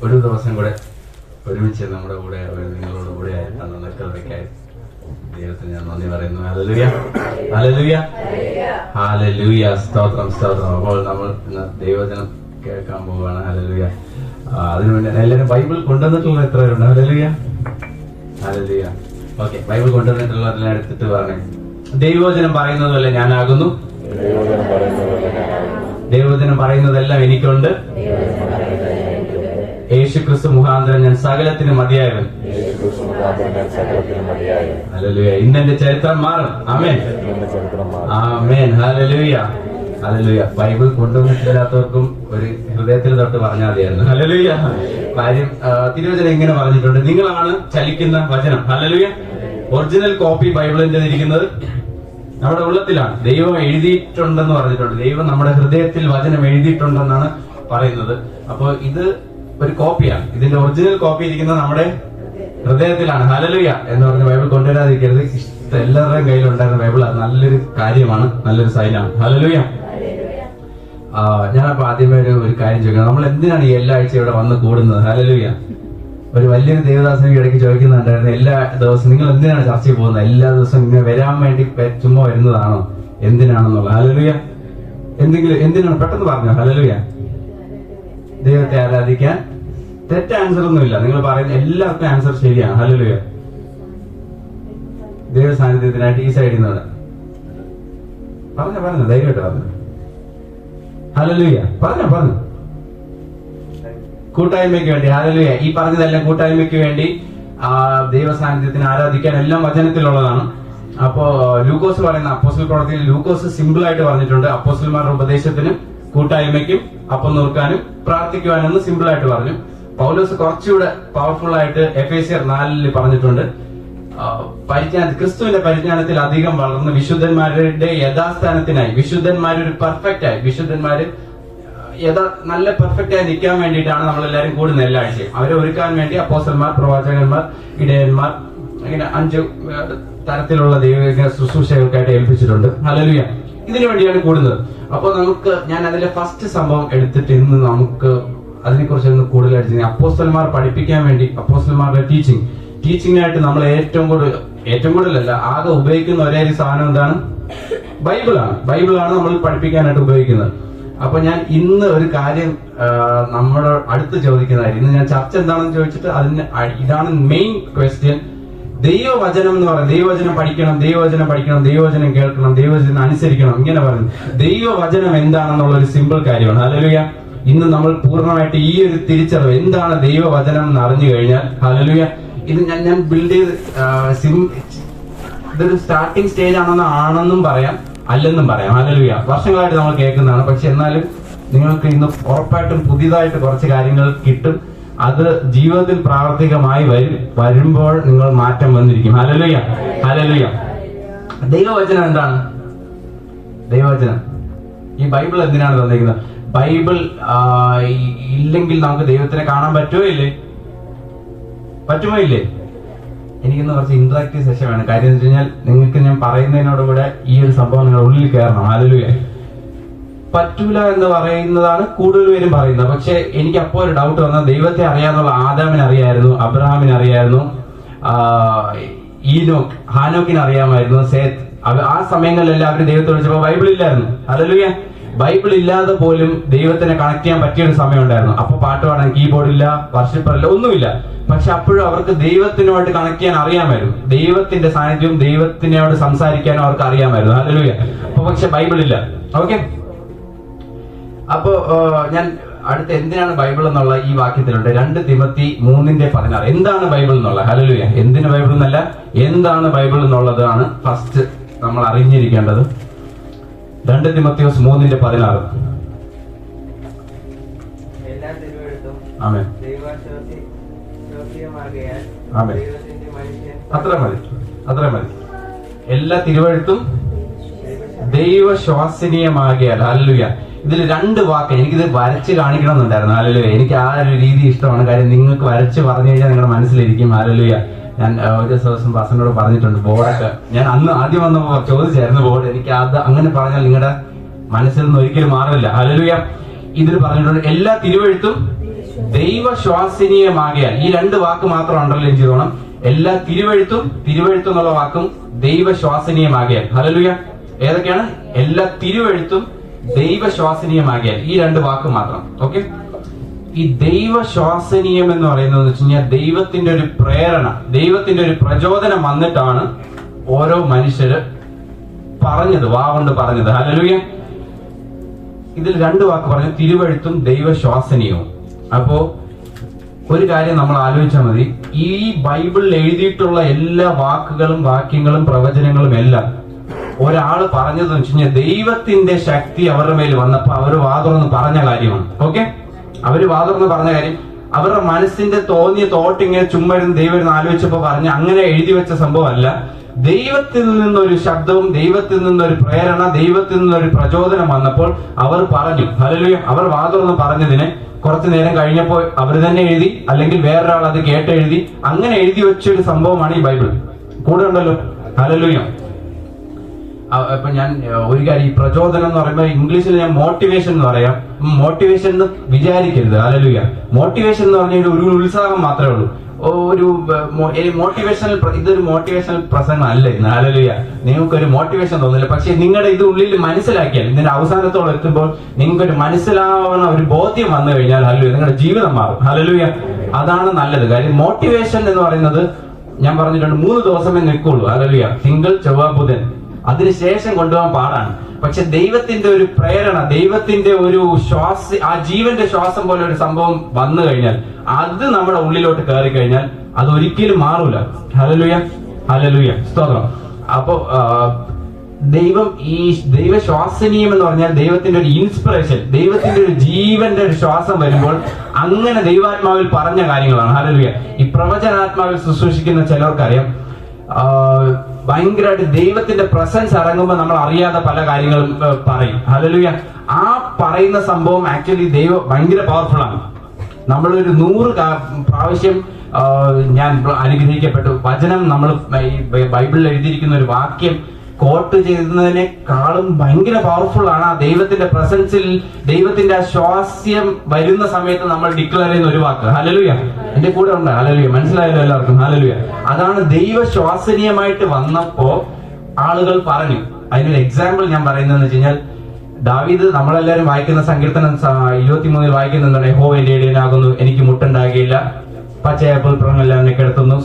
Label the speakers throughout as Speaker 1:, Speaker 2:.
Speaker 1: ഒരു ദിവസം കൂടെ ഒരുമിച്ച് നമ്മുടെ കൂടെ നിങ്ങളോട് കൂടെ നന്ദിക്കായി ദൈവത്തിന് ഞാൻ നന്ദി പറയുന്നു. ഹല്ലേലൂയ, ഹല്ലേലൂയ, ഹല്ലേലൂയ, സ്തോത്രം, സ്തോത്രം. അപ്പോൾ നമ്മൾ ഇന്ന് ദൈവവചനം കേൾക്കാൻ പോവുകയാണ്. ഹല്ലേലൂയ. അതിനുവേണ്ടി എല്ലാവരും ബൈബിൾ കൊണ്ടുവന്നിട്ടുള്ള എത്ര പേരുണ്ട്? Hallelujah, hallelujah. ഓക്കെ, ബൈബിൾ കൊണ്ടുവന്നിട്ടുള്ളവരെല്ലാം എടുത്തിട്ട് പറഞ്ഞേ, ദൈവവചനം പറയുന്നതല്ല ഞാനാകുന്നു, ദൈവവചനം പറയുന്നതെല്ലാം എനിക്കുണ്ട്, യേശു ക്രിസ്തു മുഖാന്തരം ഞാൻ സകലത്തിന് മതിയായവൻ. ഹല്ലേലൂയ. ഇന്നെന്റെ ചരിത്രം മാറും. ആമേൻ, ആമേൻ, ഹല്ലേലൂയ, ഹല്ലേലൂയ. ബൈബിൾ കൊണ്ടുവന്നിട്ടില്ലാത്തവർക്കും ഒരു ഹൃദയത്തിൽ തൊട്ട് പറഞ്ഞാൽ മതിയായിരുന്നു. ഹല്ലേലൂയ. കാര്യം തിരുവചനം ഇങ്ങനെ പറഞ്ഞിട്ടുണ്ട്, നിങ്ങളാണ് ചലിക്കുന്ന വചനം. ഹല്ലേലൂയ. ഒറിജിനൽ കോപ്പി ബൈബിളിന്റെ ഇരിക്കുന്നത് നമ്മുടെ ഉള്ളത്തിലാണ്. ദൈവം എഴുതിയിട്ടുണ്ടെന്ന് പറഞ്ഞിട്ടുണ്ട്. ദൈവം നമ്മുടെ ഹൃദയത്തിൽ വചനം എഴുതിയിട്ടുണ്ടെന്നാണ് പറയുന്നത്. അപ്പൊ ഇത് ഒരു കോപ്പിയാണ്. ഇതിന്റെ ഒറിജിനൽ കോപ്പി ഇരിക്കുന്നത് നമ്മുടെ ഹൃദയത്തിലാണ്. ഹല്ലേലൂയ എന്ന് പറഞ്ഞ ബൈബിൾ കൊണ്ടുവരാതിരിക്കരുത്. എല്ലാവരുടെയും കയ്യിലുണ്ടായിരുന്ന ബൈബിൾ അത് നല്ലൊരു കാര്യമാണ്, നല്ലൊരു സൈനാണ്. ഹല്ലേലൂയ. ഞാനപ്പോ ആദ്യമേ ഒരു കാര്യം ചോദിക്കണം, നമ്മൾ എന്തിനാണ് ഈ എല്ലാ ആഴ്ച ഇവിടെ വന്ന് കൂടുന്നത്? ഹല്ലേലൂയ. ഒരു വലിയൊരു ദേവദാസന് ഇടയ്ക്ക് ചോദിക്കുന്നുണ്ടായിരുന്നു, എല്ലാ ദിവസവും നിങ്ങൾ എന്തിനാണ് ചർച്ചയിൽ പോകുന്നത്? എല്ലാ ദിവസവും ഇങ്ങനെ വരാൻ വേണ്ടി ചുമ്മാ വരുന്നതാണോ? എന്തിനാണെന്നുള്ള. ഹല്ലേലൂയ. എന്തിനാണ്? പെട്ടെന്ന് പറഞ്ഞോ. ഹല്ലേലൂയ. ദൈവത്തെ ആരാധിക്കാൻ. തെറ്റ ആൻസർ ഒന്നുമില്ല. നിങ്ങൾ പറയുന്ന എല്ലാവർക്കും ആൻസർ ശരിയാണ്. ഹല്ലേലൂയ. ദൈവ സാന്നിധ്യത്തിനായിട്ട് ഈ സൈഡിൽ നിന്ന് പറഞ്ഞു ധൈര്യമായിട്ട് പറഞ്ഞു. ഹല്ലേലൂയ. പറഞ്ഞു കൂട്ടായ്മയ്ക്ക് വേണ്ടി. ഹല്ലേലൂയ. ഈ പറഞ്ഞതെല്ലാം കൂട്ടായ്മയ്ക്ക് വേണ്ടി, ദൈവ സാന്നിധ്യത്തിന് ആരാധിക്കാൻ എല്ലാം വചനത്തിലുള്ളതാണ്. അപ്പോ ലൂക്കോസ് പറയുന്ന അപ്പോസ്റ്റൽ പ്രവൃത്തിയിൽ ലൂക്കോസ് സിമ്പിൾ ആയിട്ട് പറഞ്ഞിട്ടുണ്ട്. അപ്പോസ്റ്റൽമാരുടെ ഉപദേശത്തിനും കൂട്ടായ്മയ്ക്കും അപ്പം നോക്കാനും പ്രാർത്ഥിക്കുവാനെന്ന് സിമ്പിൾ ആയിട്ട് പറഞ്ഞു. പൗലോസ് കുറച്ചുകൂടെ പവർഫുൾ ആയിട്ട് എഫേസ്യർ 4 പറഞ്ഞിട്ടുണ്ട്, ക്രിസ്തുവിന്റെ പരിജ്ഞാനത്തിൽ അധികം വളർന്ന് വിശുദ്ധന്മാരുടെ യഥാസ്ഥാനത്തിനായി, വിശുദ്ധന്മാരൊരു പെർഫെക്റ്റ് ആയി, വിശുദ്ധന്മാര് നല്ല പെർഫെക്റ്റ് ആയി നിൽക്കാൻ വേണ്ടിയിട്ടാണ് നമ്മളെല്ലാരും കൂടുന്നത് എല്ലാ ആഴ്ചയും. അവരെ ഒരുക്കാൻ വേണ്ടി അപ്പോസ്തലന്മാർ, പ്രവാചകന്മാർ, ഇടയന്മാർ, അങ്ങനെ 5 തരത്തിലുള്ള ദൈവിക ശുശ്രൂഷകൾക്കായിട്ട് ഏൽപ്പിച്ചിട്ടുണ്ട്. ഹല്ലേലൂയ. ഇതിനു വേണ്ടിയാണ് കൂടുന്നത്. അപ്പോൾ ഞാൻ അതിലെ ഫസ്റ്റ് സംഭവം എടുത്തിട്ട് ഇന്ന് നമുക്ക് അതിനെക്കുറിച്ച് ഒന്ന് കൂടുതലായിട്ട് അപ്പോസ്തലന്മാർ പഠിപ്പിക്കാൻ വേണ്ടി, അപ്പോസ്തലന്മാരുടെ ടീച്ചിങ്ങിനായിട്ട് നമ്മൾ ഏറ്റവും കൂടുതലല്ല ആകെ ഉപയോഗിക്കുന്ന ഒരേ ഒരു സാധനം എന്താണ്? ബൈബിളാണ് നമ്മൾ പഠിപ്പിക്കാനായിട്ട് ഉപയോഗിക്കുന്നത്. അപ്പൊ ഞാൻ ഇന്ന് ഒരു കാര്യം നമ്മുടെ അടുത്ത് ചോദിക്കുന്നതായിരിക്കും. ഇന്ന് ഞാൻ ചർച്ച എന്താണെന്ന് ചോദിച്ചിട്ട് ഇതാണ് മെയിൻ ക്വസ്റ്റ്യൻ. ദൈവവചനം എന്ന് പറയുന്നത്, ദൈവവചനം പഠിക്കണം, ദൈവവചനം കേൾക്കണം, ദൈവവചനം അനുസരിക്കണം, ഇങ്ങനെ പറയുന്നത്. ദൈവവചനം എന്താണെന്നുള്ള ഒരു സിമ്പിൾ കാര്യമാണ്. ഹല്ലേലൂയ. ഇന്ന് നമ്മൾ പൂർണ്ണമായിട്ട് ഈ ഒരു തിരിച്ചറിവ് എന്താണ് ദൈവവചനം എന്ന് അറിഞ്ഞു കഴിഞ്ഞാൽ, ഹല്ലേലൂയ, ഇത് ഞാൻ ബിൽഡ് ചെയ്ത് ഇതൊരു സ്റ്റാർട്ടിംഗ് സ്റ്റേജ് ആണെന്നും പറയാം, അല്ലെന്നും പറയാം. ഹല്ലേലൂയ. വർഷങ്ങളായിട്ട് നമ്മൾ കേൾക്കുന്നതാണ്. പക്ഷെ എന്നാലും നിങ്ങൾക്ക് ഇന്ന് ഉറപ്പായിട്ടും പുതിയതായിട്ട് കുറച്ച് കാര്യങ്ങൾ കിട്ടും. അത് ജീവിതത്തിൽ പ്രാവർത്തികമായി വരുമ്പോൾ നിങ്ങൾ മാറ്റം വന്നിരിക്കും. Hallelujah, hallelujah. ദൈവവചനം എന്താണ്? ദൈവവചനം, ഈ ബൈബിൾ എന്തിനാണ് തന്നിരിക്കുന്നത്? ബൈബിൾ ഇല്ലെങ്കിൽ നമുക്ക് ദൈവത്തിനെ കാണാൻ പറ്റുമോ ഇല്ലേ? എനിക്കിന്ന് കുറച്ച് ഇന്ററാക്റ്റീവ് സെഷൻ വേണം. കാര്യം എന്ന് വെച്ച് കഴിഞ്ഞാൽ നിങ്ങൾക്ക് ഞാൻ പറയുന്നതിനോടുകൂടെ ഈ ഒരു സംഭവം നിങ്ങളുടെ ഉള്ളിൽ കയറണം. ഹല്ലേലൂയ. പറ്റൂല എന്ന് പറയുന്നതാണ് കൂടുതൽ പേരും പറയുന്നത്. പക്ഷെ എനിക്ക് അപ്പോൾ ഒരു ഡൗട്ട് വന്നാൽ, ദൈവത്തെ അറിയാന്നുള്ള ആദാമിന് അറിയായിരുന്നു, അബ്രഹാമിന് അറിയായിരുന്നു, ഹാനോക്കിന് അറിയാമായിരുന്നു, സേത്ത്. ആ സമയങ്ങളിലെല്ലാം അവർ ദൈവത്തെ വിളിച്ചപ്പോൾ ബൈബിൾ ഇല്ലായിരുന്നു. ഹല്ലേലൂയ. ബൈബിൾ ഇല്ലാതെ പോലും ദൈവത്തിനെ കണക്ട് ചെയ്യാൻ പറ്റിയൊരു സമയം ഉണ്ടായിരുന്നു. അപ്പൊ പാട്ട് പാടാൻ കീബോർഡ് ഇല്ല, വർഷിപ്പറില്ല, ഒന്നുമില്ല. പക്ഷെ അപ്പോഴും അവർക്ക് ദൈവത്തിനോട് കണക്ട് ചെയ്യാൻ അറിയാമായിരുന്നു. ദൈവത്തിന്റെ സാന്നിധ്യവും ദൈവത്തിനോട് സംസാരിക്കാനും അവർക്ക് അറിയാമായിരുന്നു. ഹല്ലേലൂയ. അപ്പൊ പക്ഷെ ബൈബിൾ ഇല്ല. ഓക്കെ. അപ്പോ ഞാൻ അടുത്ത എന്തിനാണ് ബൈബിൾ എന്നുള്ള ഈ വാക്യത്തിലുണ്ട്. 2 തിമോത്തി 3:16. എന്താണ് ബൈബിൾ എന്നുള്ള? ഹല്ലേലൂയ. എന്തിന് ബൈബിൾ എന്നല്ല, എന്താണ് ബൈബിൾ എന്നുള്ളതാണ് ഫസ്റ്റ് നമ്മൾ അറിഞ്ഞിരിക്കേണ്ടത്. 2 തിമോത്തിയോസ് 3:16. ആമേൻ, ആമേൻ. അത്ര മതി. എല്ലാ തിരുവഴുത്തും ദൈവശ്വാസനീയമാകിയാൽ. ഹല്ലേലൂയ. ഇതിൽ 2 വാക്ക് എനിക്കിത് വരച്ച് കാണിക്കണമെന്നുണ്ടായിരുന്നു. ഹല്ലേലൂയ. എനിക്ക് ആ ഒരു രീതി ഇഷ്ടമാണ്. കാര്യം നിങ്ങൾക്ക് വരച്ച് പറഞ്ഞു കഴിഞ്ഞാൽ നിങ്ങളുടെ മനസ്സിലിരിക്കും. ഹല്ലേലൂയ. ഞാൻ ഒരു ദിവസം പാസ്റ്ററിനോട് പറഞ്ഞിട്ടുണ്ട്, ബോർഡൊക്കെ ഞാൻ അന്ന് ആദ്യം വന്നപ്പോൾ ചോദിച്ചായിരുന്നു ബോർഡ്. എനിക്ക് അത് അങ്ങനെ പറഞ്ഞാൽ നിങ്ങളുടെ മനസ്സിൽ നിന്ന് ഒരിക്കലും മാറില്ല. ഹല്ലേലൂയ. ഇതിൽ പറഞ്ഞിട്ടുണ്ട് എല്ലാ തിരുവഴുത്തും ദൈവശ്വാസനീയമാകിയാൽ. ഈ രണ്ട് വാക്ക് മാത്രം അണ്ടർലൈൻ ചെയ്തോണം. എല്ലാ തിരുവഴുത്തും എന്നുള്ള വാക്കും ദൈവശ്വാസനീയമാകിയാൽ. ഹല്ലേലൂയ. ഏതൊക്കെയാണ്? എല്ലാ തിരുവഴുത്തും ദൈവശ്വാസനീയമാകിയാൽ. ഈ രണ്ട് വാക്ക് മാത്രം. ഓക്കെ. ഈ ദൈവശ്വാസനീയം എന്ന് പറയുന്നത് വെച്ച് കഴിഞ്ഞാൽ ദൈവത്തിന്റെ ഒരു പ്രേരണ, ദൈവത്തിന്റെ ഒരു പ്രചോദനം വന്നിട്ടാണ് ഓരോ മനുഷ്യര് പറഞ്ഞത്, വാ കൊണ്ട് പറഞ്ഞത്. ഹല്ലേലൂയ. ഇതിൽ രണ്ട് വാക്ക് പറഞ്ഞു, തിരുവഴുത്തും ദൈവശ്വാസനീയവും. അപ്പോ ഒരു കാര്യം നമ്മൾ ആലോചിച്ചാൽ മതി. ഈ ബൈബിളിൽ എഴുതിയിട്ടുള്ള എല്ലാ വാക്കുകളും വാക്യങ്ങളും പ്രവചനങ്ങളും എല്ലാം ഒരാള് പറഞ്ഞതെന്ന് വെച്ച് കഴിഞ്ഞാൽ ദൈവത്തിന്റെ ശക്തി അവരുടെ മേൽ വന്നപ്പോ അവര് വാതുറന്ന് പറഞ്ഞ കാര്യമാണ്. ഓക്കെ. അവര് വാതുറന്ന് പറഞ്ഞ കാര്യം അവരുടെ മനസ്സിന്റെ തോന്നിയ തോട്ട് ഇങ്ങനെ ചുമ്മാ ദൈവം ആലോചിച്ചപ്പോ പറഞ്ഞ അങ്ങനെ എഴുതി വെച്ച സംഭവമല്ല. ദൈവത്തിൽ നിന്നൊരു ശബ്ദവും ദൈവത്തിൽ നിന്നൊരു പ്രേരണ, ദൈവത്തിൽ നിന്നൊരു പ്രചോദനം വന്നപ്പോൾ അവർ പറഞ്ഞു. ഹല്ലേലൂയ. അവർ വാതുറന്ന് പറഞ്ഞതിനെ കുറച്ചു നേരം കഴിഞ്ഞപ്പോൾ അവർ തന്നെ എഴുതി, അല്ലെങ്കിൽ വേറൊരാൾ അത് കേട്ടെഴുതി, അങ്ങനെ എഴുതി വെച്ചൊരു സംഭവമാണ് ഈ ബൈബിൾ. കൂടെ ഉണ്ടല്ലോ. ഹല്ലേലൂയ. ഇപ്പൊ ഞാൻ ഒരു കാര്യം, ഈ പ്രചോദനം എന്ന് പറയുമ്പോൾ ഇംഗ്ലീഷിൽ ഞാൻ മോട്ടിവേഷൻ എന്ന് പറയാം. മോട്ടിവേഷൻ എന്ന് വിചാരിക്കരുത്. ഹല്ലേലൂയ. മോട്ടിവേഷൻ എന്ന് പറഞ്ഞാൽ ഒരു ഉത്സാഹം മാത്രമേ ഉള്ളൂ. ഒരു മോട്ടിവേഷണൽ, ഇതൊരു മോട്ടിവേഷണൽ പ്രസംഗം അല്ല ഇന്ന്. ഹല്ലേലൂയ. നിങ്ങൾക്കൊരു മോട്ടിവേഷൻ തോന്നില്ല, പക്ഷെ നിങ്ങളുടെ ഇത് ഉള്ളിൽ മനസ്സിലാക്കിയാൽ, ഇതിന്റെ അവസാനത്തോളം എത്തുമ്പോൾ നിങ്ങൾക്കൊരു മനസ്സിലാവുന്ന ഒരു ബോധ്യം വന്നു കഴിഞ്ഞാൽ ഹല്ലേലൂയ, നിങ്ങളുടെ ജീവിതം മാറും. ഹല്ലേലൂയ. അതാണ് നല്ലത്. കാര്യം മോട്ടിവേഷൻ എന്ന് പറയുന്നത് ഞാൻ പറഞ്ഞിട്ടുണ്ട് 3 ദിവസമേ നിൽക്കുള്ളൂ. ഹല്ലേലൂയ. തിങ്കൾ, ചൊവ്വ, ബുധൻ. അതിനുശേഷം കൊണ്ടുപോകാൻ പാടാണ്. പക്ഷെ ദൈവത്തിന്റെ ഒരു പ്രേരണ, ദൈവത്തിന്റെ ഒരു ആ ജീവന്റെ ശ്വാസം പോലെ ഒരു സംഭവം വന്നു കഴിഞ്ഞാൽ, അത് നമ്മുടെ ഉള്ളിലോട്ട് കയറി കഴിഞ്ഞാൽ അത് ഒരിക്കലും മാറൂല. ഹല്ലേലൂയ. ഹല്ലേലൂയ. സ്തോത്രം. അപ്പോ ദൈവശ്വാസനീയം എന്ന് പറഞ്ഞാൽ ദൈവത്തിന്റെ ഒരു ഇൻസ്പിറേഷൻ, ദൈവത്തിന്റെ ഒരു ജീവന്റെ ഒരു ശ്വാസം വരുമ്പോൾ അങ്ങനെ ദൈവാത്മാവിൽ പറഞ്ഞ കാര്യങ്ങളാണ്. ഹല്ലേലൂയ. ഈ പ്രവചനാത്മാവിൽ ശുശ്രൂഷിക്കുന്ന ചിലർക്കറിയാം, ഭയങ്കരമായിട്ട് ദൈവത്തിന്റെ പ്രസൻസ് ഇറങ്ങുമ്പോൾ നമ്മൾ അറിയാതെ പല കാര്യങ്ങളും പറയും. ഹല്ലേലൂയ. ആ പറയുന്ന സംഭവം ആക്ച്വലി ദൈവം ഭയങ്കര പവർഫുൾ ആണ്. നമ്മളൊരു 100 പ്രാവശ്യം ഞാൻ അനുഗ്രഹിക്കപ്പെട്ടു വചനം, നമ്മൾ ബൈബിളിൽ എഴുതിയിരിക്കുന്ന ഒരു വാക്യം കോട്ട് ചെയ്യുന്നതിനേക്കാളും ഭയങ്കര പവർഫുൾ ആണ്. ആ ദൈവത്തിന്റെ പ്രസൻസിൽ, ദൈവത്തിന്റെ ആ ശ്വാസ്യം വരുന്ന സമയത്ത് നമ്മൾ ഡിക്ലെയർ ചെയ്യുന്ന ഒരു വാക്ക്. ഹല്ലേലൂയ. എന്റെ കൂടെ ഉണ്ട്. ഹല്ലേലൂയ. മനസ്സിലായല്ലോ എല്ലാവർക്കും? ഹല്ലേലൂയ. അതാണ് ദൈവശ്വാസനീയമായിട്ട് വന്നപ്പോ ആളുകൾ പറഞ്ഞു. അതിനൊരു എക്സാമ്പിൾ ഞാൻ പറയുന്നതെന്ന് വെച്ച് കഴിഞ്ഞാൽ, ദാവീദ്, നമ്മളെല്ലാരും വായിക്കുന്ന സങ്കീർത്തനം 23 വായിക്കുന്ന എന്താണ്? യഹോവ എന്റെ ഇടയനാകുന്നു, എനിക്ക് മുട്ടുണ്ടാകുകയില്ല, പച്ചയായ പുൽപ്പുറങ്ങളെല്ലാം എന്നെ കിടത്തുന്നു,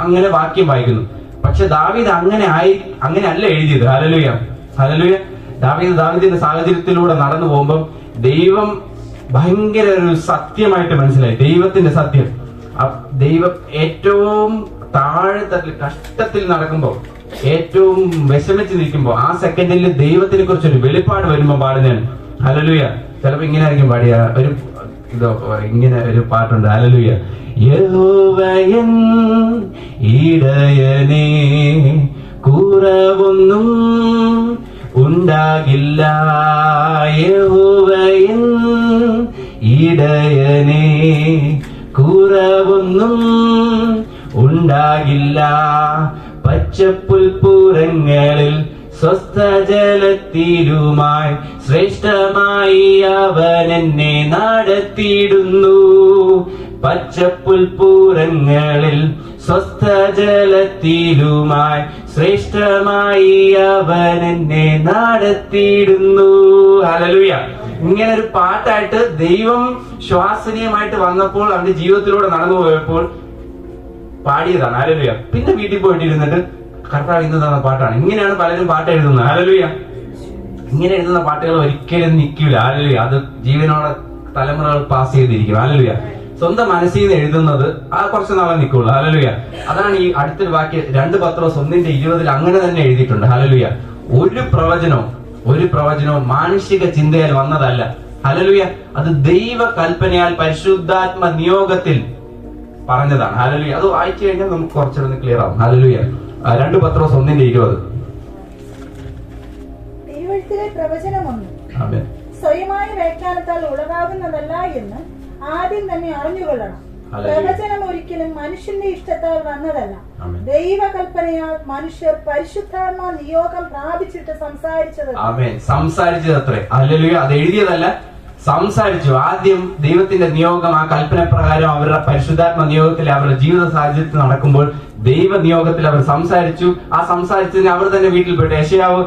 Speaker 1: അങ്ങനെ വാക്യം വായിക്കുന്നു. പക്ഷെ ദാവീദ് അങ്ങനെയല്ല എഴുതിയത്. ഹല്ലേലൂയ. ഹല്ലേലൂയ. ദാവീദിന്റെ സാഹചര്യത്തിലൂടെ നടന്നു പോകുമ്പോൾ ദൈവം ഭയങ്കര ഒരു സത്യമായിട്ട് മനസ്സിലായി. ദൈവത്തിന്റെ സത്യം. ദൈവം ഏറ്റവും താഴെത്തട്ടിൽ കഷ്ടത്തിൽ നടക്കുമ്പോൾ, ഏറ്റവും വിഷമിച്ച് നിൽക്കുമ്പോൾ, ആ സെക്കൻഡിൽ ദൈവത്തിനെ കുറിച്ചൊരു വെളിപ്പാട് വരുമ്പോൾ പാടുന്നതാണ്. ഹല്ലേലൂയ. ചിലപ്പോ ഇങ്ങനെ ആയിരിക്കും പാടിയ ഇങ്ങനെ ഒരു പാട്ടുണ്ട്. ഹല്ലേലൂയ. യഹോവയൻ ഇടയനേ, കുറവൊന്നും ഉണ്ടാകില്ല. യഹോവയൻ ഇടയനേ, കുറവൊന്നും ഉണ്ടാകില്ല. പച്ചപ്പുൽപ്പുറങ്ങളിൽ സ്വസ്ഥജലത്തിലുമായി ശ്രേഷ്ഠമായി അവൻ എന്നെ നടത്തിയിടുന്നു. പച്ചപ്പുൽപ്പുറങ്ങളിൽ സ്വസ്ഥജലത്തിലുമായി ശ്രേഷ്ഠമായി അവൻ എന്നെ നടത്തിയിടുന്നു. ഹല്ലേലൂയ. ഇങ്ങനെ ഒരു പാട്ടായിട്ട് ദൈവം ശ്വാസനീയമായിട്ട് വന്നപ്പോൾ അവന്റെ ജീവിതത്തിലൂടെ നടന്നു പോയപ്പോൾ പാടിയതാണ്. ഹല്ലേലൂയ. പിന്നെ വീട്ടിൽ പോയിട്ടിരുന്നിട്ട് കർത്താവ് ഇന്ന് തന്ന പാട്ടാണ്. ഇങ്ങനെയാണ് പലരും പാട്ട് എഴുതുന്നത്. ഹല്ലേലൂയ. ഇങ്ങനെ എഴുതുന്ന പാട്ടുകൾ ഒരിക്കലും നിൽക്കില്ല. ഹല്ലേലൂയ. അത് ജീവനോടെ തലമുറകൾ പാസ് ചെയ്തിരിക്കും. ഹല്ലേലൂയ. സ്വന്തം മനസ്സിൽ നിന്ന് എഴുതുന്നത് ആ കുറച്ച് നാളെ നിൽക്കുള്ളൂ. ഹല്ലേലൂയ. അതാണ് ഈ അടുത്തൊരു വാക്യം 2 പത്രോസ് 1:20 അങ്ങനെ തന്നെ എഴുതിയിട്ടുണ്ട്. ഹല്ലേലൂയ. ഒരു പ്രവചനവും മാനുഷിക ചിന്തയാൽ വന്നതല്ല. ഹല്ലേലൂയ. അത് ദൈവ കൽപ്പനയാൽ പരിശുദ്ധാത്മ നിയോഗത്തിൽ പറഞ്ഞതാണ്. ഹല്ലേലൂയ. അത് വായിച്ചു കഴിഞ്ഞാൽ നമുക്ക് കുറച്ചുകൂടെ ക്ലിയർ ആവും. ഹല്ലേലൂയ. 2 പത്രോസ് 1:20.
Speaker 2: ദൈവത്തിലെ പ്രവചനമൊന്നും സ്വയമായ വ്യാഖ്യാനത്താൽ ഉളവാകുന്നതല്ല എന്ന് ആദ്യം തന്നെ അറിഞ്ഞുകൊള്ളണം. പ്രവചനം ഒരിക്കലും മനുഷ്യന്റെ ഇഷ്ടത്താൽ വന്നതല്ല, ദൈവകൽപ്പനയാൽ മനുഷ്യർ പരിശുദ്ധാത്മ നിയോഗം പ്രാപിച്ചിട്ട് സംസാരിച്ചത്.
Speaker 1: സംസാരിച്ചത് അത്രേ. ഹല്ലേലൂയ. അത് എഴുതിയതല്ല, സംസാരിച്ചു. ആദ്യം ദൈവത്തിന്റെ നിയോഗം, ആ കൽപ്പന പ്രകാരം അവരുടെ പരിശുദ്ധാത്മ നിയോഗത്തിൽ അവരുടെ ജീവിത സാഹചര്യത്തിൽ നടക്കുമ്പോൾ ദൈവ നിയോഗത്തിൽ അവർ സംസാരിച്ചു. ആ സംസാരിച്ചതിന് അവർ തന്നെ വീട്ടിൽ പോയിട്ട് യെശയ്യാവ്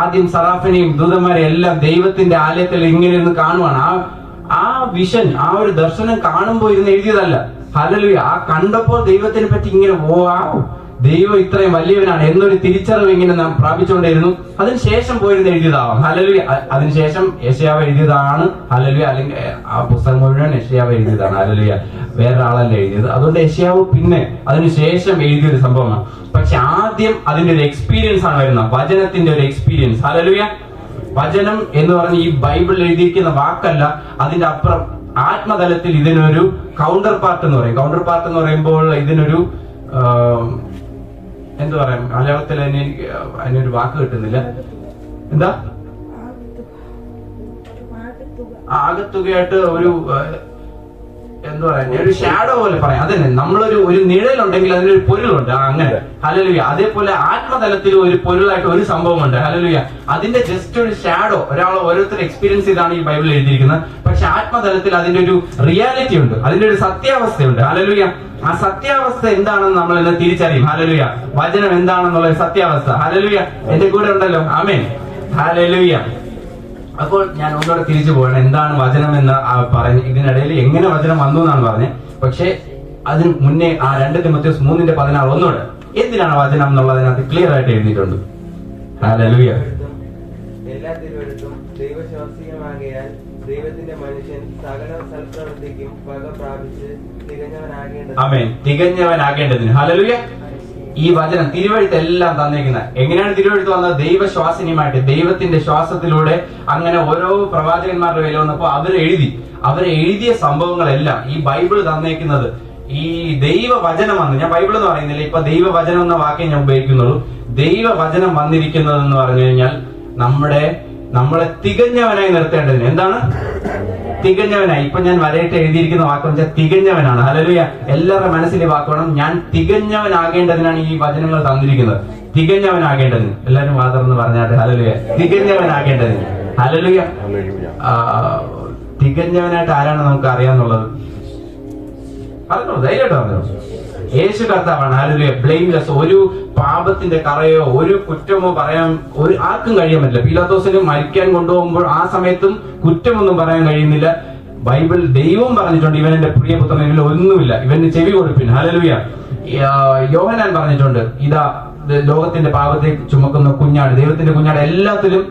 Speaker 1: ആദ്യം സറാഫിനെയും ദൂതന്മാരെയും എല്ലാം ദൈവത്തിന്റെ ആലയത്തിൽ ഇങ്ങനെ ഇരുന്ന് കാണുവാണ്. ആ വിഷൻ, ആ ഒരു ദർശനം കാണുമ്പോൾ ഇരുന്ന് എഴുതിയതല്ല. ഹല്ലേലൂയ. ആ കണ്ടപ്പോൾ ദൈവത്തിനെ പറ്റി ഇങ്ങനെ ദൈവം ഇത്രയും വലിയവനാണ് എന്നൊരു തിരിച്ചറിവ് ഇങ്ങനെ നാം പ്രാപിച്ചുകൊണ്ടിരുന്നു. അതിനുശേഷം പോയിരുന്ന് എഴുതിയതാവാം. ഹല്ലേലൂയ. അതിനുശേഷം യെശയ്യാവ് എഴുതിയതാണ്. ഹല്ലേലൂയ. അല്ലെങ്കിൽ ആ പുസ്തകം മുഴുവൻ യെശയ്യാവ് എഴുതിയതാണ്. ഹല്ലേലൂയ. വേറൊരാളല്ല എഴുതിയത്. അതുകൊണ്ട് യെശയ്യാവ് പിന്നെ അതിനുശേഷം എഴുതിയൊരു സംഭവമാണ്. പക്ഷെ ആദ്യം അതിന്റെ ഒരു എക്സ്പീരിയൻസ് ആണ് വരുന്നത്, വചനത്തിന്റെ ഒരു എക്സ്പീരിയൻസ്. ഹല്ലേലൂയ. വചനം എന്ന് പറഞ്ഞ് ഈ ബൈബിൾ എഴുതിയിരിക്കുന്ന വാക്കല്ല, അതിന്റെ അപ്പുറം ആത്മതലത്തിൽ ഇതിനൊരു കൗണ്ടർ പാർട്ട് എന്ന് പറയും. കൗണ്ടർ പാർട്ട് എന്ന് പറയുമ്പോൾ ഇതിനൊരു എന്ത് പറയാം, മലയാളത്തിൽ അതിനൊരു വാക്ക് കിട്ടുന്നില്ല. എന്താ ആകത്തുകയായിട്ട് ഒരു എന്താ പറയാ, ഒരു ഷാഡോ പോലെ പറയാം. അതന്നെ, നമ്മളൊരു നിഴലുണ്ടെങ്കിൽ അതിനൊരു പൊരുളുണ്ട്. അങ്ങനെ. ഹല്ലേലൂയ. അതേപോലെ ആത്മതലത്തിൽ ഒരു പൊരുളായിട്ട് ഒരു സംഭവമുണ്ട്. ഹല്ലേലൂയ. അതിന്റെ ജസ്റ്റ് ഒരു ഷാഡോ ഓരോരുത്തർ എക്സ്പീരിയൻസ് ചെയ്താണ് ഈ ബൈബിളിൽ എഴുതിയിരിക്കുന്നത്. പക്ഷെ ആത്മതലത്തിൽ അതിന്റെ ഒരു റിയാലിറ്റി ഉണ്ട്, അതിന്റെ ഒരു സത്യാവസ്ഥയുണ്ട്. ഹല്ലേലൂയ. ആ സത്യാവസ്ഥ എന്താണെന്ന് നമ്മൾ ഇന്ന് തിരിച്ചറിയും. ഹല്ലേലൂയ. വചനം എന്താണെന്നുള്ള സത്യാവസ്ഥ. ഹല്ലേലൂയ. എന്റെ കൂടെ ഉണ്ടല്ലോ. ആമേൻ. ഹല്ലേലൂയ. അപ്പോൾ ഞാൻ ഒന്നുകൂടെ തിരിച്ചു പോകണം. എന്താണ് വചനം എന്ന് പറഞ്ഞ് ഇതിനിടയിൽ എങ്ങനെ വചനം വന്നു എന്നാണ് പറഞ്ഞത്. പക്ഷെ അതിന് മുന്നേ ആ 2 തിമോഥെയോസ് 3:16 ഒന്നുകൂടെ എന്തിനാണ് വചനം എന്നുള്ളതിനകത്ത് ക്ലിയർ ആയിട്ട് എഴുതിയിട്ടുണ്ട്. ഹല്ലേലൂയ.
Speaker 3: എല്ലാ തിരുവെഴുത്തും ദൈവശാസ്ത്രീയമാകയാൽ ദൈവത്തിന്റെ മനുഷ്യൻ സകല സൽപ്രവൃത്തിക്കും വക പ്രാപിച്ച് തികഞ്ഞവനാകേണ്ടത്.
Speaker 1: ആമേൻ. തികഞ്ഞവനാകേണ്ടതിന്. ഹല്ലേലൂയ. ഈ വചനം തിരുവെഴുത്ത് എല്ലാം തന്നിരിക്കുന്നത് എങ്ങനെയാണ് തിരുവെഴുത്ത് വന്നത്? ദൈവശ്വാസിനിയുമായിട്ട്, ദൈവത്തിന്റെ ശ്വാസത്തിലൂടെ അങ്ങനെ ഓരോ പ്രവാചകന്മാരുടെ വില വന്നപ്പോ അവരെ എഴുതിയ സംഭവങ്ങളെല്ലാം ഈ ബൈബിൾ തന്നേക്കുന്നത് ഈ ദൈവവചനം വന്ന്, ഞാൻ ബൈബിൾ എന്ന് പറയുന്നില്ല, ഇപ്പൊ ദൈവവചനം എന്ന വാക്കേ ഞാൻ ഉപയോഗിക്കുന്നുള്ളൂ. ദൈവവചനം വന്നിരിക്കുന്നത് എന്ന് പറഞ്ഞു കഴിഞ്ഞാൽ നമ്മളെ തികഞ്ഞവനായി നിർത്തേണ്ടതിന്. എന്താണ് തികഞ്ഞവനായി? ഇപ്പൊ ഞാൻ വരയിട്ട് എഴുതിയിരിക്കുന്ന വാക്കെന്ന് വെച്ചാൽ തികഞ്ഞവനാണ്. ഹല്ലേലൂയ. എല്ലാവരുടെ മനസ്സിൽ വാക്കണം, ഞാൻ തികഞ്ഞവനാകേണ്ടതിനാണ് ഈ വചനങ്ങൾ തന്നിരിക്കുന്നത്. തികഞ്ഞവനാകേണ്ടതിന്. എല്ലാവരും വാതർന്ന് പറഞ്ഞാട്ടെ. ഹല്ലേലൂയ. തികഞ്ഞവനാകേണ്ടതിന്. ഹല്ലേലൂയ. തികഞ്ഞവനായിട്ട് ആരാണ് നമുക്ക് അറിയാന്നുള്ളത്? പറഞ്ഞോ, ധൈര്യമായിട്ട് പറഞ്ഞോ. യേശു കർത്താവാണ്. ഹല്ലേലൂയ. ബ്ലെയിംലെസ്. ഒരു പാപത്തിന്റെ കറയോ ഒരു കുറ്റമോ പറയാൻ ആർക്കും കഴിയാൻ പറ്റില്ല. പീലാത്തോസിന് മരിക്കാൻ കൊണ്ടുപോകുമ്പോൾ ആ സമയത്തും കുറ്റമൊന്നും പറയാൻ കഴിയുന്നില്ല. ബൈബിൾ ദൈവം പറഞ്ഞിട്ടുണ്ട്, ഇവൻ എന്റെ പ്രിയപുത്രൻ, ഇവൻ ഒന്നുമില്ല, ഇവന് ചെവി കൊടുപ്പിൻ. ഹല്ലേലൂയ. യോഹന്നാൻ പറഞ്ഞിട്ടുണ്ട്, ഇതാ ലോകത്തിന്റെ പാപത്തെ ചുമക്കുന്ന കുഞ്ഞാട്, ദൈവത്തിന്റെ കുഞ്ഞാട്. എല്ലാത്തിലും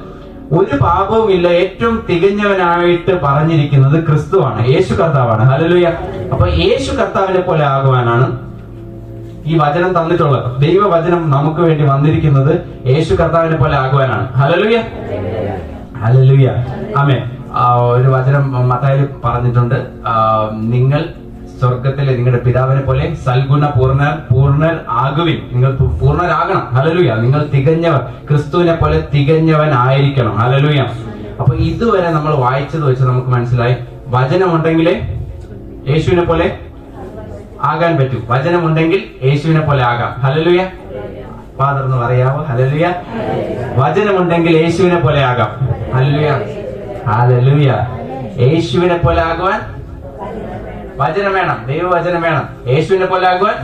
Speaker 1: ഒരു പാപവും ഇല്ല. ഏറ്റവും തികഞ്ഞവനായിട്ട് പറഞ്ഞിരിക്കുന്നത് ക്രിസ്തുവാണ്, യേശു കർത്താവാണ്. ഹല്ലേലൂയ. അപ്പൊ യേശു കർത്താവിനെ പോലെ ആകുവാനാണ് ഈ വചനം തന്നിട്ടുള്ളത്. ദൈവവചനം നമുക്ക് വേണ്ടി വന്നിരിക്കുന്നത് യേശു കർത്താവിനെ പോലെ ആകുവാനാണ്. ഹല്ലേലൂയ. ഹല്ലേലൂയ. ആമേൻ. ഒരു വചനം മത്തായിയിൽ പറഞ്ഞിട്ടുണ്ട്, നിങ്ങൾ സ്വർഗത്തിലെ നിങ്ങളുടെ പിതാവിനെ പോലെ സൽഗുണ പൂർണ്ണർ ആകുവിൻ. നിങ്ങൾ പൂർണ്ണരാകണം. ഹല്ലേലൂയ. നിങ്ങൾ തികഞ്ഞവൻ, ക്രിസ്തുവിനെ പോലെ തികഞ്ഞവൻ ആയിരിക്കണം. ഹല്ലേലൂയ. അപ്പൊ ഇതുവരെ നമ്മൾ വായിച്ചത് വെച്ച് നമുക്ക് മനസ്സിലായി, വചനമുണ്ടെങ്കിലേ യേശുവിനെ പോലെ ആകാൻ പറ്റും. വചനമുണ്ടെങ്കിൽ യേശുവിനെ പോലെ ആകാം. ഹല്ലേലൂയ. ഫാദർ എന്ന് പറയാവോ? ഹല്ലേലൂയ. വചനമുണ്ടെങ്കിൽ യേശുവിനെ പോലെ ആകാം. ഹല്ലേലൂയ. ഹല്ലേലൂയ. യേശുവിനെ പോലെ ആകുവാൻ വചനം വേണം, ദൈവവചനം വേണം. യേശുവിനെ പോലെ ആകുവാൻ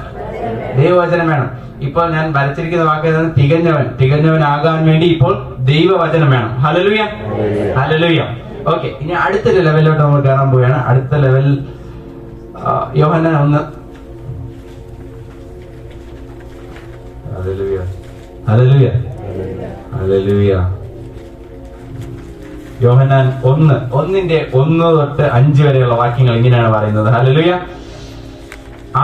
Speaker 1: ദൈവവചനം വേണം. ഇപ്പോൾ ഞാൻ വരച്ചിരിക്കുന്ന വാക്ക് തികഞ്ഞവനാകാൻ വേണ്ടി ഇപ്പോൾ ദൈവവചനം വേണം. ഹല്ലേലൂയ. ഹല്ലേലൂയ. ഓക്കെ, ഇനി അടുത്തൊരു ലെവലിലോട്ട് നമ്മൾ കയറാൻ പോവുകയാണ്. അടുത്ത ലെവൽ യോഹന്നാൻ 1. ഹല്ലേലൂയ. ഹല്ലേലൂയ. ഹല്ലേലൂയ. യോഹന്നാൻ 1:1 തൊട്ട് 5 വരെയുള്ള വാക്യങ്ങൾ ഇങ്ങനെയാണ് പറയുന്നത്. ഹല്ലേലൂയ.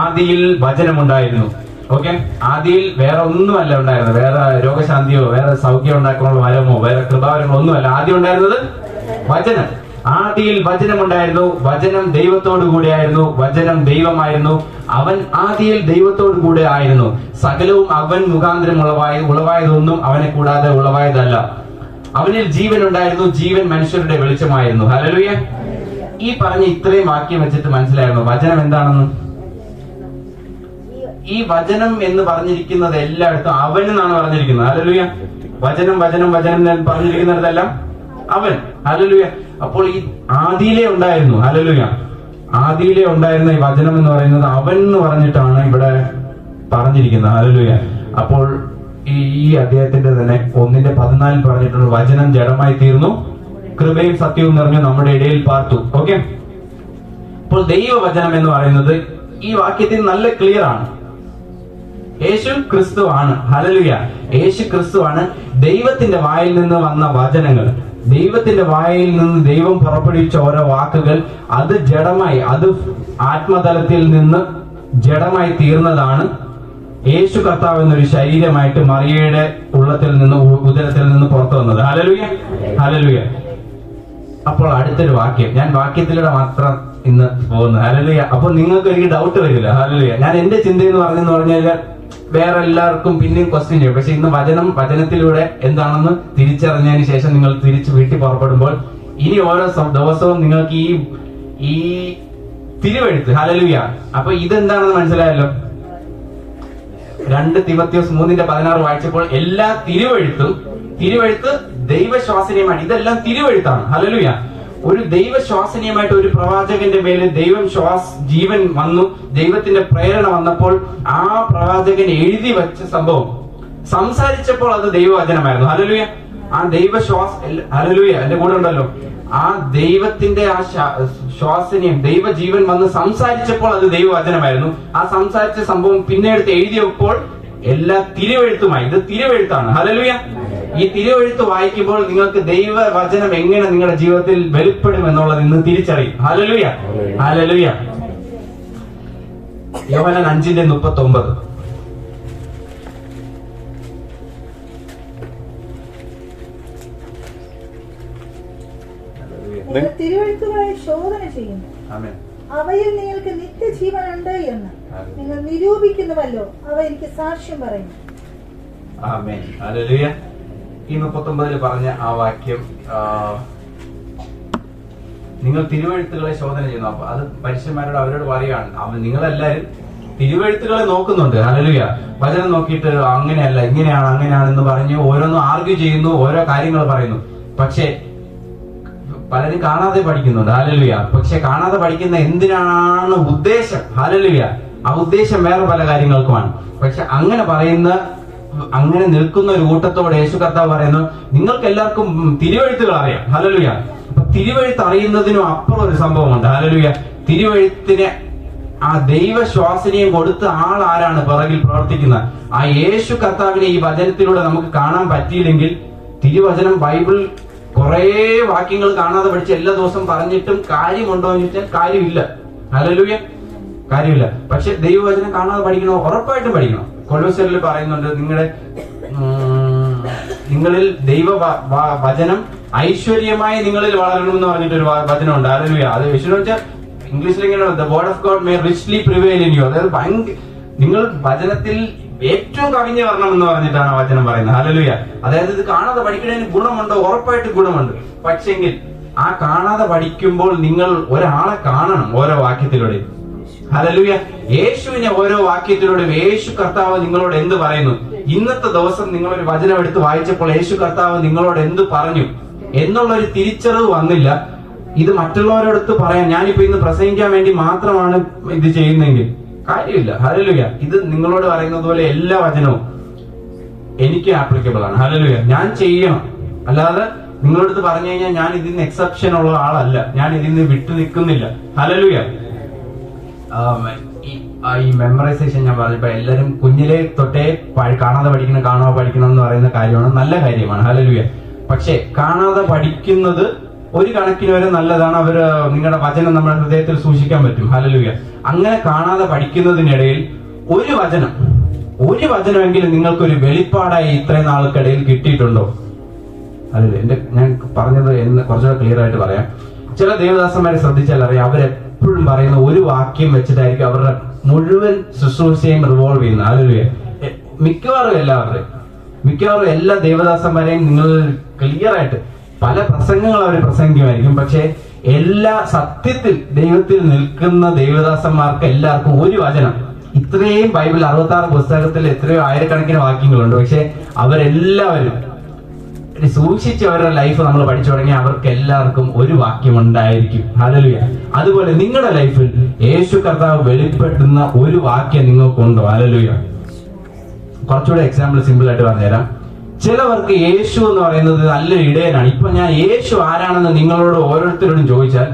Speaker 1: ആദിയിൽ വചനമുണ്ടായിരുന്നു. ഓക്കെ, ആദിയിൽ വേറെ ഒന്നുമല്ല ഉണ്ടായിരുന്നത്. വേറെ രോഗശാന്തിയോ വേറെ സൗഖ്യം ഉണ്ടാക്കാനുള്ള വരമോ വേറെ കൃപാവരമോ ഒന്നുമല്ല. ആദ്യം ഉണ്ടായിരുന്നത് വചനം. ആദിയിൽ വചനമുണ്ടായിരുന്നു, വചനം ദൈവത്തോടു കൂടെയായിരുന്നു, വചനം ദൈവമായിരുന്നു. അവൻ ആദിയിൽ ദൈവത്തോടു കൂടെ ആയിരുന്നു. സകലവും അവൻ മുഖാന്തരം ഉളവായതൊന്നും അവനെ കൂടാതെ ഉളവായതല്ല. അവനിൽ ജീവൻ ഉണ്ടായിരുന്നു, ജീവൻ മനുഷ്യരുടെ വെളിച്ചമായിരുന്നു. ഹല്ലേലൂയ. ഈ പറഞ്ഞ ഇത്രയും വാക്യം വെച്ചിട്ട് മനസ്സിലായിരുന്നു വചനം എന്താണെന്ന്. ഈ വചനം എന്ന് പറഞ്ഞിരിക്കുന്നത് എല്ലായിടത്തും അവൻ എന്നാണ് പറഞ്ഞിരിക്കുന്നത്. ഹല്ലേലൂയ. വചനം വചനം വചനം പറഞ്ഞിരിക്കുന്നിടത്തെല്ലാം അവൻ. ഹല്ലേലൂയ. അപ്പോൾ ഈ ആദിയിലെ ഉണ്ടായിരുന്നു, ഹല്ലേലൂയ, ആദിയിലെ ഉണ്ടായിരുന്ന ഈ വചനം എന്ന് പറയുന്നത് അവൻ എന്ന് പറഞ്ഞിട്ടാണ് ഇവിടെ പറഞ്ഞിരിക്കുന്നത്, ഹല്ലേലൂയ. അപ്പോൾ ഈ അധ്യായത്തിന്റെ തന്നെ 1:14 പറഞ്ഞിട്ടുണ്ട്, വചനം ജഡമായി തീർന്നു, കൃപയും സത്യവും നിറഞ്ഞു നമ്മുടെ ഇടയിൽ പാർത്തു. ഓക്കെ, അപ്പോൾ ദൈവവചനം എന്ന് പറയുന്നത് ഈ വാക്യത്തിൽ നല്ല ക്ലിയർ ആണ്. യേശു ക്രിസ്തു ആണ്, ഹല്ലേലൂയ, യേശു ക്രിസ്തു ആണ്. ദൈവത്തിന്റെ വായിൽ നിന്ന് വന്ന വചനങ്ങൾ, ദൈവത്തിന്റെ വായിൽ നിന്ന് ദൈവം പുറപ്പെടുവിച്ച ഓരോ വാക്കുകൾ, അത് ജഡമായി, അത് ആത്മതലത്തിൽ നിന്ന് ജഡമായി തീർന്നതാണ് യേശു കർത്താവ് എന്നൊരു ശരീരമായിട്ട് മറിയയുടെ ഉള്ളത്തിൽ നിന്ന്, ഉദരത്തിൽ നിന്ന് പുറത്തു വന്നത്. Hallelujah, hallelujah. അപ്പോൾ അടുത്തൊരു വാക്യം, ഞാൻ വാക്യത്തിലൂടെ മാത്രം ഇന്ന് പോകുന്നത്, ഹല്ലേലൂയ. അപ്പോൾ നിങ്ങൾക്ക് എനിക്ക് ഡൗട്ട് വരില്ല, ഹല്ലേലൂയ. ഞാൻ എന്റെ ചിന്തയെന്ന് പറഞ്ഞാൽ വേറെ എല്ലാവർക്കും പിന്നെയും ക്വസ്റ്റ്യൻ ചെയ്യും. പക്ഷെ ഇന്ന് വചനത്തിലൂടെ എന്താണെന്ന് തിരിച്ചറിഞ്ഞതിന് ശേഷം നിങ്ങൾ തിരിച്ച് വീട്ടിൽ പുറപ്പെടുമ്പോൾ ഇനി ഓരോ ദിവസവും നിങ്ങൾക്ക് ഈ തിരുവെഴുത്ത്, ഹല്ലേലൂയ. അപ്പൊ ഇതെന്താണെന്ന് മനസ്സിലായല്ലോ. 2 തിമോഥെയോസ് 3:16 വായിച്ചപ്പോൾ എല്ലാ തിരുവെഴുത്ത് ദൈവശ്വാസനീയമാണ്. ഇതെല്ലാം തിരുവെഴുത്താണ്, ഹല്ലേലൂയ. ഒരു ദൈവശ്വാസനീയമായിട്ട് ഒരു പ്രവാചകന്റെ മേലെ ജീവൻ വന്നു, ദൈവത്തിന്റെ പ്രേരണ വന്നപ്പോൾ ആ പ്രവാചകൻ എഴുതി വെച്ച സംഭവം സംസാരിച്ചപ്പോൾ അത് ദൈവവചനമായിരുന്നു, ഹല്ലേലൂയ. ആ ഹല്ലേലൂയ, എന്റെ കൂടെ ഉണ്ടല്ലോ. ആ ദൈവത്തിന്റെ ആ ശ്വാസനീയം, ദൈവജീവൻ വന്ന് സംസാരിച്ചപ്പോൾ അത് ദൈവവചനമായിരുന്നു. ആ സംസാരിച്ച സംഭവം പിന്നെ എടുത്ത് എഴുതിയപ്പോൾ എല്ലാ തിരുവെഴുത്തുമായി, ഇത് തിരുവെഴുത്താണ്, ഹല്ലേലൂയ. ഈ തിരുവെഴുത്ത് വായിക്കുമ്പോൾ നിങ്ങൾക്ക് ദൈവവചനം എങ്ങനെ നിങ്ങളുടെ ജീവിതത്തിൽ വെളിപ്പെടും എന്നുള്ളത് ഇന്ന് തിരിച്ചറിയും, ഹല്ലേലൂയ, ഹല്ലേലൂയ. യോഹന്നാൻ 5:39.
Speaker 2: നിങ്ങൾ തിരുവെഴുത്തുകളെ ശോധന ചെയ്യുന്നു, അവയിൽ നിങ്ങൾക്ക് നിത്യജീവൻ ഉണ്ട് എന്ന് നിങ്ങൾ നിരൂപിക്കുന്നുവല്ലോ, അവ എനിക്ക് സാക്ഷ്യം പറയുന്നു.
Speaker 1: ആമേൻ, ഹല്ലേലൂയ. ഈ 39 പറഞ്ഞ ആ വാക്യം, നിങ്ങൾ തിരുവെഴുത്തുകളെ ശോധന ചെയ്യുന്നു. അപ്പൊ അത് പരീക്ഷന്മാരോട് അവരോട് പറയുകയാണ്, നിങ്ങളെല്ലാരും തിരുവെഴുത്തുകളെ നോക്കുന്നുണ്ട്, ഹല്ലേലൂയ. വചനം നോക്കിയിട്ട് അങ്ങനെയല്ല, ഇങ്ങനെയാണ്, അങ്ങനെയാണെന്ന് പറഞ്ഞ് ഓരോന്നും ആർഗ്യൂ ചെയ്യുന്നു, ഓരോ കാര്യങ്ങൾ പറയുന്നു. പക്ഷെ പലരും കാണാതെ പഠിക്കുന്നുണ്ട്, ഹല്ലേലൂയ. പക്ഷെ കാണാതെ പഠിക്കുന്ന എന്തിനാണ് ഉദ്ദേശം, ഹല്ലേലൂയ. ആ ഉദ്ദേശം വേറെ പല കാര്യങ്ങൾക്കുമാണ്. പക്ഷെ അങ്ങനെ നിൽക്കുന്ന ഒരു കൂട്ടത്തോട് യേശു കർത്താവ് പറയുന്നു, നിങ്ങൾക്ക് എല്ലാവർക്കും തിരുവെഴുത്തുകൾ അറിയാം, ഹല്ലേലൂയ. അപ്പൊ തിരുവെഴുത്ത് അറിയുന്നതിനും അപ്പുറം ഒരു സംഭവമുണ്ട്, ഹല്ലേലൂയ. തിരുവെഴുത്തിന് ആ ദൈവശ്വാസനയും കൊടുത്ത് ആൾ ആരാണ് പിറകിൽ പ്രവർത്തിക്കുന്നത്? ആ യേശു കർത്താവിനെ ഈ വചനത്തിലൂടെ നമുക്ക് കാണാൻ പറ്റിയില്ലെങ്കിൽ, തിരുവചനം ബൈബിൾ കുറെ വാക്യങ്ങൾ കാണാതെ പഠിച്ച് എല്ലാ ദിവസവും പറഞ്ഞിട്ടും കാര്യമുണ്ടോ എന്ന് ചോദിച്ചാൽ കാര്യമില്ല, ഹല്ലേലൂയ, കാര്യമില്ല. പക്ഷെ ദൈവവചനം കാണാതെ പഠിക്കണോ? ഉറപ്പായിട്ടും പഠിക്കണം. കൊലോസ്യരിൽ പറയുന്നുണ്ട്, നിങ്ങളിൽ വചനം ഐശ്വര്യമായി നിങ്ങളിൽ വളരണമെന്ന് പറഞ്ഞിട്ടൊരു വചനമുണ്ട്, ഹല്ലേലൂയ. അത് ഐശ്വര്യം വെച്ചാൽ ഇംഗ്ലീഷിൽ ഇങ്ങനെ the word of God may richly prevail in you. അതായത് നിങ്ങൾ വചനത്തിൽ ഏറ്റവും കവിഞ്ഞു വരണം എന്ന് പറഞ്ഞിട്ടാണ് ആ വചനം പറയുന്നത്, ഹല്ലേലൂയ. അതായത് ഇത് കാണാതെ പഠിക്കുന്നതിന് ഗുണമുണ്ടോ? ഉറപ്പായിട്ട് ഗുണമുണ്ട്. പക്ഷെങ്കിൽ ആ കാണാതെ പഠിക്കുമ്പോൾ നിങ്ങൾ ഒരാളെ കാണണം ഓരോ വാക്യത്തിലൂടെ, ഹല്ലേലൂയ. യേശുവിനെ ഓരോ വാക്യത്തിലൂടെ യേശു കർത്താവ് നിങ്ങളോട് എന്ത് പറയുന്നു? ഇന്നത്തെ ദിവസം നിങ്ങളൊരു വചനം എടുത്ത് വായിച്ചപ്പോൾ യേശു കർത്താവ് നിങ്ങളോട് എന്ത് പറഞ്ഞു എന്നുള്ളൊരു തിരിച്ചറിവ് വന്നില്ല. ഇത് മറ്റുള്ളവരോടൊത്ത് പറയാൻ, ഞാനിപ്പോ ഇന്ന് പ്രസംഗിക്കാൻ വേണ്ടി മാത്രമാണ് ഇത് ചെയ്യുന്നതെങ്കിൽ കാര്യമില്ല, ഹല്ലേലൂയ. ഇത് നിങ്ങളോട് പറയുന്നത് പോലെ എല്ലാ വചനവും എനിക്ക് ആപ്ലിക്കബിൾ ആണ്, ഹല്ലേലൂയ. ഞാൻ ചെയ്യണം, അല്ലാതെ നിങ്ങളടുത്ത് പറഞ്ഞു കഴിഞ്ഞാൽ ഞാൻ ഇതിന് എക്സെപ്ഷൻ ഉള്ള ആളല്ല, ഞാൻ ഇതിന് വിട്ടു നിൽക്കുന്നില്ല, ഹല്ലേലൂയ. ഈ മെമ്മറൈസേഷൻ ഞാൻ പറഞ്ഞപ്പോ എല്ലാരും കുഞ്ഞിലെ തൊട്ടേ കാണാതെ പഠിക്കണം എന്ന് പറയുന്ന കാര്യമാണ്, നല്ല കാര്യമാണ്, ഹല്ലേലൂയ. പക്ഷെ കാണാതെ പഠിക്കുന്നത് ഒരു കണക്കിന് വരെ നല്ലതാണ്. നിങ്ങളുടെ വചനം നമ്മുടെ ഹൃദയത്തിൽ സൂക്ഷിക്കാൻ പറ്റും, ഹല്ലേലൂയ. അങ്ങനെ കാണാതെ പഠിക്കുന്നതിനിടയിൽ ഒരു വചനമെങ്കിലും നിങ്ങൾക്കൊരു വെളിപ്പാടായി ഇത്രയും നാൾക്കിടയിൽ കിട്ടിയിട്ടുണ്ടോ? ഹല്ലേലൂയ. ഞാൻ പറഞ്ഞത് എന്ന് കുറച്ചുകൂടെ ക്ലിയർ ആയിട്ട് പറയാം. ചില ദേവദാസന്മാരെ ശ്രദ്ധിച്ചാൽ അറിയാം, അവരെപ്പോഴും പറയുന്ന ഒരു വാക്യം വെച്ചിട്ടായിരിക്കും അവരുടെ മുഴുവൻ ശുശ്രൂഷയും റിവോൾവ് ചെയ്യുന്നത്, ഹല്ലേലൂയ. മിക്കവാറും എല്ലാ ദേവദാസന്മാരെയും നിങ്ങൾ ക്ലിയർ ആയിട്ട് പല പ്രസംഗങ്ങൾ അവർ പ്രസംഗിക്കുമായിരിക്കും. പക്ഷെ എല്ലാ സത്യത്തിൽ ദൈവത്തിൽ നിൽക്കുന്ന ദേവദാസന്മാർക്ക് എല്ലാവർക്കും ഒരു വചനം, ഇത്രയും ബൈബിൾ 66 പുസ്തകത്തിൽ എത്രയോ ആയിരക്കണക്കിന് വാക്യങ്ങളുണ്ട്. പക്ഷെ അവരെല്ലാവരും സൂക്ഷിച്ചവരുടെ ലൈഫ് നമ്മൾ പഠിച്ചു തുടങ്ങിയ അവർക്ക് എല്ലാവർക്കും ഒരു വാക്യം ഉണ്ടായിരിക്കും. ഹല്ലേലൂയ. അതുപോലെ നിങ്ങളുടെ ലൈഫിൽ യേശു കർത്താവ് വെളിപ്പെടുത്തുന്ന ഒരു വാക്യം നിങ്ങൾക്കുണ്ടോ? ഹല്ലേലൂയ. കുറച്ചുകൂടെ എക്സാമ്പിൾ സിമ്പിൾ ആയിട്ട് പറഞ്ഞുതരാം. ചിലവർക്ക് യേശു എന്ന് പറയുന്നത് നല്ലൊരു ഇടയനാണ്. ഇപ്പൊ ഞാൻ യേശു ആരാണെന്ന് നിങ്ങളോട് ഓരോരുത്തരോടും ചോദിച്ചാൽ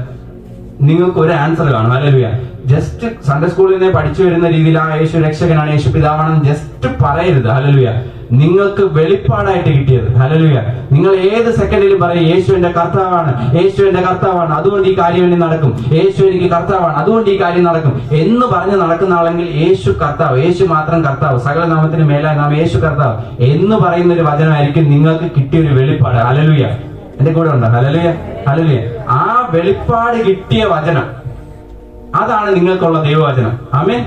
Speaker 1: നിങ്ങൾക്ക് ഒരു ആൻസർ കാണും. ഹല്ലേലൂയ. ജസ്റ്റ് സൺഡേ സ്കൂളിൽ നിന്ന് പഠിച്ചു വരുന്ന രീതിയിൽ ആ യേശു രക്ഷകനാണ്, യേശു പിതാവാണെന്ന് ജസ്റ്റ് പറയരുത്. ഹല്ലേലൂയ. നിങ്ങൾക്ക് വെളിപ്പാടായിട്ട് കിട്ടിയത്. ഹല്ലേലൂയ. നിങ്ങൾ ഏത് സെക്കൻഡിലും പറയും യേശു എന്റെ കർത്താവാണ്, യേശു എന്റെ കർത്താവാണ്, അതുകൊണ്ട് ഈ കാര്യം എനിക്ക് നടക്കും, യേശു എനിക്ക് കർത്താവാണ്, അതുകൊണ്ട് ഈ കാര്യം നടക്കും എന്ന് പറഞ്ഞ് നടക്കുന്ന ആളെങ്കിൽ യേശു കർത്താവ്, യേശു മാത്രം കർത്താവ്, സകല നാമത്തിന് മേലായ നാം യേശു കർത്താവ് എന്ന് പറയുന്ന ഒരു വചനമായിരിക്കും നിങ്ങൾക്ക് കിട്ടിയൊരു വെളിപ്പാട്. ഹല്ലേലൂയ. എന്റെ കൂടെ ഉണ്ടോ? ഹല്ലേലൂയ. ഹല്ലേലൂയ. ആ വെളിപ്പാട് കിട്ടിയ വചനം അതാണ് നിങ്ങൾക്കുള്ള ദൈവവചനം. ആമേൻ.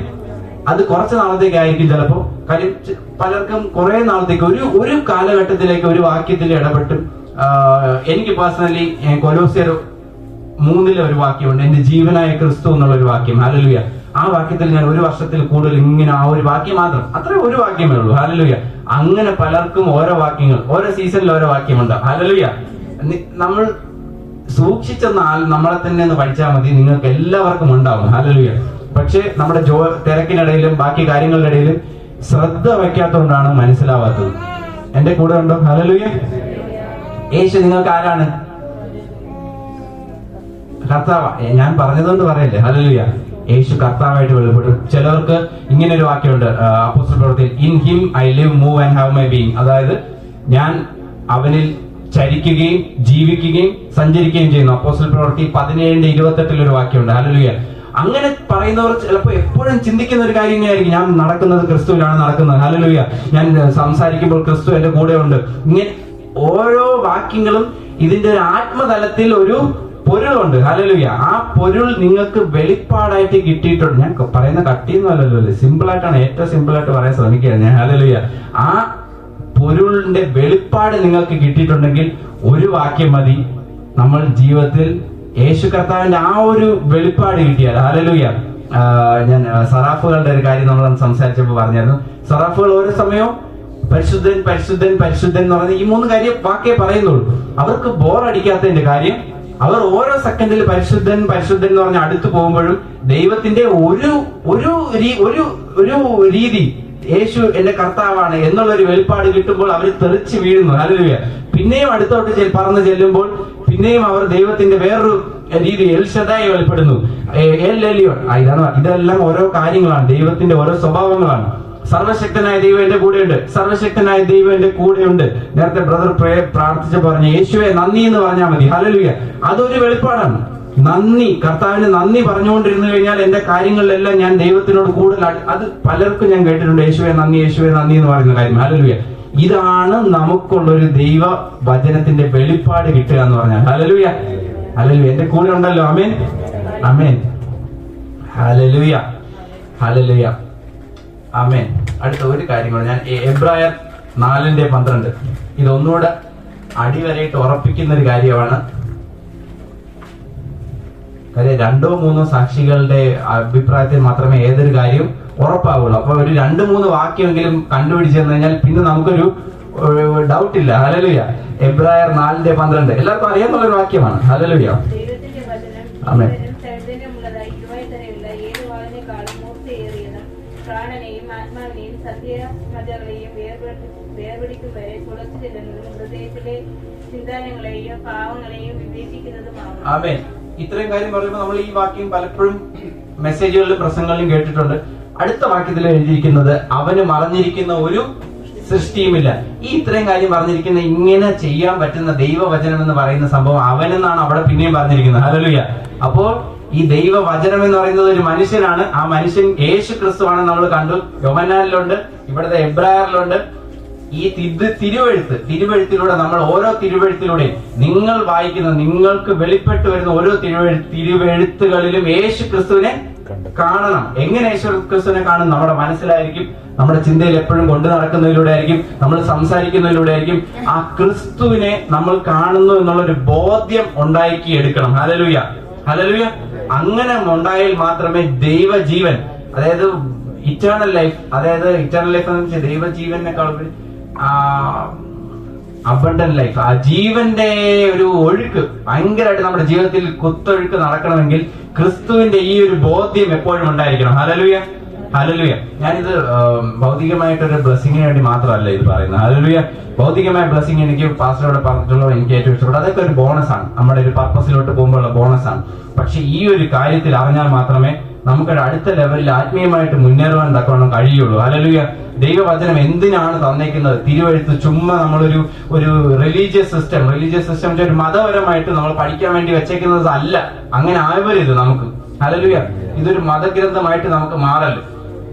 Speaker 1: അത് കുറച്ച് നാളത്തേക്കായിരിക്കും ചിലപ്പോ. കാര്യം പലർക്കും കുറെ നാളത്തേക്ക് ഒരു കാലഘട്ടത്തിലേക്ക് ഒരു വാക്യത്തിൽ ഇടപെട്ട് എനിക്ക് പേഴ്സണലി കൊലോസ്യർ 3 ഒരു വാക്യമുണ്ട്, എന്റെ ജീവനായ ക്രിസ്തു എന്നുള്ള ഒരു വാക്യം. ഹല്ലേലൂയ. ആ വാക്യത്തിൽ ഞാൻ ഒരു വർഷത്തിൽ കൂടുതൽ ഇങ്ങനെ ആ ഒരു വാക്യം മാത്രം, അത്ര ഒരു വാക്യമേ ഉള്ളൂ. ഹല്ലേലൂയ. അങ്ങനെ പലർക്കും ഓരോ വാക്യങ്ങൾ, ഓരോ സീസണിൽ ഓരോ വാക്യമുണ്ട്. ഹല്ലേലൂയ. നമ്മൾ സൂക്ഷിച്ചെന്നാൽ നമ്മളെ തന്നെ ഒന്ന് പഠിച്ചാൽ മതി, നിങ്ങൾക്ക് എല്ലാവർക്കും ഉണ്ടാവും. ഹല്ലേലൂയ. പക്ഷെ നമ്മുടെ തിരക്കിനിടയിലും ബാക്കി കാര്യങ്ങളുടെ ഇടയിലും ശ്രദ്ധ വയ്ക്കാത്തതുകൊണ്ടാണ് മനസ്സിലാവാത്തത്. എന്റെ കൂടെ ഉണ്ടോ? ഹല്ലേലൂയ. യേശു നിങ്ങൾക്ക് ആരാണ്? കർത്താവ്. ഞാൻ പറഞ്ഞതുകൊണ്ട് പറയല്ലേ. ഹല്ലേലൂയ. യേശു കർത്താവായിട്ട് വെളിപ്പെടും. ചിലർക്ക് ഇങ്ങനെ ഒരു വാക്യമുണ്ട് അപ്പോസ്തല പ്രവൃത്തിയിൽ, in him I live move and have my being. അതായത് ഞാൻ അവനിൽ ചരിക്കുകയും ജീവിക്കുകയും സഞ്ചരിക്കുകയും ചെയ്യുന്നു. അപ്പോസ്തല പ്രവൃത്തി 17:28 ഒരു വാക്യമുണ്ട്. ഹല്ലേലൂയ. അങ്ങനെ പറയുന്നവർ ചിലപ്പോൾ എപ്പോഴും ചിന്തിക്കുന്ന ഒരു കാര്യം ഇങ്ങനെയായിരിക്കും, ഞാൻ നടക്കുന്നത് ക്രിസ്തുവിലാണ് നടക്കുന്നത്. ഹല്ലേലൂയ. ഞാൻ സംസാരിക്കുമ്പോൾ ക്രിസ്തു എന്റെ കൂടെ ഉണ്ട്. ഇങ്ങനെ ഓരോ വാക്യങ്ങളും ഇതിന്റെ ഒരു ആത്മതലത്തിൽ ഒരു പൊരുളുണ്ട്. ഹല്ലേലൂയ. ആ പൊരുൾ നിങ്ങൾക്ക് വെളിപ്പാടായിട്ട് കിട്ടിയിട്ടുണ്ട്. ഞാൻ പറയുന്ന കട്ടിയൊന്നും അല്ലല്ലോ, സിമ്പിൾ ആയിട്ടാണ്, ഏറ്റവും സിമ്പിൾ ആയിട്ട് പറയാൻ ശ്രമിക്കുക ഞാൻ. ഹല്ലേലൂയ. ആ പൊരുളിന്റെ വെളിപ്പാട് നിങ്ങൾക്ക് കിട്ടിയിട്ടുണ്ടെങ്കിൽ ഒരു വാക്യം മതി. നമ്മൾ ജീവിതത്തിൽ യേശു കർത്താവിന്റെ ആ ഒരു വെളിപ്പാട് കിട്ടിയാൽ. ഹല്ലേലൂയ. ഞാൻ സറാഫുകളുടെ ഒരു കാര്യം നമ്മൾ സംസാരിച്ചപ്പോൾ പറഞ്ഞായിരുന്നു. സറാഫുകൾ ഓരോ സമയവും പരിശുദ്ധൻ പരിശുദ്ധൻ പരിശുദ്ധൻ എന്ന് പറഞ്ഞ ഈ 3 കാര്യം വാക്കേ പറയുന്നുള്ളൂ. അവർക്ക് ബോർ അടിക്കാത്തതിന്റെ കാര്യം, അവർ ഓരോ സെക്കൻഡിൽ പരിശുദ്ധൻ പരിശുദ്ധൻ എന്ന് പറഞ്ഞ് അടുത്ത് പോകുമ്പോഴും ദൈവത്തിന്റെ ഒരു രീതി, യേശു എന്റെ കർത്താവാണ് എന്നുള്ളൊരു വെളിപ്പാട് കിട്ടുമ്പോൾ അവർ തെറിച്ച് വീഴുന്നു. ഹല്ലേലൂയ. പിന്നെയും അടുത്തോട്ട് പറന്ന് ചെല്ലുമ്പോൾ പിന്നെയും അവർ ദൈവത്തിന്റെ വേറൊരു രീതി, എൽ ഷദായി വെളിപ്പെടുന്നു, എൽ എലിയോൺ. ഇതെല്ലാം ഓരോ കാര്യങ്ങളാണ്, ദൈവത്തിന്റെ ഓരോ സ്വഭാവങ്ങളാണ്. സർവശക്തനായ ദൈവം എന്റെ കൂടെയുണ്ട്, സർവശക്തനായ ദൈവം എന്റെ കൂടെയുണ്ട്. നേരത്തെ ബ്രദർ പ്രാർത്ഥിച്ച പറഞ്ഞ യേശുവെ നന്ദി എന്ന് പറഞ്ഞാൽ മതി. ഹല്ലേലൂയ. അതൊരു വെളിപ്പാടാണ്. നന്ദി, കർത്താവിന് നന്ദി പറഞ്ഞുകൊണ്ടിരുന്നു കഴിഞ്ഞാൽ എന്റെ കാര്യങ്ങളിലെല്ലാം ഞാൻ ദൈവത്തിനോട് കൂടുതൽ അത് പലർക്കും ഞാൻ കേട്ടിട്ടുണ്ട്, യേശുവെ നന്ദി എന്ന് പറയുന്ന കാര്യം. ഹല്ലേലൂയ. ഇതാണ് നമുക്കുള്ളൊരു ദൈവ വചനത്തിന്റെ വെളിപ്പാട് കിട്ടുക എന്ന് പറഞ്ഞാൽ. ഹല്ലേലൂയ. ഹല്ലേലൂയ. എന്റെ കൂടെ ഉണ്ടല്ലോ. ആമേൻ. ആമേൻ. ഹല്ലേലൂയ. ഹല്ലേലൂയ. ആമേൻ. അടുത്ത ഒരു കാര്യമാണ് ഞാൻ എബ്രായർ 4:12 ഇതൊന്നുകൂടെ അടിവരയിട്ട് ഉറപ്പിക്കുന്ന ഒരു കാര്യമാണ്. കാര്യം 2-3 സാക്ഷികളുടെ അഭിപ്രായത്തിൽ മാത്രമേ ഏതൊരു കാര്യവും ഉറപ്പാവുള്ളൂ. അപ്പൊ ഒരു 2-3 വാക്യമെങ്കിലും കണ്ടുപിടിച്ചു തന്നു കഴിഞ്ഞാൽ പിന്നെ നമുക്കൊരു ഡൗട്ട് ഇല്ല. ഹല്ലേലൂയ. എബ്രായർ 4:12 എല്ലാവർക്കും അറിയാവുന്ന ഒരു വാക്യമാണ്. ഹല്ലേലൂയ. ആമേൻ. ആമേൻ. ഇത്രയും കാര്യം പറയുമ്പോൾ നമ്മൾ ഈ വാക്യം പലപ്പോഴും മെസ്സേജുകളിലും പ്രസംഗങ്ങളിലും കേട്ടിട്ടുണ്ട്. അടുത്ത വാക്യത്തിൽ എഴുതിയിരിക്കുന്നത് അവന് മറഞ്ഞിരിക്കുന്ന ഒരു സൃഷ്ടിയുമില്ല. ഈ ഇത്രയും കാര്യം പറഞ്ഞിരിക്കുന്ന ഇങ്ങനെ ചെയ്യാൻ പറ്റുന്ന ദൈവവചനം എന്ന് പറയുന്ന സംഭവം അവനെന്നാണ് അവിടെ പിന്നെയും പറഞ്ഞിരിക്കുന്നത്. ഹല്ലേലൂയ. അപ്പോൾ ഈ ദൈവവചനം എന്ന് പറയുന്നത് ഒരു മനുഷ്യനാണ്. ആ മനുഷ്യൻ യേശു ക്രിസ്തുവാണെന്ന് നമ്മൾ കണ്ടു. യോഹന്നാനിലുണ്ട്, ഇവിടുത്തെ എബ്രായറിലുണ്ട്. ഈ തിരുവെഴുത്തിലൂടെ നമ്മൾ ഓരോ തിരുവെഴുത്തിലൂടെയും നിങ്ങൾ വായിക്കുന്ന, നിങ്ങൾക്ക് വെളിപ്പെട്ട് വരുന്ന ഓരോ തിരുവെഴുത്തുകളിലും യേശു ക്രിസ്തുവിനെ കാണണം. എങ്ങനെ യേശു ക്രിസ്തുവിനെ കാണും? നമ്മുടെ മനസ്സിലായിരിക്കും, നമ്മുടെ ചിന്തയിൽ എപ്പോഴും കൊണ്ടു നടക്കുന്നതിലൂടെ ആയിരിക്കും, നമ്മൾ സംസാരിക്കുന്നതിലൂടെ ആയിരിക്കും. ആ ക്രിസ്തുവിനെ നമ്മൾ കാണുന്നു എന്നുള്ളൊരു ബോധ്യം ഉണ്ടാക്കി എടുക്കണം. ഹല്ലേലൂയ. ഹല്ലേലൂയ. അങ്ങനെ ഉണ്ടായാൽ മാത്രമേ ദൈവജീവൻ, അതായത് ഇറ്റേണൽ ലൈഫ് എന്ന് വെച്ചാൽ ദൈവജീവനേക്കാൾ അബണ്ടന്റ് ലൈഫ്, ആ ജീവന്റെ ഒരു ഒഴുക്ക് ഭയങ്കരമായിട്ട് നമ്മുടെ ജീവിതത്തിൽ കുത്തൊഴുക്ക് നടക്കണമെങ്കിൽ ക്രിസ്തുവിന്റെ ഈ ഒരു ബോധ്യം എപ്പോഴും ഉണ്ടായിരിക്കണം. Hallelujah, hallelujah. ഞാനിത് ഭൗതികമായിട്ടൊരു ബ്ലെസ്സിങ്ങിന് വേണ്ടി മാത്രമല്ല ഇത് പറയുന്നത്. ഹല്ലേലൂയ. ഭൗതികമായ ബ്ലെസ്സിങ് എനിക്ക് പാസ്റ്ററോട് പറഞ്ഞിട്ടുള്ളത് എനിക്ക് ഏറ്റവും ഇഷ്ടപ്പെട്ടു. അതൊക്കെ ഒരു ബോണസാണ്, നമ്മുടെ ഒരു പർപ്പസിലോട്ട് പോകുമ്പോഴുള്ള ബോണസാണ്. പക്ഷെ ഈ ഒരു കാര്യത്തിൽ അറിഞ്ഞാൽ മാത്രമേ നമുക്കൊരു അടുത്ത ലെവലിൽ ആത്മീയമായിട്ട് മുന്നേറുവാൻ തക്കവണ്ണം കഴിയുള്ളൂ. ഹല്ലേലൂയ. ദൈവവചനം എന്തിനാണ് തന്നേക്കുന്നത്? തിരുവെഴുത്ത് ചുമ്മാ നമ്മളൊരു റിലീജിയസ് സിസ്റ്റം ഒരു മതപരമായിട്ട് നമ്മൾ പഠിക്കാൻ വേണ്ടി വെച്ചേക്കുന്നത് അല്ല. അങ്ങനെ ആവരുത് നമുക്ക്. ഹല്ലേലൂയ. ഇതൊരു മതഗ്രന്ഥമായിട്ട് നമുക്ക് മാറല്ല.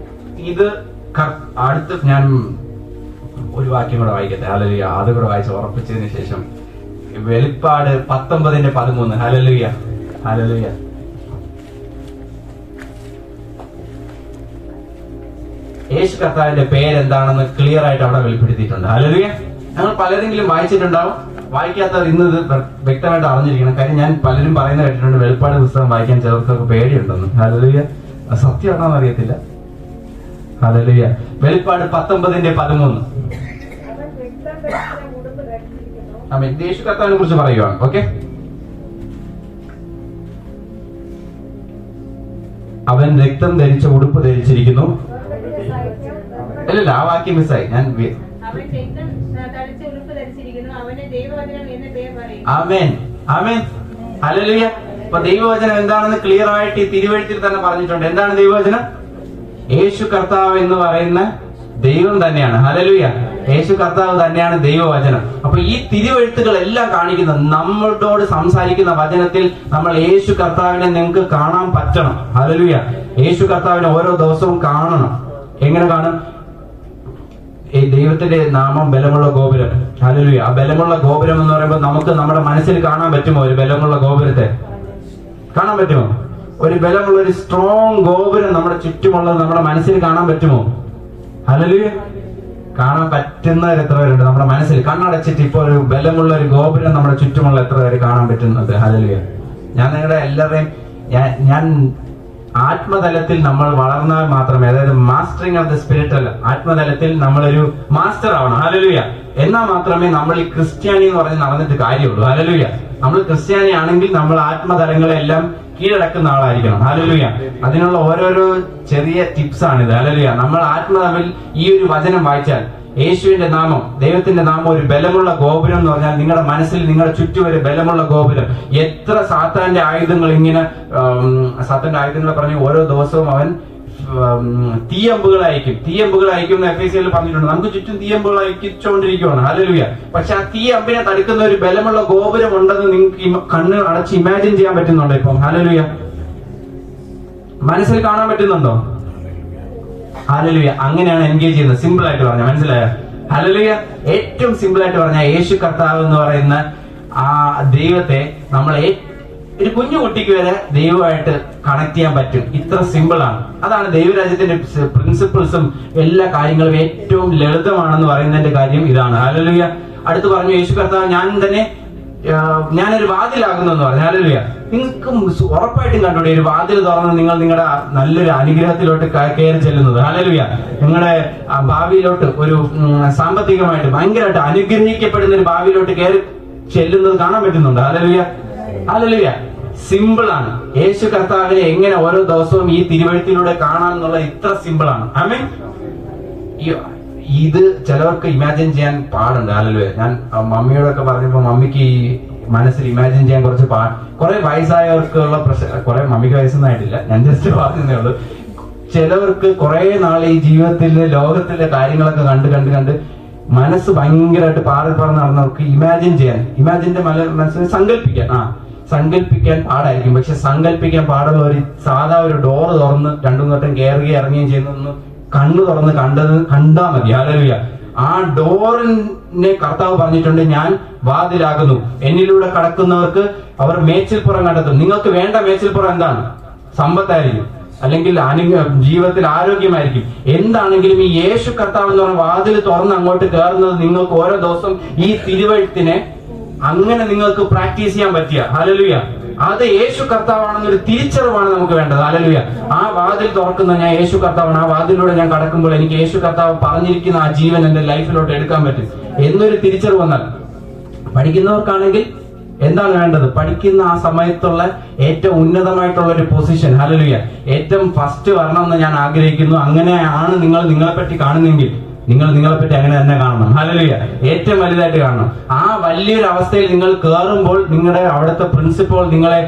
Speaker 1: ഇത് അടുത്ത് ഞാൻ ഒരു വാക്യം കൂടെ വായിക്കട്ടെ. ഹല്ലേലൂയ. അത് കൂടെ വായിച്ച് ഉറപ്പിച്ചതിന് ശേഷം വെളിപ്പാട് 19:13. Hallelujah, hallelujah. യേശു കർത്താവിന്റെ പേരെന്താണെന്ന് ക്ലിയർ ആയിട്ട് അവിടെ വെളിപ്പെടുത്തിയിട്ടുണ്ട്. ഹല്ലേലൂയ. ഞങ്ങൾ പലരെങ്കിലും വായിച്ചിട്ടുണ്ടാവും, വായിക്കാത്തവർ ഇന്ന് ഇത് വ്യക്തമായിട്ട് അറിഞ്ഞിരിക്കണം. കാര്യം ഞാൻ പലരും പറയുന്നത് കേട്ടിട്ടുണ്ട്, വെളിപ്പാട് പുസ്തകം വായിക്കാൻ ചിലർക്കൊക്കെ പേടിയുണ്ടെന്ന്. ഹല്ലേലൂയ. സത്യമാണോന്ന് അറിയത്തില്ല. ഹല്ലേലൂയ. വെളിപ്പാട് 19:13. ആമേൻ. യേശു കർത്താവിനെ കുറിച്ച് പറയുവാണ്. ഓക്കെ, അവൻ രക്തം ധരിച്ച ഉടുപ്പ് ധരിച്ചിരിക്കുന്നു. അല്ലല്ല, ആ വാക്യം മിസ്സായി. ഞാൻ ആമേൻ, ആമേൻ, ഹല്ലേലൂയ. അപ്പൊ ദൈവവചനം എന്താണെന്ന് ക്ലിയർ ആയിട്ട് ഈ തിരുവെഴുത്തിൽ തന്നെ പറഞ്ഞിട്ടുണ്ട്. എന്താണ് ദൈവവചനം? യേശു കർത്താവ് എന്ന് പറയുന്ന ദൈവം തന്നെയാണ്. ഹല്ലേലൂയ. യേശു കർത്താവ് തന്നെയാണ് ദൈവവചനം. അപ്പൊ ഈ തിരുവെഴുത്തുകൾ എല്ലാം കാണിക്കുന്നത് നമ്മളോട് സംസാരിക്കുന്ന വചനത്തിൽ നമ്മൾ യേശു കർത്താവിനെ നിങ്ങൾക്ക് കാണാൻ പറ്റണം. ഹല്ലേലൂയ. യേശു കർത്താവിനെ ഓരോ ദിവസവും കാണണം. എങ്ങനെ കാണും? ഈ ദൈവത്തിന്റെ നാമം ബലമുള്ള ഗോപുരം. ഹല്ലേലൂയ. ആ ബലമുള്ള ഗോപുരം എന്ന് പറയുമ്പോൾ നമുക്ക് നമ്മുടെ മനസ്സിൽ കാണാൻ പറ്റുമോ? ഒരു ബലമുള്ള ഗോപുരത്തെ കാണാൻ പറ്റുമോ? ഒരു ബലമുള്ള ഒരു സ്ട്രോങ് ഗോപുരം നമ്മുടെ ചുറ്റുമുള്ളത് നമ്മുടെ മനസ്സിൽ കാണാൻ പറ്റുമോ? ഹല്ലേലൂയ. കാണാൻ പറ്റുന്നവർ എത്ര പേരുണ്ട് നമ്മുടെ മനസ്സിൽ? കണ്ണടച്ചിട്ട് ഇപ്പോൾ ഒരു ബലമുള്ള ഒരു ഗോപുരം നമ്മുടെ ചുറ്റുമുള്ള എത്ര പേര് കാണാൻ പറ്റുന്നത്? ഹല്ലേലൂയ. ഞാൻ നിങ്ങളുടെ എല്ലാവരെയും ഞാൻ ആത്മതലത്തിൽ നമ്മൾ വളർന്നാൽ മാത്രമേ, അതായത് മാസ്റ്ററിങ് ഓഫ് ദ സ്പിരിറ്റ് അല്ല, ആത്മതലത്തിൽ നമ്മളൊരു മാസ്റ്റർ ആവണം. ഹല്ലേലൂയ. എന്നാൽ മാത്രമേ നമ്മൾ ഈ ക്രിസ്ത്യാനി എന്ന് പറഞ്ഞ് നടന്നിട്ട് കാര്യമുള്ളൂ. ഹല്ലേലൂയ. നമ്മൾ ക്രിസ്ത്യാനി ആണെങ്കിൽ നമ്മൾ ആത്മതലങ്ങളെല്ലാം കീഴടക്കുന്ന ആളായിരിക്കണം. ഹല്ലേലൂയ. അതിനുള്ള ഓരോരോ ചെറിയ ടിപ്സ് ആണിത്. ഹല്ലേലൂയ. നമ്മൾ ആത്മതലത്തിൽ ഈ ഒരു വചനം വായിച്ചാൽ, യേശുവിന്റെ നാമം, ദൈവത്തിന്റെ നാമം ഒരു ബലമുള്ള ഗോപുരം എന്ന് പറഞ്ഞാൽ നിങ്ങളുടെ മനസ്സിൽ നിങ്ങളുടെ ചുറ്റും ഒരു ബലമുള്ള ഗോപുരം. എത്ര സാത്താന്റെ ആയുധങ്ങൾ ഇങ്ങനെ സാത്താന്റെ ആയുധങ്ങളെ പറഞ്ഞ് ഓരോ ദിവസവും അവൻ തീയമ്പുകളായിരിക്കും എന്ന് എഫേസ്യരിൽ പറഞ്ഞിട്ടുണ്ട്. നമുക്ക് ചുറ്റും തീയമ്പുകൾ അയക്കിച്ചുകൊണ്ടിരിക്കുകയാണ്. ഹല്ലേലൂയ. പക്ഷെ ആ തീയമ്പിനെ തടുക്കുന്ന ഒരു ബലമുള്ള ഗോപുരം ഉണ്ടെന്ന് നിങ്ങൾക്ക് കണ്ണ് അടച്ച് ഇമാജിൻ ചെയ്യാൻ പറ്റുന്നുണ്ടോ? ഇപ്പം ഹല്ലേലൂയ. മനസ്സിൽ കാണാൻ പറ്റുന്നുണ്ടോ? ഹല്ലേലൂയ. അങ്ങനെയാണ് എൻഗേജ് ചെയ്യുന്നത്. സിമ്പിൾ ആയിട്ട് പറഞ്ഞാൽ മനസ്സിലായോ? ഹല്ലേലൂയ. ഏറ്റവും സിമ്പിൾ ആയിട്ട് പറഞ്ഞാൽ യേശു കർത്താവ് എന്ന് പറയുന്ന ആ ദൈവത്തെ നമ്മൾ ഒരു കുഞ്ഞു കുട്ടിക്ക് വരെ ദൈവമായിട്ട് കണക്ട് ചെയ്യാൻ പറ്റും. ഇത്ര സിമ്പിൾ ആണ്. അതാണ് ദൈവരാജ്യത്തിന്റെ പ്രിൻസിപ്പിൾസും എല്ലാ കാര്യങ്ങളും ഏറ്റവും ലളിതമാണെന്ന് പറയുന്നതിന്റെ കാര്യം ഇതാണ്. ഹല്ലേലൂയ. അടുത്ത് പറഞ്ഞു യേശു കർത്താവ് ഞാനൊരു വാതിലാകുന്നു എന്ന് പറഞ്ഞു. ഹല്ലേലൂയ. നിങ്ങൾക്ക് ഉറപ്പായിട്ടും കണ്ടൂടെ ഒരു വാതിൽ തുറന്ന് നിങ്ങൾ നിങ്ങളുടെ നല്ലൊരു അനുഗ്രഹത്തിലോട്ട് കയറി ചെല്ലുന്നത്? ഹല്ലേലൂയ. നിങ്ങളുടെ ഭാവിയിലോട്ട് ഒരു സാമ്പത്തികമായിട്ട് ഭയങ്കരമായിട്ട് അനുഗ്രഹിക്കപ്പെടുന്ന ഒരു ഭാവിയിലോട്ട് കയറി ചെല്ലുന്നത് കാണാൻ പറ്റുന്നുണ്ട്. Hallelujah, hallelujah. സിമ്പിൾ ആണ്. യേശു കർത്താവിനെ എങ്ങനെ ഓരോ ദിവസവും ഈ തിരുവഴുത്തിലൂടെ കാണാം എന്നുള്ളത് ഇത്ര സിമ്പിൾ ആണ്. ആമേൻ. ഇത് ചിലവർക്ക് ഇമാജിൻ ചെയ്യാൻ പാടുണ്ട്. ഹല്ലേലൂയ. ഞാൻ മമ്മിയോടൊക്കെ പറഞ്ഞപ്പോ മമ്മിക്ക് ഈ മനസ്സിൽ ഇമാജിൻ ചെയ്യാൻ കുറെ വയസ്സായവർക്കുള്ള പ്രശ്നം. കുറെ മമ്മിക്ക് വയസ്സൊന്നായിട്ടില്ല, ഞാൻ ജസ്റ്റ് പറഞ്ഞതേ ഉള്ളൂ. ചിലവർക്ക് കുറെ നാൾ ഈ ജീവിതത്തിലെ ലോകത്തിലെ കാര്യങ്ങളൊക്കെ കണ്ട് മനസ്സ് ഭയങ്കരമായിട്ട് പാറി നടന്നവർക്ക് ഇമാജിന്റെ മനസ്സിൽ സങ്കല്പിക്കാൻ പാടായിരിക്കും. പക്ഷെ സങ്കല്പിക്കാൻ പാടുള്ള ഒരു സാധാ ഒരു ഡോറ് തുറന്ന് രണ്ടും വട്ടം കയറുകയും ഇറങ്ങുകയും ചെയ്യുന്നൊന്ന് കണ്ണു തുറന്ന് കണ്ടാ മതി. ഹല്ലേലൂയ. ആ ഡോറിനെ കർത്താവ് പറഞ്ഞിട്ടുണ്ട്, ഞാൻ വാതിലാകുന്നു, എന്നിലൂടെ കടക്കുന്നവർക്ക് അവർ മേച്ചിൽപ്പുറം കണ്ടെത്തും. നിങ്ങൾക്ക് വേണ്ട മേച്ചിൽപ്പുറം എന്താണ്? സമ്പത്തായിരിക്കും, അല്ലെങ്കിൽ ജീവിതത്തിൽ ആരോഗ്യമായിരിക്കും. എന്താണെങ്കിലും ഈ യേശു കർത്താവ് എന്ന് പറഞ്ഞ വാതിൽ തുറന്ന് അങ്ങോട്ട് കയറുന്നത് നിങ്ങൾക്ക് ഓരോ ദിവസം ഈ തിരുവഴുത്തിനെ അങ്ങനെ നിങ്ങൾക്ക് പ്രാക്ടീസ് ചെയ്യാൻ പറ്റിയ. ഹല്ലേലൂയ. അത് യേശു കർത്താവാണെന്നൊരു തിരിച്ചറിവാണ് നമുക്ക് വേണ്ടത്. ഹല്ലേലൂയ. ആ വാതിൽ തുറക്കുന്ന ഞാൻ യേശു കർത്താവാണ്, ആ വാതിലൂടെ ഞാൻ കടക്കുമ്പോൾ എനിക്ക് യേശു കർത്താവ് പറഞ്ഞിരിക്കുന്ന ആ ജീവൻ എന്റെ ലൈഫിലോട്ട് എടുക്കാൻ പറ്റും എന്നൊരു തിരിച്ചറിവ് വന്നാൽ പഠിക്കുന്നവർക്കാണെങ്കിൽ എന്താണ് വേണ്ടത്? പഠിക്കുന്ന ആ സമയത്തുള്ള ഏറ്റവും ഉന്നതമായിട്ടുള്ള ഒരു പൊസിഷൻ, ഹല്ലേലൂയ, ഏറ്റവും ഫസ്റ്റ് വരണമെന്ന് ഞാൻ ആഗ്രഹിക്കുന്നു. അങ്ങനെയാണ് നിങ്ങളെ പറ്റി കാണുന്നെങ്കിൽ നിങ്ങളെ പറ്റി അങ്ങനെ തന്നെ കാണണം. ഹല്ലേലൂയ, ഏറ്റവും വലുതായിട്ട് കാണണം. ആ വലിയൊരു അവസ്ഥയിൽ നിങ്ങൾ കയറുമ്പോൾ നിങ്ങളുടെ അവിടുത്തെ പ്രിൻസിപ്പൽ നിങ്ങളെ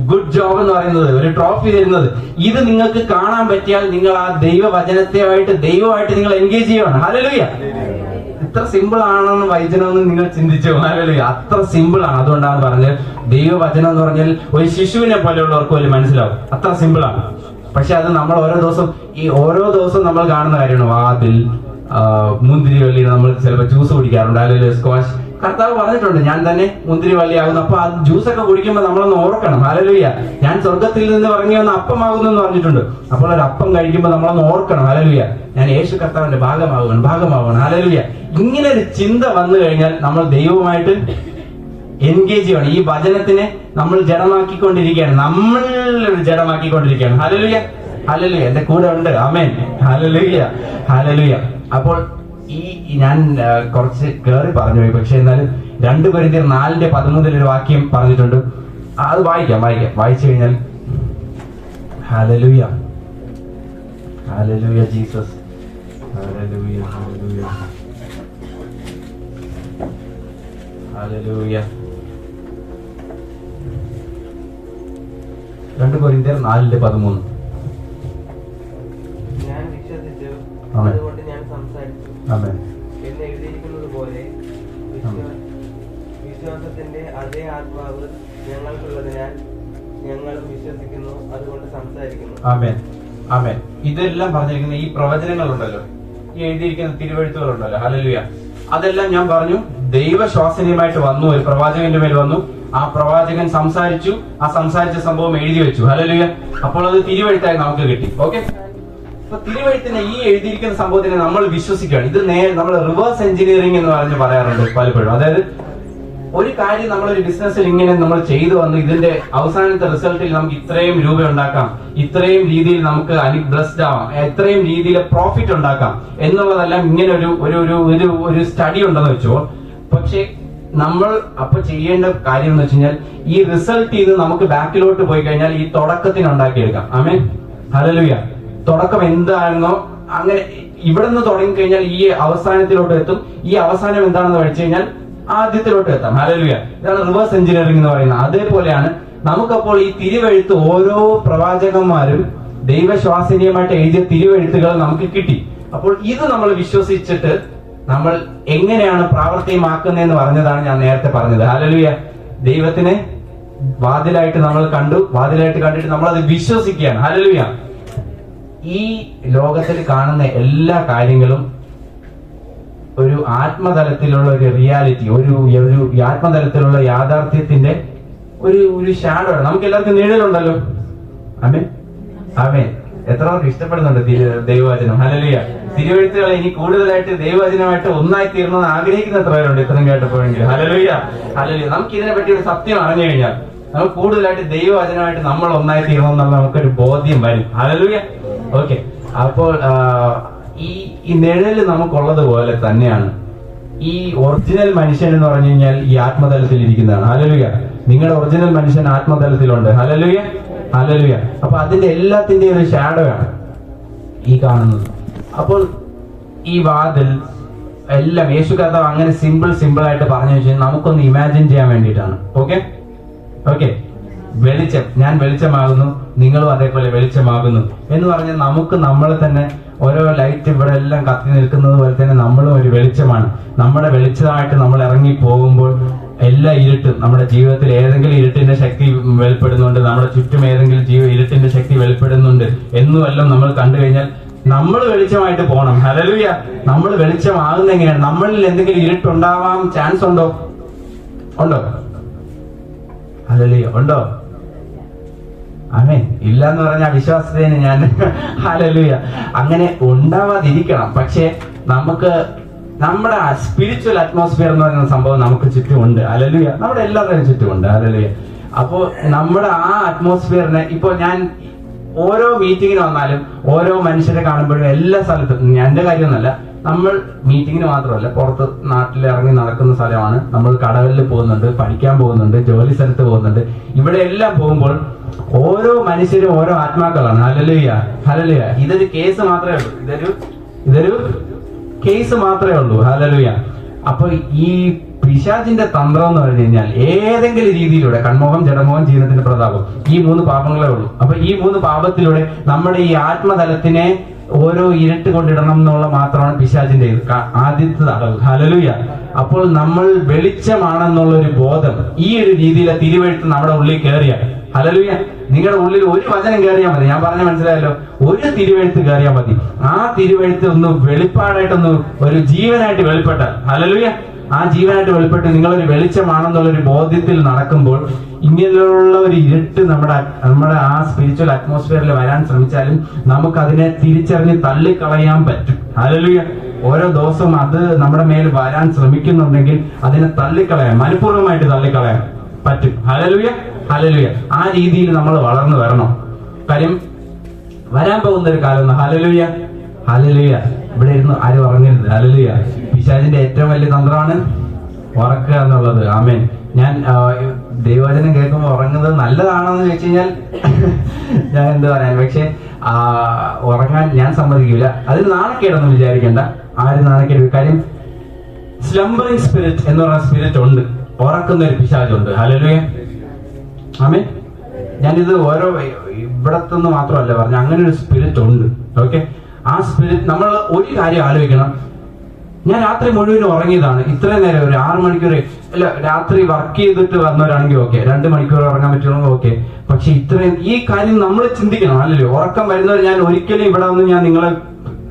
Speaker 1: ഗുഡ് ജോബ് എന്ന് പറയുന്നത്, ഒരു ട്രോഫി തരുന്നത്, ഇത് നിങ്ങൾക്ക് കാണാൻ പറ്റിയാൽ നിങ്ങൾ ആ ദൈവമായിട്ട് നിങ്ങൾ എൻഗേജ് ചെയ്യണം. ഹല്ലേലൂയ, ഇത്ര സിമ്പിൾ ആണെന്ന് വചനമെന്ന് നിങ്ങൾ ചിന്തിച്ചു. ഹല്ലേലൂയ, അത്ര സിമ്പിൾ ആണ്. അതുകൊണ്ടാണ് പറഞ്ഞത് ദൈവവചനം എന്ന് പറഞ്ഞാൽ ഒരു ശിശുവിനെ പോലെയുള്ളവർക്ക് പോലും മനസ്സിലാവും, അത്ര സിമ്പിൾ ആണ്. പക്ഷെ അത് നമ്മൾ ഓരോ ദിവസവും നമ്മൾ കാണുന്ന കാര്യമാണ്. വാതിൽ, മുന്തിരി വള്ളി, നമ്മൾ ചിലപ്പോൾ ജ്യൂസ് കുടിക്കാറുണ്ട്, അല്ലെങ്കിൽ സ്ക്വാഷ്. കർത്താവ് പറഞ്ഞിട്ടുണ്ട്, ഞാൻ തന്നെ മുന്തിരി വള്ളിയാകുന്നു. അപ്പൊ ആ ജ്യൂസൊക്കെ കുടിക്കുമ്പോൾ നമ്മളൊന്ന് ഓർക്കണം, ഹല്ലേലൂയ, ഞാൻ സ്വർഗത്തിൽ നിന്ന് ഇറങ്ങി വന്ന അപ്പമാകുന്നു എന്ന് പറഞ്ഞിട്ടുണ്ട്. അപ്പോൾ ഒരു അപ്പം കഴിക്കുമ്പോൾ നമ്മളൊന്ന് ഓർക്കണം, ഹല്ലേലൂയ, ഞാൻ യേശു കർത്താവിന്റെ ഭാഗമാകണം, ഹല്ലേലൂയ. ഇങ്ങനെ ഒരു ചിന്ത വന്നു കഴിഞ്ഞാൽ നമ്മൾ ദൈവവുമായിട്ട് എൻഗേജ് ചെയ്യണം. ഈ വചനത്തിനെ നമ്മൾ ജഡമാക്കിക്കൊണ്ടിരിക്കുകയാണ്, ഹല്ലേലൂയ, ഹല്ലേലൂയ. എന്റെ കൂടെ ഉണ്ട്, ആമേൻ, ഹല്ലേലൂയ, ഹല്ലേലൂയ. അപ്പോൾ ഞാൻ കുറച്ച് കേറി പറഞ്ഞു പോയി, പക്ഷെ എന്നാലും 2 കൊരിന്ത്യർ 4:13 ഒരു വാക്യം പറഞ്ഞിട്ടുണ്ട്. അത് വായിച്ചു കഴിഞ്ഞാൽ hallelujah, hallelujah Jesus, hallelujah, hallelujah, hallelujah. 2 കൊരിന്ത്യർ 4:13.
Speaker 3: ഞാൻ വിശ്വസിച്ചു,
Speaker 1: ആമേൻ,
Speaker 3: അതുകൊണ്ട് ഞാൻ സംസാരിച്ചു
Speaker 1: ആമേൻ
Speaker 3: എന്ന് എഴുതിയിരിക്കുന്നത് പോലെ വിശ്വാസത്തിന്റെ അതേ ആത്മാവ് ഞങ്ങൾക്കുള്ളതിനാൽ ഞങ്ങളും വിശ്വസിക്കുന്നു, അതുകൊണ്ട് സംസാരിക്കുന്നു.
Speaker 1: ആമേൻ, ആമേൻ. ഇതെല്ലാം പറഞ്ഞിരിക്കുന്ന ഈ പ്രവചനങ്ങളുണ്ടല്ലോ, ഈ എഴുതിയിരിക്കുന്ന തിരുവെഴുത്തുകളുണ്ടല്ലോ, ഹല്ലേലൂയ, അതെല്ലാം ഞാൻ പറഞ്ഞു ദൈവശ്വാസനീയമായിട്ട് വന്നു. ഒരു പ്രവാചകന്റെ മേൽ വന്നു, ആ പ്രവാചകൻ സംസാരിച്ചു, ആ സംസാരിച്ച സംഭവം എഴുതി വെച്ചു, ഹല്ലേലൂയ. അപ്പോൾ അത് തിരുവെഴുത്തായി നമുക്ക് കിട്ടി. ഓക്കെ, അപ്പൊ തിരുവെഴുത്തിനെ, ഈ എഴുതിയിരിക്കുന്ന സംഭവത്തിനെ നമ്മൾ വിശ്വസിക്കുകയാണ്. ഇത് നമ്മൾ റിവേഴ്സ് എഞ്ചിനീയറിംഗ് എന്ന് പറഞ്ഞ് പറയാറുണ്ട് പലപ്പോഴും. അതായത് ഒരു കാര്യം നമ്മളൊരു ബിസിനസ്സിൽ ഇങ്ങനെ നമ്മൾ ചെയ്തു വന്നു, ഇതിന്റെ അവസാനത്തെ റിസൾട്ടിൽ നമുക്ക് ഇത്രയും രൂപ ഉണ്ടാക്കാം, ഇത്രയും രീതിയിൽ നമുക്ക് ബ്ലെസ്ഡ് ആവാം, ഇത്രയും രീതിയിൽ പ്രോഫിറ്റ് ഉണ്ടാക്കാം എന്നുള്ളതെല്ലാം ഇങ്ങനെ ഒരു സ്റ്റഡി ഉണ്ടെന്ന് വെച്ചോ. പക്ഷെ നമ്മൾ അപ്പൊ ചെയ്യേണ്ട കാര്യം എന്ന് വെച്ച് കഴിഞ്ഞാൽ ഈ റിസൾട്ട് ചെയ്ത് നമുക്ക് ബാക്കിലോട്ട് പോയി കഴിഞ്ഞാൽ ഈ തുടക്കത്തിന് ഉണ്ടാക്കിയെടുക്കാം. ആമേൻ, ഹല്ലേലൂയ. തുടക്കം എന്താണെന്നോ അങ്ങനെ ഇവിടെ നിന്ന് തുടങ്ങിക്കഴിഞ്ഞാൽ ഈ അവസാനത്തിലോട്ട് എത്തും. ഈ അവസാനം എന്താണെന്ന് പഠിച്ചു കഴിഞ്ഞാൽ ആദ്യത്തിലോട്ട് എത്താം. ഹല്ലേലൂയ, ഇതാണ് റിവേഴ്സ് എഞ്ചിനീയറിംഗ് എന്ന് പറയുന്നത്. അതേപോലെയാണ് നമുക്കപ്പോൾ ഈ തിരുവെഴുത്ത്, ഓരോ പ്രവാചകന്മാരും ദൈവശ്വാസനീയമായിട്ട് എഴുതിയ തിരുവെഴുത്തുകൾ നമുക്ക് കിട്ടി. അപ്പോൾ ഇത് നമ്മൾ വിശ്വസിച്ചിട്ട് നമ്മൾ എങ്ങനെയാണ് പ്രാവർത്തികമാക്കുന്നതെന്ന് പറഞ്ഞതാണ് ഞാൻ നേരത്തെ പറഞ്ഞത്. ഹല്ലേലൂയ, ദൈവത്തിനെ വാതിലായിട്ട് നമ്മൾ കണ്ടിട്ട് നമ്മൾ അത് വിശ്വസിക്കുകയാണ്. ഹല്ലേലൂയ. ഈ ലോകത്തിൽ കാണുന്ന എല്ലാ കാര്യങ്ങളും ഒരു ആത്മതലത്തിലുള്ള ഒരു റിയാലിറ്റി, ഒരു ആത്മതലത്തിലുള്ള യാഥാർത്ഥ്യത്തിന്റെ ഒരു ഷാഡോ ആണ്. നമുക്ക് എല്ലാവർക്കും നിഴലുണ്ടല്ലോ. ആമേൻ, ആമേൻ. എത്ര പേർക്ക് ഇഷ്ടപ്പെടുന്നുണ്ട് ദൈവവചനം? ഹല്ലേലൂയ. തിരുവെഴുത്തുകളെ ഇനി കൂടുതലായിട്ട് ദൈവവചനമായിട്ട് ഒന്നായി തീർന്നെന്ന് ആഗ്രഹിക്കുന്ന എത്ര പേരുണ്ട് ഇത്രയും കേട്ടപ്പോഴെങ്കിലും? Hallelujah, hallelujah. നമുക്ക് ഇതിനെ പറ്റി ഒരു സത്യം അറിഞ്ഞു കഴിഞ്ഞാൽ നമുക്ക് കൂടുതലായിട്ട് ദൈവവചനമായിട്ട് നമ്മൾ ഒന്നായി തീർന്നെന്നുള്ള നമുക്കൊരു ബോധ്യം വരും. ഹല്ലേലൂയ. ഓക്കെ, അപ്പോൾ ഈ നിഴല് നമുക്കുള്ളത് പോലെ തന്നെയാണ് ഈ ഒറിജിനൽ മനുഷ്യൻ എന്ന് പറഞ്ഞു കഴിഞ്ഞാൽ ഈ ആത്മതലത്തിൽ ഇരിക്കുന്നതാണ്. ഹല്ലേലൂയ. നിങ്ങളുടെ ഒറിജിനൽ മനുഷ്യൻ ആത്മതലത്തിലുണ്ട്. Hallelujah, hallelujah. അപ്പൊ അതിന്റെ എല്ലാത്തിന്റെ ഒരു ഷാഡോ ആണ് ഈ കാണുന്നത്. അപ്പോൾ ഈ വാതിൽ എല്ലാം യേശു കർത്താവ് അങ്ങനെ സിമ്പിൾ ആയിട്ട് പറഞ്ഞു വെച്ചാൽ നമുക്കൊന്ന് ഇമാജിൻ ചെയ്യാൻ വേണ്ടിയിട്ടാണ്. ഓക്കെ, വെളിച്ചം, ഞാൻ വെളിച്ചമാകുന്നു, നിങ്ങളും അതേപോലെ വെളിച്ചമാകുന്നു എന്ന് പറഞ്ഞാൽ നമുക്ക് നമ്മളെ തന്നെ ഓരോ ലൈറ്റ് ഇവിടെ എല്ലാം കത്തി നിൽക്കുന്നത് പോലെ തന്നെ നമ്മളും ഒരു വെളിച്ചമാണ്. നമ്മുടെ വെളിച്ചമായിട്ട് നമ്മൾ ഇറങ്ങി പോകുമ്പോൾ എല്ലാ ഇരുട്ടും, നമ്മുടെ ജീവിതത്തിൽ ഏതെങ്കിലും ഇരുട്ടിന്റെ ശക്തി വെളിപ്പെടുന്നുണ്ട്, നമ്മുടെ ചുറ്റും ഏതെങ്കിലും ഇരുട്ടിന്റെ ശക്തി വെളിപ്പെടുന്നുണ്ട് എന്നുമെല്ലാം നമ്മൾ കണ്ടു കഴിഞ്ഞാൽ നമ്മൾ വെളിച്ചമായിട്ട് പോകണം. ഹല്ലേലൂയ. നമ്മൾ വെളിച്ചമാകുന്ന എങ്ങനെയാണ്? നമ്മളിൽ എന്തെങ്കിലും ഇരുട്ടുണ്ടാവാൻ ചാൻസ് ഉണ്ടോ? ഹല്ലേലൂയ, ഉണ്ടോ? ആമേൻ. ഇല്ല എന്ന് പറഞ്ഞ വിശ്വാസത്തിന് ഞാൻ ഹല്ലേലൂയ അങ്ങനെ ഉണ്ടാവാതിരിക്കണം. പക്ഷെ നമുക്ക് നമ്മുടെ സ്പിരിച്വൽ അറ്റ്മോസ്ഫിയർ എന്ന് പറയുന്ന സംഭവം നമുക്ക് ചുറ്റുമുണ്ട്. ഹല്ലേലൂയ. നമ്മുടെ എല്ലാവരുടെയും ചുറ്റുമുണ്ട്. ഹല്ലേലൂയ. അപ്പോ നമ്മുടെ ആ അറ്റ്മോസ്ഫിയറിനെ, ഇപ്പൊ ഞാൻ ഓരോ മീറ്റിങ്ങിന് വന്നാലും ഓരോ മനുഷ്യരെ കാണുമ്പോഴും എല്ലാ സ്ഥലത്തും, എന്റെ കാര്യമൊന്നുമല്ല, നമ്മൾ മീറ്റിങ്ങിന് മാത്രമല്ല, പുറത്ത് നാട്ടിൽ ഇറങ്ങി നടക്കുന്ന സ്ഥലമാണ്. നമ്മൾ കടകളിൽ പോകുന്നുണ്ട്, പഠിക്കാൻ പോകുന്നുണ്ട്, ജോലി സ്ഥലത്ത് പോകുന്നുണ്ട്. ഇവിടെ എല്ലാം പോകുമ്പോൾ ഓരോ മനുഷ്യരും ഓരോ ആത്മാക്കളാണ്. Hallelujah, hallelujah. ഇതൊരു കേസ് മാത്രമേ ഉള്ളൂ. ഇതൊരു കേസ് മാത്രമേ ഉള്ളൂ. ഹല്ലേലൂയ. അപ്പൊ ഈ പിശാചിന്റെ തന്ത്രം എന്ന് പറഞ്ഞു കഴിഞ്ഞാൽ ഏതെങ്കിലും രീതിയിലൂടെ കൺമോഹം, ജഡമോഹം, ജീവനത്തിന്റെ പ്രതാപം, ഈ 3 പാപങ്ങളേ ഉള്ളൂ. അപ്പൊ ഈ 3 പാപത്തിലൂടെ നമ്മുടെ ഈ ആത്മതലത്തിനെ ഓരോ ഇരട്ട് കൊണ്ടിടണം എന്നുള്ള മാത്രമാണ് പിശാചിന്റെ ആദ്യത്തെ തടവ്. ഹല്ലേലൂയ. അപ്പോൾ നമ്മൾ വെളിച്ചമാണെന്നുള്ള ഒരു ബോധം ഈ ഒരു രീതിയിലെ തിരുവെഴുത്ത് നമ്മുടെ ഉള്ളിൽ കയറിയാൽ, ഹല്ലേലൂയ, നിങ്ങളുടെ ഉള്ളിൽ ഒരു വചനം കയറിയാൽ മതി. ഞാൻ പറഞ്ഞ മനസ്സിലായല്ലോ, ഒരു തിരുവെഴുത്ത് കയറിയാൽ മതി. ആ തിരുവെഴുത്ത് ഒന്ന് വെളിപ്പാടായിട്ടൊന്ന് ഒരു ജീവനായിട്ട് വെളിപ്പെട്ടാൽ, ഹല്ലേലൂയ, ആ ജീവനായിട്ട് വെളിപ്പെട്ട് നിങ്ങളൊരു വെളിച്ചമാണെന്നുള്ളൊരു ബോധ്യത്തിൽ നടക്കുമ്പോൾ ഇങ്ങനെയുള്ള ഒരു ഇരുട്ട് നമ്മുടെ ആ സ്പിരിച്വൽ അറ്റ്മോസ്ഫിയറിൽ വരാൻ ശ്രമിച്ചാലും നമുക്ക് അതിനെ തിരിച്ചറിഞ്ഞ് തള്ളിക്കളയാൻ പറ്റും. ഹല്ലേലൂയ. ഓരോ ദിവസവും അത് നമ്മുടെ മേൽ വരാൻ ശ്രമിക്കുന്നുണ്ടെങ്കിൽ അതിനെ തള്ളിക്കളയാൻ, മനഃപൂർവ്വമായിട്ട് തള്ളിക്കളയാൻ പറ്റും. Hallelujah, hallelujah. ആ രീതിയിൽ നമ്മൾ വളർന്നു വരണം. കാര്യം വരാൻ പോകുന്ന ഒരു കാലം. Hallelujah, hallelujah. ഇവിടെ ഇരുന്ന് ആരും ഉറങ്ങരുത്. ഹല്ലേലൂയ. പിശാചിന്റെ ഏറ്റവും വലിയ തന്ത്രമാണ് ഉറക്കുക എന്നുള്ളത്. ആമേൻ. ഞാൻ ദൈവവചനം കേൾക്കുമ്പോൾ ഉറങ്ങുന്നത് നല്ലതാണെന്ന് ചോദിച്ചു കഴിഞ്ഞാൽ ഞാൻ എന്ത് പറയാൻ, പക്ഷെ ഉറങ്ങാൻ ഞാൻ സമ്മതിക്കില്ല. അതിന് നാണക്കേടൊന്നും വിചാരിക്കേണ്ട. ആരും നാണക്കേട്. കാര്യം സ്ലംബറിംഗ് സ്പിരിറ്റ് എന്ന് പറയുന്ന സ്പിരിറ്റ് ഉണ്ട്, ഉറക്കുന്ന ഒരു പിശാചുണ്ട്. ഹല്ലേലൂയ, ആമേൻ. ഞാനിത് ഓരോ ഇവിടത്തുനിന്ന് മാത്രമല്ല പറഞ്ഞു, അങ്ങനെ ഒരു സ്പിരിറ്റ് ഉണ്ട്. ഓക്കെ, ആ സ്പിരിറ്റ് നമ്മൾ ഒരു കാര്യം ആലോചിക്കണം. ഞാൻ രാത്രി മുഴുവനും ഉറങ്ങിയതാണ്. ഇത്രയും നേരം ഒരു 6 മണിക്കൂർ അല്ല, രാത്രി വർക്ക് ചെയ്തിട്ട് വന്നവരാണെങ്കിൽ ഓക്കെ, 2 മണിക്കൂർ ഉറങ്ങാൻ പറ്റുമെങ്കിൽ ഓക്കെ. പക്ഷെ ഇത്രയും ഈ കാര്യം നമ്മൾ ചിന്തിക്കണം. അല്ലല്ലോ, ഉറക്കം വരുന്നവർ ഞാൻ ഒരിക്കലും ഇവിടെ വന്ന് ഞാൻ നിങ്ങളെ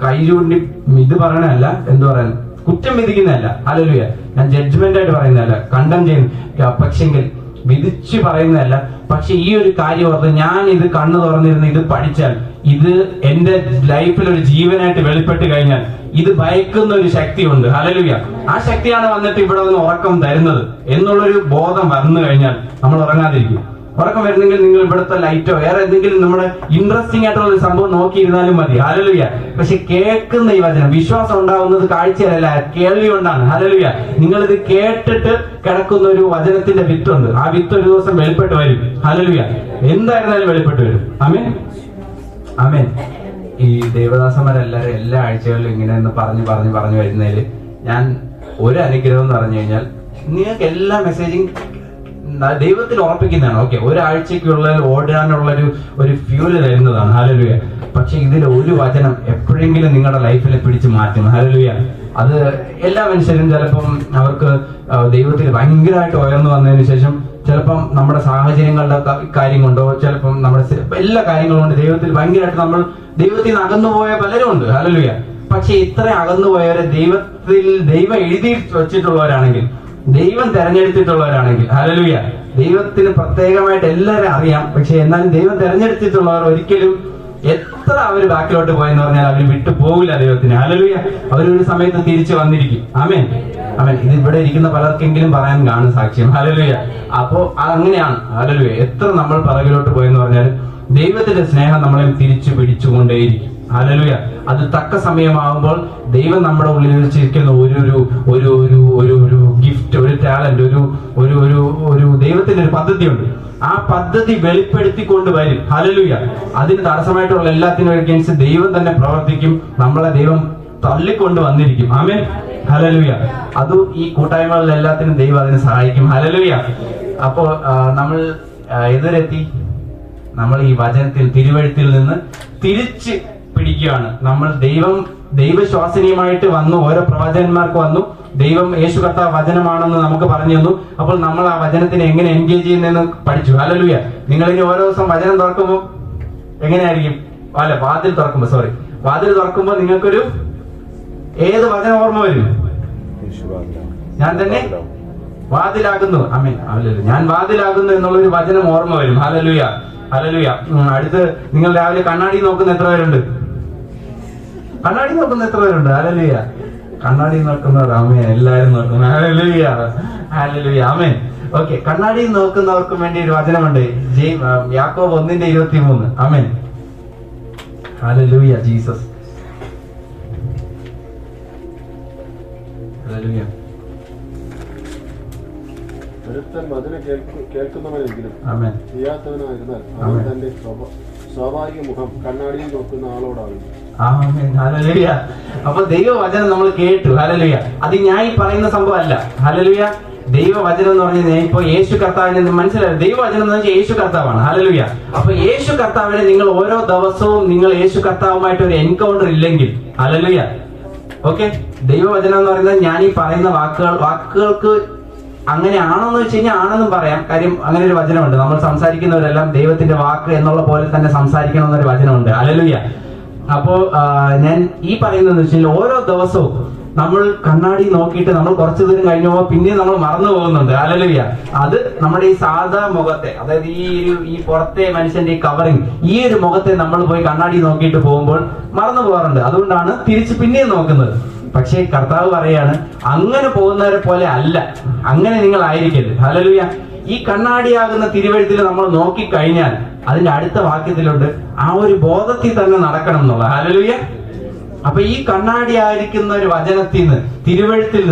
Speaker 1: കൈ ചൂണ്ടി ഇത് പറയണല്ല, എന്ത് പറയാൻ, കുറ്റം വിധിക്കുന്നതല്ല. ഹല്ലേലൂയ. ഞാൻ ജഡ്ജ്മെന്റ് ആയിട്ട് പറയുന്നതല്ല, കണ്ടം ചെയ്യുന്ന, പക്ഷെങ്കിൽ വിധിച്ച് പറയുന്നതല്ല. പക്ഷെ ഈ ഒരു കാര്യം ഓർത്ത് ഞാൻ ഇത് കണ്ണു തുറന്നിരുന്ന് ഇത് പഠിച്ചാൽ, ഇത് എന്റെ ലൈഫിൽ ഒരു ജീവനായിട്ട് വെളിപ്പെട്ട് കഴിഞ്ഞാൽ ഇത് ഭയക്കുന്ന ഒരു ശക്തിയുണ്ട്. ഹല്ലേലൂയ. ആ ശക്തിയാണ് വന്നിട്ട് ഇവിടെ നിന്ന് ഉറക്കം തരുന്നത് എന്നുള്ളൊരു ബോധം വന്നു കഴിഞ്ഞാൽ നമ്മൾ ഉറങ്ങാതിരിക്കും. ഉറക്കം വരുന്നെങ്കിൽ നിങ്ങൾ ഇവിടുത്തെ ലൈറ്റോ വേറെ എന്തെങ്കിലും നമ്മുടെ ഇൻട്രസ്റ്റിംഗ് ആയിട്ടുള്ള ഒരു സംഭവം നോക്കിയിരുന്നാലും മതി. ഹല്ലേലൂയ. പക്ഷെ കേൾക്കുന്ന ഈ വചനം, വിശ്വാസം ഉണ്ടാവുന്നത് കാഴ്ചയല്ല, കേൾവി കൊണ്ടാണ്. ഹല്ലേലൂയ. നിങ്ങളിത് കേട്ടിട്ട് കിടക്കുന്ന ഒരു വചനത്തിന്റെ വിത്തുണ്ട്. ആ വിത്ത് ഒരു ദിവസം വെളിപ്പെട്ട് വരും. ഹല്ലേലൂയ. എന്തായിരുന്നാലും വെളിപ്പെട്ട് വരും. ആമേൻ, ആമേൻ. ഈ ദേവദാസന്മാരെല്ലാരും എല്ലാ ആഴ്ചകളിലും ഇങ്ങനെ പറഞ്ഞു വരുന്നതിൽ ഞാൻ ഒരു അനുഗ്രഹം എന്ന് പറഞ്ഞു കഴിഞ്ഞാൽ, നിങ്ങൾക്ക് എല്ലാ മെസ്സേജും ദൈവത്തിൽ ഉറപ്പിക്കുന്നതാണ്. ഓക്കെ, ഒരാഴ്ചക്കുള്ള ഓടാനുള്ള ഒരു ഫ്യൂല് തരുന്നതാണ്. ഹല്ലേലൂയ. പക്ഷെ ഇതിൽ ഒരു വചനം എപ്പോഴെങ്കിലും നിങ്ങളുടെ ലൈഫിൽ പിടിച്ചു മാറ്റും. ഹല്ലേലൂയ. അത് എല്ലാ മനുഷ്യരും ചിലപ്പം അവർക്ക് ദൈവത്തിൽ ഭയങ്കരമായിട്ട് ഉയർന്നു വന്നതിന് ശേഷം ചിലപ്പം നമ്മുടെ സാഹചര്യങ്ങളുടെ കാര്യം കൊണ്ടോ ചിലപ്പം നമ്മുടെ എല്ലാ കാര്യങ്ങളും കൊണ്ട് ദൈവത്തിൽ ഭയങ്കരമായിട്ട് നമ്മൾ ദൈവത്തിൽ നിന്ന് അകന്നുപോയ പലരും ഉണ്ട്. ഹല്ലേലൂയ. പക്ഷെ ഇത്ര അകന്നുപോയവരെ ദൈവം എഴുതി വെച്ചിട്ടുള്ളവരാണെങ്കിൽ, ദൈവം തെരഞ്ഞെടുത്തിട്ടുള്ളവരാണെങ്കിൽ, ഹല്ലേലൂയ, ദൈവത്തിന് പ്രത്യേകമായിട്ട് എല്ലാവരും അറിയാം. പക്ഷെ എന്നാലും ദൈവം തെരഞ്ഞെടുത്തിട്ടുള്ളവർ ഒരിക്കലും എത്ര അവര് ബാക്കിലോട്ട് പോയെന്ന് പറഞ്ഞാൽ അവർ വിട്ടു പോകില്ല ദൈവത്തിന്. ഹല്ലേലൂയ. അവരൊരു സമയത്ത് തിരിച്ചു വന്നിരിക്കും. ആമേൻ, ആമേൻ. ഇത് ഇവിടെ ഇരിക്കുന്ന പലർക്കെങ്കിലും പറയാൻ കാണും സാക്ഷ്യം. ഹല്ലേലൂയ. അപ്പോ അങ്ങനെയാണ്. ഹല്ലേലൂയ. എത്ര നമ്മൾ പിറകിലോട്ട് പോയെന്ന് പറഞ്ഞാലും ദൈവത്തിന്റെ സ്നേഹം നമ്മളെ തിരിച്ചു പിടിച്ചുകൊണ്ടേയിരിക്കും. ഹല്ലേലൂയ. അത് തക്ക സമയമാകുമ്പോൾ ദൈവം നമ്മുടെ ഉള്ളിൽ വെച്ചിരിക്കുന്ന ഒരു ഗിഫ്റ്റ്, ഒരു ടാലന്റ്, ഒരു ദൈവത്തിന്റെ ഒരു പദ്ധതിയുണ്ട്. ആ പദ്ധതി വെളിപ്പെടുത്തിക്കൊണ്ട് വരും. ഹല്ലേലൂയ. അതിന് തടസ്സമായിട്ടുള്ള എല്ലാത്തിനും അഗൈൻസ്റ്റ് ദൈവം തന്നെ പ്രവർത്തിക്കും. നമ്മളെ ദൈവം തള്ളിക്കൊണ്ട് വന്നിരിക്കും. ആമേൻ, ഹല്ലേലൂയ. അത് ഈ കൂട്ടായ്മകളിൽ എല്ലാത്തിനും ദൈവം അതിനെ സഹായിക്കും. ഹല്ലേലൂയ. അപ്പോൾ നമ്മൾ എതിരെത്തി, നമ്മൾ ഈ വചനത്തിൽ, തിരുവഴുത്തിൽ നിന്ന് തിരിച്ച് പിടിക്കുകയാണ്. നമ്മൾ ദൈവശ്വാസനീയമായിട്ട് വന്നു. ഓരോ പ്രവചകന്മാർക്ക് വന്നു. ദൈവം യേശു കർത്താവ് വചനമാണെന്ന് നമുക്ക് പറഞ്ഞു തന്നു. അപ്പോൾ നമ്മൾ ആ വചനത്തിനെ എങ്ങനെ എൻഗേജ് ചെയ്യുന്നതെന്ന് പഠിച്ചു. ഹല്ലേലൂയ. നിങ്ങൾ ഇനി ഓരോ ദിവസം വചനം തുറക്കുമ്പോൾ എങ്ങനെയായിരിക്കും? വാതിൽ തുറക്കുമ്പോൾ നിങ്ങൾക്കൊരു ഏത് വചനം ഓർമ്മ വരും? ഞാൻ തന്നെ വാതിലാകുന്നു. ആമേൻ, ഹല്ലേലൂയ. ഞാൻ വാതിലാകുന്നു എന്നുള്ളൊരു വചനം ഓർമ്മ വരും. Hallelujah, hallelujah. അടുത്ത് നിങ്ങൾ രാവിലെ കണ്ണാടി നോക്കുന്ന എത്ര പേരുണ്ട്? ഹല്ലേലൂയ. കണ്ണാടി നോക്കുന്നവർ, ആമേൻ. എല്ലാവരും നോക്കുന്നു. ഹല്ലേലൂയ, ഹല്ലേലൂയ, ആമേൻ. ഓക്കെ, കണ്ണാടി നോക്കുന്നവർക്ക് വേണ്ടി ഒരു വചനമുണ്ട്. യാക്കോബ് 1:23. ആമേൻ, ഹല്ലേലൂയ, ജീസസ്. ഹല്ലേലൂയ.
Speaker 4: ഒരുത്തൻ വചനം കേൾക്കുന്നവനെങ്കിലും
Speaker 1: ആമേൻ.
Speaker 4: ചെയ്യാത്തവനായിരുന്നാൽ അവൻ തന്റെ സ്വാഭാവിക മുഖം കണ്ണാടിയിൽ നോക്കുന്ന ആളോടാകും.
Speaker 1: ആമേൻ. ഹല്ലേലൂയ. അപ്പൊ ദൈവവചനം നമ്മൾ കേട്ടു. ഹല്ലേലൂയ. അത് ഞാൻ ഈ പറയുന്ന സംഭവം അല്ല. ഹല്ലേലൂയ. ദൈവവചനം എന്ന് പറഞ്ഞാൽ ഞാൻ ഇപ്പൊ യേശു കർത്താവിനെ മനസ്സിലായി. ദൈവവചനം എന്ന് വെച്ചാൽ യേശു കർത്താവാണ്. ഹല്ലേലൂയ. അപ്പൊ യേശു കർത്താവിനെ നിങ്ങൾ ഓരോ ദിവസവും നിങ്ങൾ യേശു കർത്താവുമായിട്ട് ഒരു എൻകൗണ്ടർ ഇല്ലെങ്കിൽ, ഹല്ലേലൂയ, ഓക്കെ, ദൈവവചനം എന്ന് പറയുന്നത് ഞാൻ ഈ പറയുന്ന വാക്കുകൾക്ക് അങ്ങനെ ആണോന്ന് വെച്ച് കഴിഞ്ഞാൽ ആണെന്നും പറയാം. കാര്യം അങ്ങനെ ഒരു വചനമുണ്ട്, നമ്മൾ സംസാരിക്കുന്നവരെല്ലാം ദൈവത്തിന്റെ വാക്ക് എന്നുള്ള പോലെ തന്നെ സംസാരിക്കണം എന്നൊരു വചനമുണ്ട്. ഹല്ലേലൂയ. അപ്പോ ഞാൻ ഈ പറയുന്നത് വെച്ച് കഴിഞ്ഞാൽ ഓരോ ദിവസവും നമ്മൾ കണ്ണാടി നോക്കിയിട്ട് നമ്മൾ കുറച്ചു ദൂരം കഴിഞ്ഞു പോകുമ്പോൾ പിന്നെയും നമ്മൾ മറന്നു പോകുന്നുണ്ട്. ഹല്ലേലൂയ. അത് നമ്മുടെ ഈ സാധാ മുഖത്തെ, അതായത് ഈ പുറത്തെ മനുഷ്യന്റെ ഈ കവറിങ്, ഈ ഒരു മുഖത്തെ നമ്മൾ പോയി കണ്ണാടി നോക്കിയിട്ട് പോകുമ്പോൾ മറന്നു പോകാറുണ്ട്. അതുകൊണ്ടാണ് തിരിച്ച് പിന്നെയും നോക്കുന്നത്. പക്ഷേ കർത്താവ് പറയാണ്, അങ്ങനെ പോകുന്നവരെ പോലെ അല്ല, അങ്ങനെ നിങ്ങൾ ആയിരിക്കരുത്. ഹല്ലേലൂയ. ഈ കണ്ണാടിയാകുന്ന തിരുവഴുത്തിൽ നമ്മൾ നോക്കിക്കഴിഞ്ഞാൽ അതിന്റെ അടുത്ത വാക്യത്തിലുണ്ട് ആ ഒരു ബോധത്തിൽ തന്നെ നടക്കണം എന്നുള്ള. ഹല്ലേലൂയ. അപ്പൊ ഈ കണ്ണാടിയായിരിക്കുന്ന ഒരു വചനത്തിൽ നിന്ന്, തിരുവഴുത്തിൽ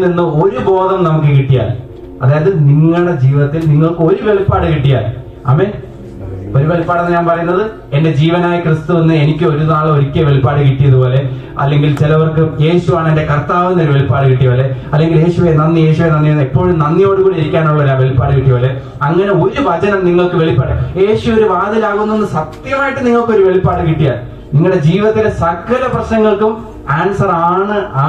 Speaker 1: നിന്ന് ഒരു ബോധം നമുക്ക് കിട്ടിയാൽ, അതായത് നിങ്ങളുടെ ജീവിതത്തിൽ നിങ്ങൾക്ക് ഒരു വെളിപ്പാട് കിട്ടിയാൽ, ആമേൻ, ഒരു വെളിപ്പാടെന്ന് ഞാൻ പറയുന്നത് എന്റെ ജീവനായ ക്രിസ്തു എന്ന് എനിക്ക് ഒരു നാൾ ഒരിക്കൽ വെളിപ്പാട് കിട്ടിയതുപോലെ, അല്ലെങ്കിൽ ചിലവർക്ക് യേശുവാണ് എന്റെ കർത്താവ് എന്നൊരു വെളിപ്പാട് കിട്ടിയ പോലെ, അല്ലെങ്കിൽ യേശുവെ നന്ദി എന്ന് എപ്പോഴും നന്ദിയോടുകൂടി ഇരിക്കാനുള്ള ഒരു വെളിപ്പാട് കിട്ടിയ പോലെ, അങ്ങനെ ഒരു വചനം നിങ്ങൾക്ക് വെളിപ്പാട്, യേശു ഒരു വാതിലാകുന്നെന്ന് സത്യമായിട്ട് നിങ്ങൾക്ക് ഒരു വെളിപ്പാട് കിട്ടിയാൽ നിങ്ങളുടെ ജീവിതത്തിലെ സകല പ്രശ്നങ്ങൾക്കും ആൻസർ ആണ് ആ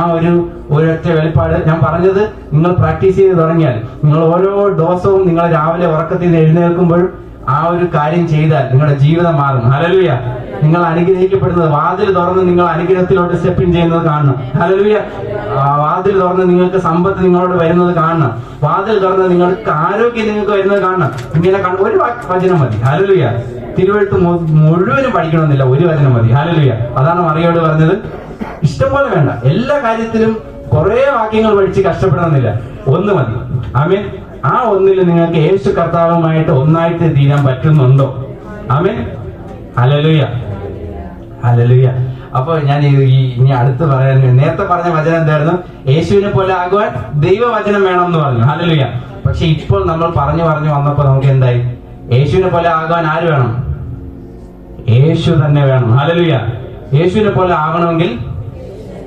Speaker 1: ഒരൊറ്റ വെളിപ്പാട്. ഞാൻ പറഞ്ഞത് നിങ്ങൾ പ്രാക്ടീസ് ചെയ്ത് തുടങ്ങിയാൽ, നിങ്ങൾ ഓരോ ദിവസവും നിങ്ങൾ രാവിലെ ഉറക്കത്തിൽ നിന്ന് എഴുന്നേൽക്കുമ്പോഴും ആ ഒരു കാര്യം ചെയ്താൽ നിങ്ങളുടെ ജീവിതം മാറും. ഹല്ലേലൂയ. നിങ്ങൾ അനുഗ്രഹിക്കപ്പെടുന്നത്, വാതിൽ തുറന്ന് നിങ്ങൾ അനുഗ്രഹത്തിലോട്ട് സ്റ്റെപ്പ് ഇൻ ചെയ്യുന്നത് കാണണം. ഹല്ലേലൂയ. വാതിൽ തുറന്ന് നിങ്ങൾക്ക് സമ്പത്ത് നിങ്ങളോട് വരുന്നത് കാണണം. വാതിൽ തുറന്ന് നിങ്ങൾക്ക് ആരോഗ്യം നിങ്ങൾക്ക് വരുന്നത് കാണണം. ഇങ്ങനെ ഒരു വചനം മതി. ഹല്ലേലൂയ. തിരുവഴുത്ത് മുഴുവനും പഠിക്കണമെന്നില്ല, ഒരു വചനം മതി. ഹല്ലേലൂയ. അതാണ് മറിയോട് പറഞ്ഞത്, ഇഷ്ടംപോലെ വേണ്ട, എല്ലാ കാര്യത്തിലും കുറെ വാക്യങ്ങൾ പഠിച്ച് കഷ്ടപ്പെടണമെന്നില്ല, ഒന്ന് മതി. ആമേൻ. ആ ഒന്നിൽ നിങ്ങൾക്ക് യേശു കർത്താവുമായിട്ട് ഒന്നായിട്ട് തീരാൻ പറ്റുന്നുണ്ടോ? ആമേൻ. ഹല്ലേലൂയ. ഹല്ലേലൂയ. അപ്പൊ ഞാൻ ഇനി അടുത്ത് പറയാൻ, നേരത്തെ പറഞ്ഞ വചനം എന്തായിരുന്നു? യേശുവിനെ പോലെ ആകുവാൻ ദൈവവചനം വേണം എന്ന് പറഞ്ഞു. ഹല്ലേലൂയ. പക്ഷെ ഇപ്പോൾ നമ്മൾ പറഞ്ഞു വന്നപ്പോ നമുക്ക് എന്തായി? യേശുവിനെ പോലെ ആകാൻ ആര് വേണം? യേശു തന്നെ വേണം. ഹല്ലേലൂയ. യേശുവിനെ പോലെ ആകണമെങ്കിൽ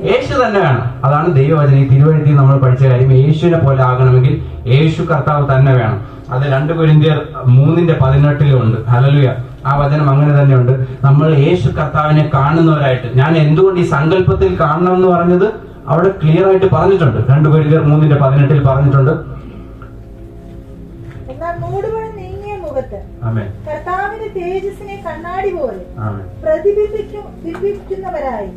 Speaker 1: യേശു തന്നെ വേണം. അതാണ് ദൈവവചനം. ഈ തിരുവഴുത്തിൽ നമ്മൾ പഠിച്ച കാര്യം, യേശുവിനെ പോലെ ആകണമെങ്കിൽ യേശു കർത്താവ് തന്നെ വേണം. അത് 2 കൊരിന്ത്യർ 3:18 ഹല്ലേലൂയ. ആ വചനം അങ്ങനെ തന്നെയുണ്ട്. നമ്മൾ യേശു കർത്താവിനെ കാണുന്നവരായിട്ട്, ഞാൻ എന്തുകൊണ്ട് ഈ സങ്കല്പത്തിൽ കാണണം എന്ന് പറഞ്ഞത് അവിടെ ക്ലിയർ ആയിട്ട് പറഞ്ഞിട്ടുണ്ട്. 2 കൊരിന്ത്യർ 3:18 പറഞ്ഞിട്ടുണ്ട്.
Speaker 2: എന്നാൽ മൂടുപടം നീങ്ങിയ മുഖത്ത്
Speaker 1: ആമേൻ
Speaker 2: കർത്താവിന്റെ തേജസ്സിനെ കണ്ണാടി പോലെ
Speaker 1: ആമേൻ
Speaker 2: പ്രതിബിംബിക്കുന്നവരായി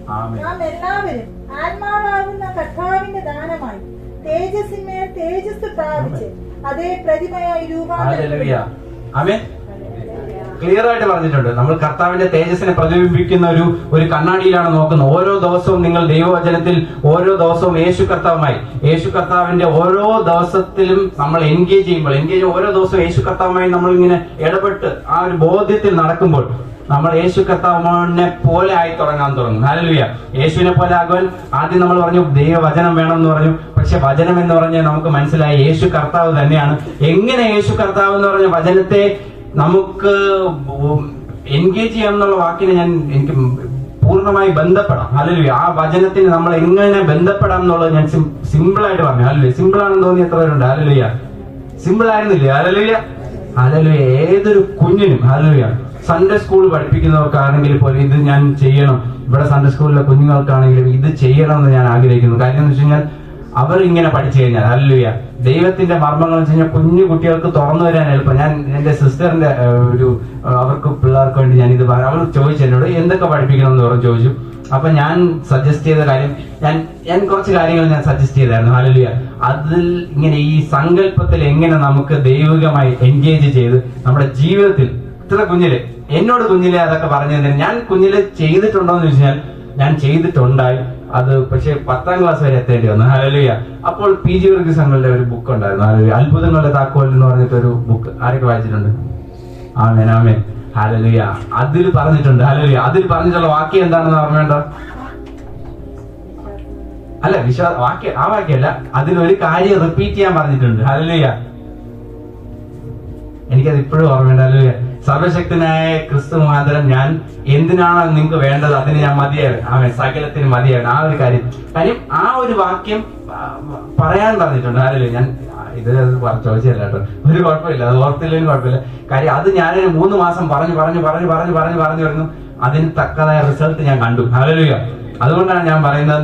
Speaker 2: നാം എല്ലാവരും ആത്മാവാകുന്ന കർത്താവിന്റെ ദാനമായി തേജസ്സിന്മേൽ തേജസ് പ്രാപിച്ച് അതേ പ്രതിമയായി രൂപാന്തരം.
Speaker 1: ആമേൻ. ക്ലിയർ ആയിട്ട് പറഞ്ഞിട്ടുണ്ട്. നമ്മൾ കർത്താവിന്റെ തേജസ്സിനെ പ്രതിബിംബിക്കുന്ന ഒരു കണ്ണാടിയിലാണ് നോക്കുന്നത്. ഓരോ ദിവസവും നിങ്ങൾ ദൈവവചനത്തിൽ ഓരോ ദിവസവും യേശു കർത്താവിന്റെ ഓരോ ദിവസത്തിലും നമ്മൾ എൻഗേജ് ഓരോ ദിവസവും യേശു കർത്താവുമായി നമ്മൾ ഇങ്ങനെ ഇടപെട്ട് ആ ഒരു ബോധ്യത്തിൽ നടക്കുമ്പോൾ നമ്മൾ യേശു കർത്താവിനെ പോലെ ആയി തുടങ്ങും. ഹല്ലേലൂയ. യേശുവിനെ പോലെ ആകുവാൻ ആദ്യം നമ്മൾ പറഞ്ഞു ദൈവവചനം വേണം എന്ന് പറഞ്ഞു. പക്ഷെ വചനം എന്ന് പറഞ്ഞാൽ നമുക്ക് മനസ്സിലായി യേശു കർത്താവ് തന്നെയാണ്. എങ്ങനെ യേശു കർത്താവ് എന്ന് പറഞ്ഞ വചനത്തെ നമുക്ക് എൻഗേജ് ചെയ്യാം എന്നുള്ള വാക്കിനെ എനിക്ക് പൂർണ്ണമായി ബന്ധപ്പെടാം. ഹല്ലേലൂയ. ആ വചനത്തിന് നമ്മൾ എങ്ങനെ ബന്ധപ്പെടാം എന്നുള്ളത് ഞാൻ സിമ്പിൾ ആയിട്ട് പറഞ്ഞു. ഹല്ലേലൂയ. സിമ്പിൾ ആണെന്ന് തോന്നി എത്ര പേരുണ്ട്? ഹല്ലേലൂയ. സിമ്പിൾ ആയിരുന്നില്ലേ? ഹല്ലേലൂയ. ഹല്ലേലൂയ. ഏതൊരു കുഞ്ഞിനും, ഹല്ലേലൂയ, സൺഡേ സ്കൂൾ പഠിപ്പിക്കുന്നവർക്കാണെങ്കിൽ പോലും ഇത് ഞാൻ ചെയ്യണം, ഇവിടെ സൺഡേ സ്കൂളിലെ കുഞ്ഞുങ്ങൾക്കാണെങ്കിലും ഇത് ചെയ്യണം എന്ന് ഞാൻ ആഗ്രഹിക്കുന്നു. കാര്യം എന്ന് വെച്ച് കഴിഞ്ഞാൽ അവർ ഇങ്ങനെ പഠിച്ചു കഴിഞ്ഞാൽ, ഹല്ലേലൂയ, ദൈവത്തിന്റെ മർമ്മങ്ങൾ വെച്ച് കഴിഞ്ഞാൽ കുഞ്ഞു കുട്ടികൾക്ക് തുറന്നു വരാൻ എളുപ്പം. ഞാൻ എന്റെ സിസ്റ്ററിന്റെ അവർക്ക് പിള്ളേർക്ക് വേണ്ടി ഞാൻ ഇത് അവർ ചോദിച്ചു എന്നോട് എന്തൊക്കെ പഠിപ്പിക്കണം എന്ന് ചോദിച്ചു. അപ്പൊ ഞാൻ സജസ്റ്റ് ചെയ്ത കാര്യം, ഞാൻ കുറച്ച് കാര്യങ്ങൾ ഞാൻ സജസ്റ്റ് ചെയ്തായിരുന്നു. ഹല്ലേലൂയ. അതിൽ ഇങ്ങനെ ഈ സങ്കല്പത്തിൽ എങ്ങനെ നമുക്ക് ദൈവികമായി എൻഗേജ് ചെയ്ത് നമ്മുടെ ജീവിതത്തിൽ, ഇത്ര എന്നോട് കുഞ്ഞിലെ അതൊക്കെ പറഞ്ഞു തന്നെ, ഞാൻ കുഞ്ഞിലെ ചെയ്തിട്ടുണ്ടോ എന്ന് ചോദിച്ചാൽ ഞാൻ ചെയ്തിട്ടുണ്ടായി. അത് പക്ഷെ 10ാം ക്ലാസ് വരെ എത്തേണ്ടി വന്നു. ഹല്ലേലൂയ. അപ്പോൾ PG വർഗീസ് അങ്കിളുടെ ഒരു ബുക്ക് ഉണ്ടായിരുന്നു, ഹല്ലേലൂയ, അത്ഭുതങ്ങളുടെ താക്കോൽ എന്ന് പറഞ്ഞിട്ടൊരു ബുക്ക്. ആരൊക്കെ വായിച്ചിട്ടുണ്ട്? ആമേൻ, ആമേൻ, ഹല്ലേലൂയ. അതിൽ പറഞ്ഞിട്ടുണ്ട്, ഹല്ലേലൂയ, അതിൽ പറഞ്ഞിട്ടുള്ള വാക്യം എന്താണെന്ന് ഓർമ്മയുണ്ടോ? അല്ല ആ വാക്യമല്ല, അതിലൊരു കാര്യം റിപ്പീറ്റ് ചെയ്യാൻ പറഞ്ഞിട്ടുണ്ട്. ഹല്ലേലൂയ. എനിക്കത് ഇപ്പോഴും ഓർമ്മയുണ്ട്. ഹല്ലേലൂയ. സർവശക്തനായ ക്രിസ്തു മുഖാന്തരം ഞാൻ എന്തിനാണോ നിങ്ങൾക്ക് വേണ്ടത് അതിന് ഞാൻ മതിയാവും, സകലത്തിന് മതിയാവും. ആ ഒരു കാര്യം ആ ഒരു വാക്യം പറയാൻ പറഞ്ഞിട്ടുണ്ട്. ഹല്ലേലൂയ. ഞാൻ ഇത് ചോദിച്ചല്ല കേട്ടോ, ഒരു കുഴപ്പമില്ല, അത് ഓർത്തില്ലെങ്കിലും കുഴപ്പമില്ല. കാര്യം അത് ഞാനൊരു 3 മാസം പറഞ്ഞു വരുന്നു. അതിന് തക്കതായ റിസൾട്ട് ഞാൻ കണ്ടു. ഹല്ലേലൂയ. അതുകൊണ്ടാണ് ഞാൻ പറയുന്നത്,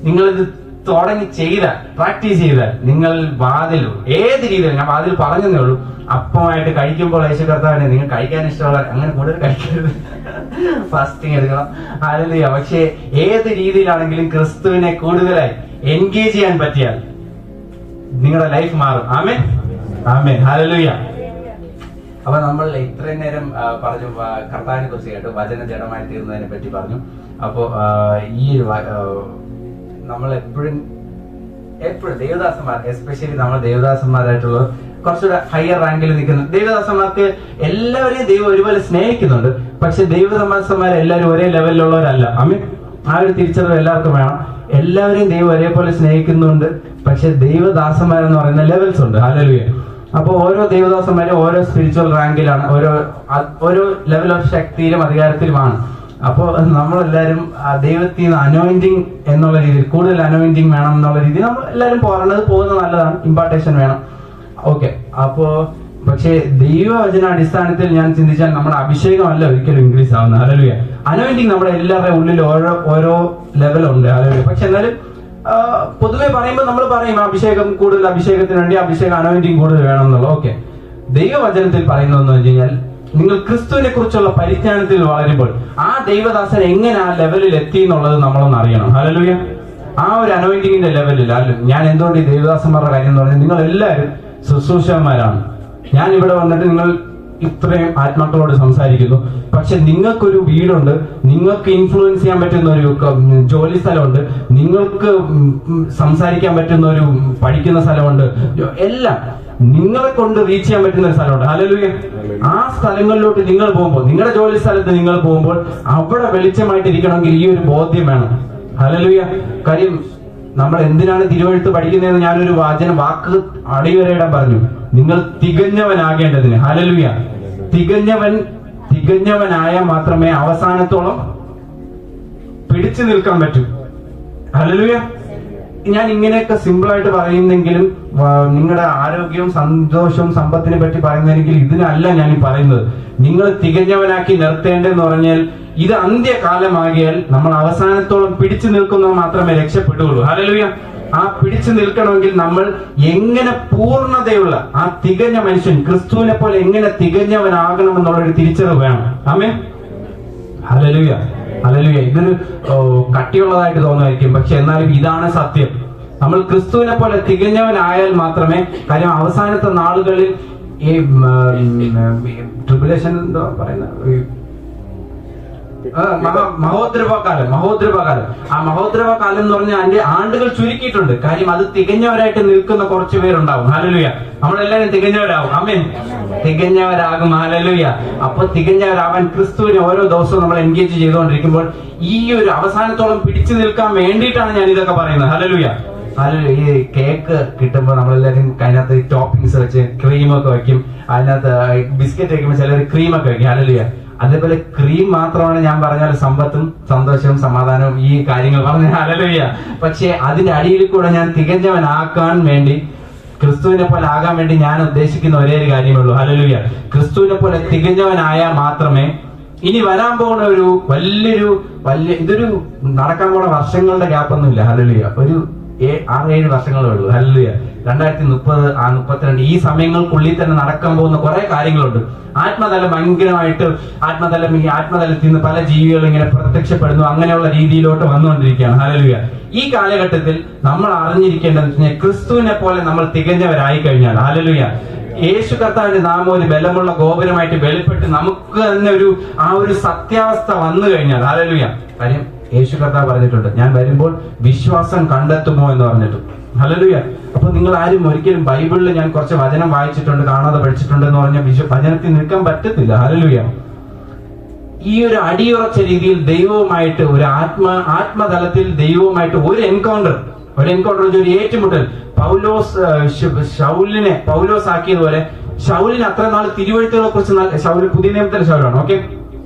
Speaker 1: നിങ്ങളിത് തുടങ്ങി ചെയ്താൽ, പ്രാക്ടീസ് ചെയ്താൽ, നിങ്ങൾ വാതിൽ ഏത് രീതിയിൽ, ഞാൻ വാതിൽ പറഞ്ഞതേ ഉള്ളൂ, അപ്പമായിട്ട് കഴിക്കുമ്പോൾ യേശു കർത്താവിനെ നിങ്ങൾ കഴിക്കാൻ ഇഷ്ടമുള്ള അങ്ങനെ കൂടുതൽ കഴിക്കരുത്, ഫാസ്റ്റിംഗ് എടുക്കണം. ഹല്ലേലൂയ. പക്ഷേ ഏത് രീതിയിലാണെങ്കിലും ക്രിസ്തുവിനെ കൂടുതലായി എൻഗേജ് ചെയ്യാൻ പറ്റിയാൽ നിങ്ങളുടെ ലൈഫ് മാറും. ആമേൻ, ആമേൻ, ഹല്ലേലൂയ. അപ്പൊ നമ്മൾ ഇത്രയും നേരം പറഞ്ഞു കർത്താവിനെ കുറിച്ച് കേട്ടു, വചനം ജഡമായി തീർന്നതിനെ പറ്റി പറഞ്ഞു. അപ്പോ ഈ നമ്മൾ എപ്പോഴും ദേവദാസന്മാർ, എസ്പെഷ്യലി നമ്മൾ ദേവദാസന്മാരായിട്ടുള്ള കുറച്ചുകൂടെ ഹയർ റാങ്കിൽ നിൽക്കുന്ന ദേവദാസന്മാർക്ക് എല്ലാവരെയും ദൈവം ഒരുപോലെ സ്നേഹിക്കുന്നുണ്ട്. പക്ഷെ ദൈവദാസന്മാർ എല്ലാവരും ഒരേ ലെവലിലുള്ളവരല്ല. ആ ഒരു തിരിച്ചറിവ് എല്ലാവർക്കും വേണം. എല്ലാവരെയും ദൈവം ഒരേപോലെ സ്നേഹിക്കുന്നുണ്ട്. പക്ഷെ ദൈവദാസന്മാരെന്ന് പറയുന്ന ലെവൽസ് ഉണ്ട്. ഹല്ലേലൂയ. അപ്പൊ ഓരോ ദൈവദാസന്മാരും ഓരോ സ്പിരിച്വൽ റാങ്കിലാണ്, ഓരോ ലെവൽ ഓഫ് ശക്തിയിലും അധികാരത്തിലുമാണ്. അപ്പോൾ നമ്മളെല്ലാവരും ദൈവത്തിൽ നിന്ന് അനോയിന്റിങ് എന്നുള്ള രീതിയിൽ, കൂടുതൽ അനോയിന്റിങ് വേണം എന്നുള്ള രീതിയിൽ നമ്മൾ എല്ലാവരും പോകുന്നത് നല്ലതാണ്. ഇമ്പാർട്ടേഷൻ വേണം. ഓക്കെ. അപ്പോ പക്ഷേ ദൈവവചന അടിസ്ഥാനത്തിൽ ഞാൻ ചിന്തിച്ചാൽ നമ്മുടെ അഭിഷേകമല്ല ഒരിക്കലും ഇൻക്രീസ് ആവുന്നത്. ഹല്ലേലൂയ. അനോയിന്റിങ് നമ്മുടെ എല്ലാവരുടെയും ഉള്ളിൽ ഓരോ ലെവലുണ്ട്. ഹല്ലേലൂയ. പക്ഷെ എന്നാലും പൊതുവെ പറയുമ്പോൾ നമ്മൾ പറയും അഭിഷേകത്തിന് വേണ്ടി അനോയിന്റിങ് കൂടുതൽ വേണം എന്നുള്ളത്. ഓക്കെ. ദൈവവചനത്തിൽ പറയുന്നതെന്ന് വെച്ച് കഴിഞ്ഞാൽ, നിങ്ങൾ ക്രിസ്തുവിനെ കുറിച്ചുള്ള പരിജ്ഞാനത്തിൽ വളരുമ്പോൾ ആ ദൈവദാസൻ എങ്ങനെ ആ ലെവലിൽ എത്തി എന്നുള്ളത് നമ്മളൊന്ന് അറിയണം. ഹല്ലേലൂയ. ആ ഒരു അനോയിന്റിങ്ങിന്റെ ലെവലിൽ ഞാൻ എന്തുകൊണ്ട് ഈ ദേവദാസന്മാരുടെ കാര്യം എന്ന് പറഞ്ഞാൽ, നിങ്ങൾ എല്ലാവരും ശുശ്രൂഷകന്മാരാണ്. ഞാൻ ഇവിടെ വന്നിട്ട് നിങ്ങൾ ഇത്രയും ആത്മാക്കളോട് സംസാരിക്കുന്നു. പക്ഷെ നിങ്ങൾക്കൊരു വീടുണ്ട്, നിങ്ങൾക്ക് ഇൻഫ്ലുവൻസ് ചെയ്യാൻ പറ്റുന്ന ഒരു ജോലി സ്ഥലമുണ്ട്, നിങ്ങൾക്ക് സംസാരിക്കാൻ പറ്റുന്ന ഒരു പഠിക്കുന്ന സ്ഥലമുണ്ട്, എല്ലാം നിങ്ങളെ കൊണ്ട് റീച്ച് ചെയ്യാൻ പറ്റുന്ന ഒരു സ്ഥലമുണ്ട്. ഹല്ലേലൂയ. ആ സ്ഥലങ്ങളിലോട്ട് നിങ്ങൾ പോകുമ്പോൾ, നിങ്ങളുടെ ജോലി സ്ഥലത്ത് നിങ്ങൾ പോകുമ്പോൾ അവിടെ വെളിച്ചമായിട്ടിരിക്കണമെങ്കിൽ ഈ ഒരു ബോധ്യം വേണം. ഹല്ലേലൂയ. കാര്യം നമ്മൾ എന്തിനാണ് തിരുവെഴുത്ത് പഠിക്കുന്നതെന്ന് ഞാനൊരു വാക്ക് അടിവരയിടാൻ പറഞ്ഞു. നിങ്ങൾ തികഞ്ഞവനാകേണ്ടതിന്. ഹല്ലേലൂയ. തികഞ്ഞവനായാൽ മാത്രമേ അവസാനത്തോളം പിടിച്ചു നിൽക്കാൻ പറ്റൂ. ഹല്ലേലൂയ. ഞാൻ ഇങ്ങനെയൊക്കെ സിമ്പിൾ ആയിട്ട് പറയുന്നെങ്കിലും നിങ്ങളുടെ ആരോഗ്യവും സന്തോഷവും സമ്പത്തിനെ പറ്റി പറയുന്നെങ്കിൽ ഇതിനല്ല ഞാൻ ഈ പറയുന്നത്. നിങ്ങൾ തികഞ്ഞവനാക്കി നിർത്തേണ്ടതെന്ന് പറഞ്ഞാൽ ഇത് അന്ത്യകാലമാകിയാൽ നമ്മൾ അവസാനത്തോളം പിടിച്ചു നിൽക്കുന്നത് മാത്രമേ രക്ഷപ്പെട്ടുള്ളൂ. ഹല്ലേലൂയ. ആ പിടിച്ചു നിൽക്കണമെങ്കിൽ നമ്മൾ എങ്ങനെ പൂർണ്ണതയുള്ള ആ തികഞ്ഞ മനുഷ്യൻ, ക്രിസ്തുവിനെ പോലെ എങ്ങനെ തികഞ്ഞവനാകണം എന്നുള്ളൊരു തിരിച്ചറിവ് വേണം. ആമേൻ, ഹല്ലേലൂയ, ഹല്ലേലൂയ. ഇതൊരു കട്ടിയുള്ളതായിട്ട് തോന്നുമായിരിക്കും, പക്ഷെ എന്നാലും ഇതാണ് സത്യം. നമ്മൾ ക്രിസ്തുവിനെ പോലെ തികഞ്ഞവനായാൽ മാത്രമേ, കാര്യം അവസാനത്തെ നാളുകളിൽ ഈ ട്രിബുലേഷൻ എന്താ പറയുന്നത്, മഹോദ്രവകാലം. ആ മഹോദ്രവകാലം എന്ന് പറഞ്ഞാൽ അതിന്റെ ആണ്ടുകൾ ചുരുക്കിയിട്ടുണ്ട്. കാര്യം അത് തികഞ്ഞവരായിട്ട് നിൽക്കുന്ന കുറച്ച് പേരുണ്ടാവും. ഹല്ലേലൂയ. നമ്മളെല്ലാവരും തികഞ്ഞവരാകും. ആമേൻ, തികഞ്ഞവരാകും. ഹല്ലേലൂയ. അപ്പൊ തികഞ്ഞവരാവാൻ ക്രിസ്തുവിനെ ഓരോ ദിവസവും നമ്മൾ എൻഗേജ് ചെയ്തുകൊണ്ടിരിക്കുമ്പോൾ ഈ ഒരു അവസാനത്തോളം പിടിച്ചു നിൽക്കാൻ വേണ്ടിയിട്ടാണ് ഞാൻ ഇതൊക്കെ പറയുന്നത്. ഹല്ലേലൂയ. ഈ കേക്ക് കിട്ടുമ്പോൾ നമ്മളെല്ലാവരും അതിനകത്ത് ടോപ്പിങ്സ് വെച്ച് ക്രീമൊക്കെ വെക്കും. അതിനകത്ത് ബിസ്ക്കറ്റ് വെക്കുമ്പോൾ ചിലർ ക്രീമൊക്കെ വെക്കും. ഹല്ലേലൂയ. അതേപോലെ ക്രീം മാത്രമാണ് ഞാൻ പറഞ്ഞാൽ സമ്പത്തും സന്തോഷവും സമാധാനവും ഈ കാര്യങ്ങൾ പറഞ്ഞ. ഹല്ലേലൂയ. പക്ഷെ അതിന്റെ അടിയിൽ കൂടെ ഞാൻ തികഞ്ഞവനാക്കാൻ വേണ്ടി, ക്രിസ്തുവിനെ പോലെ ആകാൻ വേണ്ടി ഞാൻ ഉദ്ദേശിക്കുന്ന ഒരേ ഒരു കാര്യമുള്ളൂ. ഹല്ലേലൂയ. ക്രിസ്തുവിനെ പോലെ തികഞ്ഞവനായാൽ മാത്രമേ ഇനി വരാൻ പോകുന്ന ഒരു ഇതൊരു നടക്കാൻ പോണ വർഷങ്ങളുടെ ഗ്യാപ്പൊന്നുമില്ല. ഹല്ലേലൂയ. ഒരു 6-7 വർഷങ്ങളേ ഉള്ളൂ. ഹല്ലേലൂയ. 2030 32 ഈ സമയങ്ങൾക്കുള്ളിൽ തന്നെ നടക്കാൻ പോകുന്ന കുറെ കാര്യങ്ങളുണ്ട്. ആത്മതലം ഭയങ്കരമായിട്ട് ആത്മതലത്തിൽ നിന്ന് പല ജീവികളും ഇങ്ങനെ പ്രത്യക്ഷപ്പെടുന്നു. അങ്ങനെയുള്ള രീതിയിലോട്ട് വന്നുകൊണ്ടിരിക്കുകയാണ്. ഹല്ലേലൂയ. ഈ കാലഘട്ടത്തിൽ നമ്മൾ അറിഞ്ഞിരിക്കേണ്ടത് ക്രിസ്തുവിനെ പോലെ നമ്മൾ തികഞ്ഞവരായി കഴിഞ്ഞാൽ, ഹല്ലേലൂയ, യേശു കർത്താവിന്റെ നാമം ഒരു ബലമുള്ള ഗോപുരമായിട്ട് വെളിപ്പെട്ട് നമുക്ക് തന്നെ ആ ഒരു സത്യാവസ്ഥ വന്നു കഴിഞ്ഞാൽ, ഹല്ലേലൂയ. കാര്യം യേശു കർത്താവ് പറഞ്ഞിട്ടുണ്ട്, ഞാൻ വരുമ്പോൾ വിശ്വാസം കണ്ടെത്തുമോ എന്ന് പറഞ്ഞിട്ട്. ഹല്ലേലൂയ. അപ്പൊ നിങ്ങൾ ആരും ഒരിക്കലും ബൈബിളിൽ ഞാൻ കുറച്ച് വചനം വായിച്ചിട്ടുണ്ട്, കാണാതെ പഠിച്ചിട്ടുണ്ട് എന്ന് പറഞ്ഞ വചനത്തിൽ നിൽക്കാൻ പറ്റത്തില്ല. ഹല്ലേലൂയ. ഈ ഒരു അടിയുറച്ച രീതിയിൽ ദൈവവുമായിട്ട് ഒരു ആത്മതലത്തിൽ ദൈവവുമായിട്ട് ഒരു എൻകൗണ്ടർ ഒരു ഏറ്റുമുട്ടൽ പൗലോസ് ആക്കിയതുപോലെ ശൗലിന് അത്ര നാൾ തിരുവഴുത്തുകളെ കുറിച്ച് ശൗല് പുതിയ നിയമത്തിലെ ശൗലാണ്. Okay,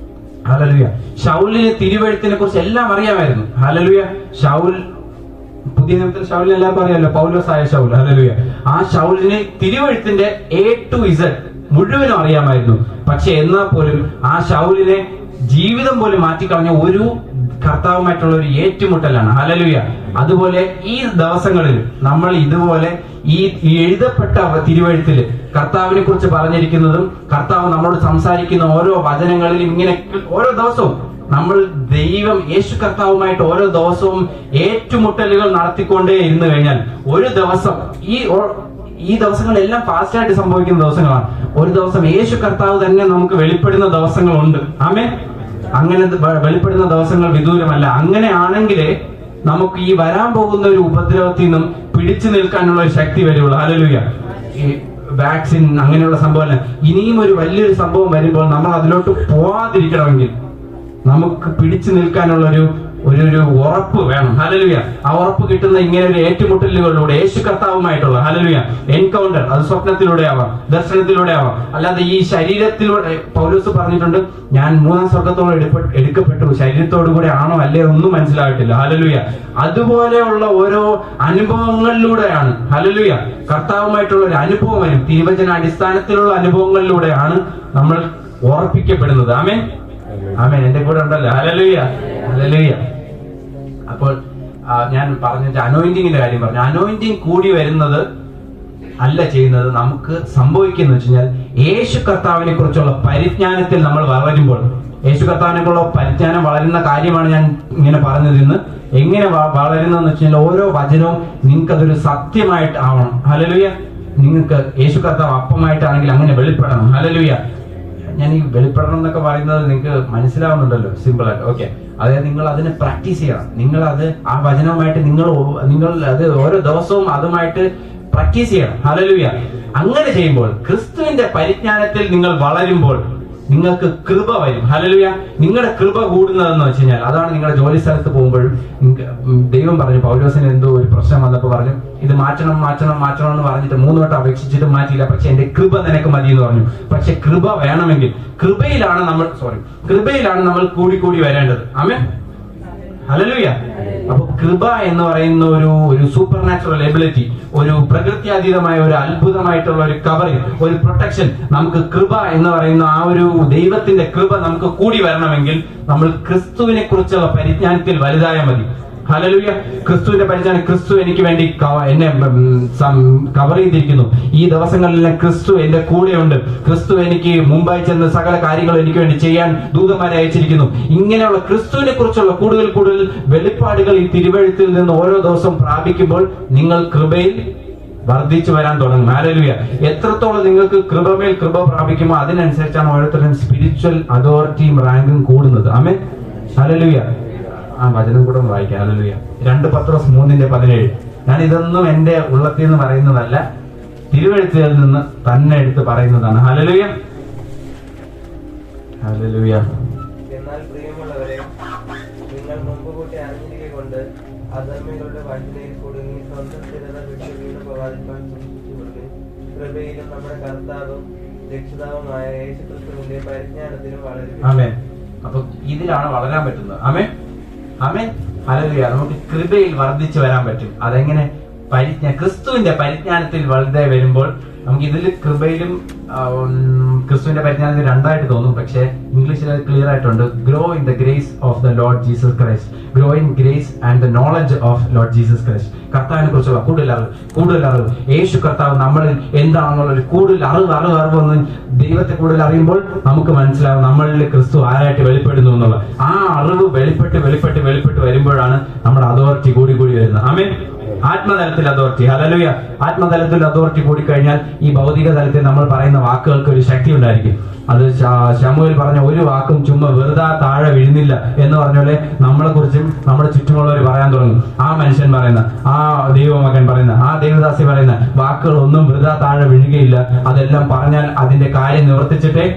Speaker 1: hallelujah. ശൗലിന് തിരുവഴുത്തിനെ കുറിച്ച് എല്ലാം അറിയാമായിരുന്നു. ഹല്ലേലൂയ. പുതിയ നിയമത്തിൽ ശൗലിന് എല്ലാവർക്കും അറിയാമല്ലോ, പൗലോസ് ആയ ശൗൽ. ഹല്ലേലൂയ. ആ ശൗലിന് തിരുവഴുത്തിന്റെ A to Z മുഴുവനും അറിയാമായിരുന്നു. പക്ഷെ എന്നാൽ പോലും ആ ശൗലിനെ ജീവിതം പോലും മാറ്റിക്കളഞ്ഞ ഒരു കർത്താവുമായിട്ടുള്ള ഒരു ഏറ്റുമുട്ടലാണ്. ഹല്ലേലൂയ. അതുപോലെ ഈ ദിവസങ്ങളിൽ നമ്മൾ ഇതുപോലെ ഈ എഴുതപ്പെട്ട തിരുവഴുത്തില് കർത്താവിനെ കുറിച്ച് പറഞ്ഞിരിക്കുന്നതും കർത്താവ് നമ്മളോട് സംസാരിക്കുന്ന ഓരോ വചനങ്ങളിലും ഇങ്ങനെ ഓരോ ദിവസവും നമ്മൾ യേശു കർത്താവുമായിട്ട് ഓരോ ദിവസവും ഏറ്റുമുട്ടലുകൾ നടത്തിക്കൊണ്ടേ ഇരുന്നു കഴിഞ്ഞാൽ ഒരു ദിവസം ഈ ദിവസങ്ങളെല്ലാം ഫാസ്റ്റായിട്ട് സംഭവിക്കുന്ന ദിവസങ്ങളാണ്. ഒരു ദിവസം യേശു കർത്താവ് തന്നെ നമുക്ക് വെളിപ്പെടുന്ന ദിവസങ്ങളുണ്ട്. ആമേൻ. അങ്ങനെ വെളിപ്പെടുന്ന ദിവസങ്ങൾ വിദൂരമല്ല. അങ്ങനെ ആണെങ്കിലേ നമുക്ക് ഈ വരാൻ പോകുന്ന ഒരു ഉപദ്രവത്തിൽ നിന്നും പിടിച്ചു നിൽക്കാനുള്ള ഒരു ശക്തി വരുള്ളൂ. ഹല്ലേലൂയ. ഈ വാക്സിൻ അങ്ങനെയുള്ള സംഭവമല്ല, ഇനിയും ഒരു വലിയൊരു സംഭവം വരുമ്പോൾ നമ്മൾ അതിലോട്ട് പോവാതിരിക്കണമെങ്കിൽ നമുക്ക് പിടിച്ചു നിൽക്കാനുള്ള ഒരു ഉറപ്പ് വേണം. ഹല്ലേലൂയ. ആ ഉറപ്പ് കിട്ടുന്ന ഇങ്ങനെ ഒരു ഏറ്റുമുട്ടലുകളിലൂടെ യേശു കർത്താവുമായിട്ടുള്ള ഹല്ലേലൂയ എൻകൗണ്ടർ, അത് സ്വപ്നത്തിലൂടെ ആവാം, ദർശനത്തിലൂടെ ആവാം, അല്ലാതെ ഈ ശരീരത്തിലൂടെ. പൗലോസ് പറഞ്ഞിട്ടുണ്ട്, ഞാൻ 3-ാം സ്വർഗ്ഗത്തോളം എടുക്കപ്പെട്ടു, ശരീരത്തോടു കൂടെ ആണോ അല്ലേ ഒന്നും മനസ്സിലായിട്ടില്ല. ഹല്ലേലൂയ. അതുപോലെയുള്ള ഓരോ അനുഭവങ്ങളിലൂടെയാണ് ഹല്ലേലൂയ കർത്താവുമായിട്ടുള്ള ഒരു അനുഭവം വരും. തിരുവചന അടിസ്ഥാനത്തിലുള്ള അനുഭവങ്ങളിലൂടെയാണ് നമ്മൾ ഉറപ്പിക്കപ്പെടുന്നത്. ആമേൻ. ആമേൻ. എന്റെ കൂടെ ഉണ്ടല്ലോ. ഹല്ലേലൂയ. ഹല്ലേലൂയ. അപ്പോൾ ഞാൻ പറഞ്ഞ അനോയിന്റിങ്ങിന്റെ കാര്യം പറഞ്ഞു. അനോയിന്റിങ് കൂടി വരുന്നത് അല്ല ചെയ്യുന്നത്. നമുക്ക് സംഭവിക്കുന്ന വെച്ച് കഴിഞ്ഞാൽ യേശു കർത്താവിനെ കുറിച്ചുള്ള പരിജ്ഞാനത്തിൽ നമ്മൾ വളരുമ്പോൾ, യേശു കർത്താവിനെ കുറിച്ചുള്ള പരിജ്ഞാനം വളരുന്ന കാര്യമാണ് ഞാൻ ഇങ്ങനെ പറഞ്ഞത്. ഇന്ന് എങ്ങനെ വളരുന്നതെന്ന് വെച്ച് കഴിഞ്ഞാൽ ഓരോ വചനവും നിങ്ങൾക്ക് അതൊരു സത്യമായിട്ട് ആവണം. ഹല്ലേലൂയ. നിങ്ങൾക്ക് യേശു കർത്താവ് അപ്പമായിട്ടാണെങ്കിൽ അങ്ങനെ വെളിപ്പെടണം. ഹല്ലേലൂയ. ഞാൻ ഈ വെളിപ്പെടണം എന്നൊക്കെ പറയുന്നത് നിങ്ങൾക്ക് മനസ്സിലാവുന്നുണ്ടല്ലോ, സിമ്പിൾ ആയിട്ട്. ഓക്കെ, അതായത് നിങ്ങൾ അതിനെ പ്രാക്ടീസ് ചെയ്യണം. നിങ്ങൾ അത് ആ വചനവുമായിട്ട് നിങ്ങൾ അത് ഓരോ ദിവസവും അതുമായിട്ട് പ്രാക്ടീസ് ചെയ്യണം. ഹല്ലേലൂയ. അങ്ങനെ ചെയ്യുമ്പോൾ ക്രിസ്തുവിന്റെ പരിജ്ഞാനത്തിൽ നിങ്ങൾ വളരുമ്പോൾ നിങ്ങൾക്ക് കൃപ വരും. ഹല്ലേലൂയ. നിങ്ങളുടെ കൃപ കൂടുന്നതെന്ന് വെച്ച് കഴിഞ്ഞാൽ അതാണ് നിങ്ങളുടെ ജോലി സ്ഥലത്ത് പോകുമ്പോഴും ദൈവം പറഞ്ഞു, പൗലോസിന് എന്തോ ഒരു പ്രശ്നം വന്നപ്പോൾ പറഞ്ഞു, ഇത് മാറ്റണം എന്ന് പറഞ്ഞിട്ട് 3 വട്ടം അപേക്ഷിച്ചിട്ട് മാറ്റിയില്ല. പക്ഷെ എന്റെ കൃപ നിനക്ക് മതി എന്ന് പറഞ്ഞു. പക്ഷെ കൃപ വേണമെങ്കിൽ കൃപയിലാണ് നമ്മൾ കൂടി വരേണ്ടത്. ആമേൻ. ഹല്ലേലൂയ. അപ്പൊ കൃപ എന്ന് പറയുന്ന ഒരു സൂപ്പർ നാച്ചുറൽ എബിലിറ്റി, ഒരു പ്രകൃത്യാതീതമായ ഒരു അത്ഭുതമായിട്ടുള്ള ഒരു കവറിങ്, ഒരു പ്രൊട്ടക്ഷൻ, നമുക്ക് കൃപ എന്ന് പറയുന്ന ആ ഒരു ദൈവത്തിന്റെ കൃപ നമുക്ക് കൂടി വരണമെങ്കിൽ നമ്മൾ ക്രിസ്തുവിനെ കുറിച്ചുള്ള പരിജ്ഞാനത്തിൽ വലുതായാൽ മതി. ഹല്ലേലൂയ. ക്രിസ്തുവിന്റെ പരിജ്ഞാനം, ക്രിസ്തു എനിക്ക് വേണ്ടി എന്നെ കവർ ചെയ്തിരിക്കുന്നു. ഈ ദിവസങ്ങളിലെല്ലാം ക്രിസ്തു എന്റെ കൂടെയുണ്ട്. ക്രിസ്തു എനിക്ക് മുമ്പായി ചെന്ന് സകല കാര്യങ്ങളും എനിക്ക് വേണ്ടി ചെയ്യാൻ ദൂതന്മാരെ അയച്ചിരിക്കുന്നു. ഇങ്ങനെയുള്ള ക്രിസ്തുവിനെ കുറിച്ചുള്ള കൂടുതൽ വെളിപ്പാടുകൾ ഈ തിരുവഴുത്തിൽ നിന്ന് ഓരോ ദിവസവും പ്രാപിക്കുമ്പോൾ നിങ്ങൾ കൃപയിൽ വർദ്ധിച്ചു വരാൻ തുടങ്ങും. ഹല്ലേലൂയ. എത്രത്തോളം നിങ്ങൾക്ക് കൃപമേൽ കൃപ പ്രാപിക്കുമോ അതിനനുസരിച്ചാണ് ഓരോരുത്തരും സ്പിരിച്വൽ അതോറിറ്റിയും റാങ്കും കൂടുന്നത്. ആമേൻ. ഹല്ലേലൂയ. ആ വചനം കൂടെ ഒന്ന് വായിക്കാം. ഹല്ലേലൂയ. 2 പത്രോസ് 3:17. ഞാൻ ഇതൊന്നും എന്റെ ഉള്ളത്തിൽ നിന്ന് പറയുന്നതല്ല, തിരുവെഴുത്തുകളിൽ നിന്ന് തന്നെ എടുത്ത് പറയുന്നതാണ്. ഹല്ലേലൂയ. ഹല്ലേലൂയ.
Speaker 3: എന്നാൽ പ്രിയമുള്ളവരെ, നിങ്ങൾ മുമ്പ് കൂട്ടി അറിഞ്ഞിരിക്കൊണ്ട് അധർമ്മികളുടെ വഞ്ചനയിൽ കുടുങ്ങി സ്വന്തം സ്ഥിരത വിട്ടു വീണ് പോകാതിരിക്കാൻ സൂക്ഷിച്ചുകൊണ്ട് കൃപയിലും നമ്മുടെ കർത്താവും രക്ഷിതാവുമായ യേശുക്രിസ്തുവിന്റെ പരിജ്ഞാനത്തിലും വളരുക.
Speaker 1: ആമേൻ. അപ്പൊ ഇതിലാണ് വളരാൻ പറ്റുന്നത്. ആമേൻ. ആമേൻ. ഹല്ലേലൂയ. നമുക്ക് കൃപയിൽ വർദ്ധിച്ചു വരാൻ പറ്റും. അതെങ്ങനെ? ക്രിസ്തുവിന്റെ പരിജ്ഞാനത്തിൽ വലുതായി വരുമ്പോൾ നമുക്ക് ഇതിൽ കൃപയിലും ക്രിസ്തുവിന്റെ പരിജ്ഞാനത്തിൽ രണ്ടായിട്ട് തോന്നും. പക്ഷെ ഇംഗ്ലീഷിൽ അത് ക്ലിയർ ആയിട്ടുണ്ട്. Grow in the grace of the Lord Jesus Christ. Grow in grace and the knowledge of Lord Jesus Christ. കർത്താവിനെ കുറിച്ചുള്ള കൂടുതൽ അറിവ്, യേശു കർത്താവ് നമ്മളിൽ എന്താണെന്നുള്ള ഒരു കൂടുതൽ അറിവ് ദൈവത്തെ കൂടുതൽ അറിയുമ്പോൾ നമുക്ക് മനസ്സിലാവും നമ്മളിൽ ക്രിസ്തു ആരായിട്ട് വെളിപ്പെടുന്നു എന്നുള്ളത്. ആ അറിവ് വെളിപ്പെട്ട് വരുമ്പോഴാണ് നമ്മുടെ അതോറിറ്റി കൂടി വരുന്നത്. ആമേൻ. ആത്മതലത്തിൽ അതോറിറ്റി. ഹല്ലേലൂയ. ആത്മതലത്തിൽ അതോറിറ്റി കൂടിക്കഴിഞ്ഞാൽ ഈ ഭൗതിക തലത്തിൽ നമ്മൾ പറയുന്ന വാക്കുകൾക്ക് ഒരു ശക്തി ഉണ്ടായിരിക്കും. അത് ശമൂവേൽ പറഞ്ഞ ഒരു വാക്കും ചുമ്മാ വെറുതെ താഴെ വീഴുന്നില്ല എന്ന് പറഞ്ഞ പോലെ നമ്മളെ കുറിച്ചും നമ്മുടെ ചുറ്റുമുള്ളവർ പറയാൻ തുടങ്ങും. ആ മനുഷ്യൻ പറയുന്ന, ആ ദൈവമകൻ പറയുന്ന, ആ ദൈവദാസി പറയുന്ന വാക്കുകൾ ഒന്നും വെറുതെ താഴെ വീഴുകയില്ല. അതെല്ലാം പറഞ്ഞാൽ അതിന്റെ കാര്യം നിവർത്തിച്ചിട്ടേ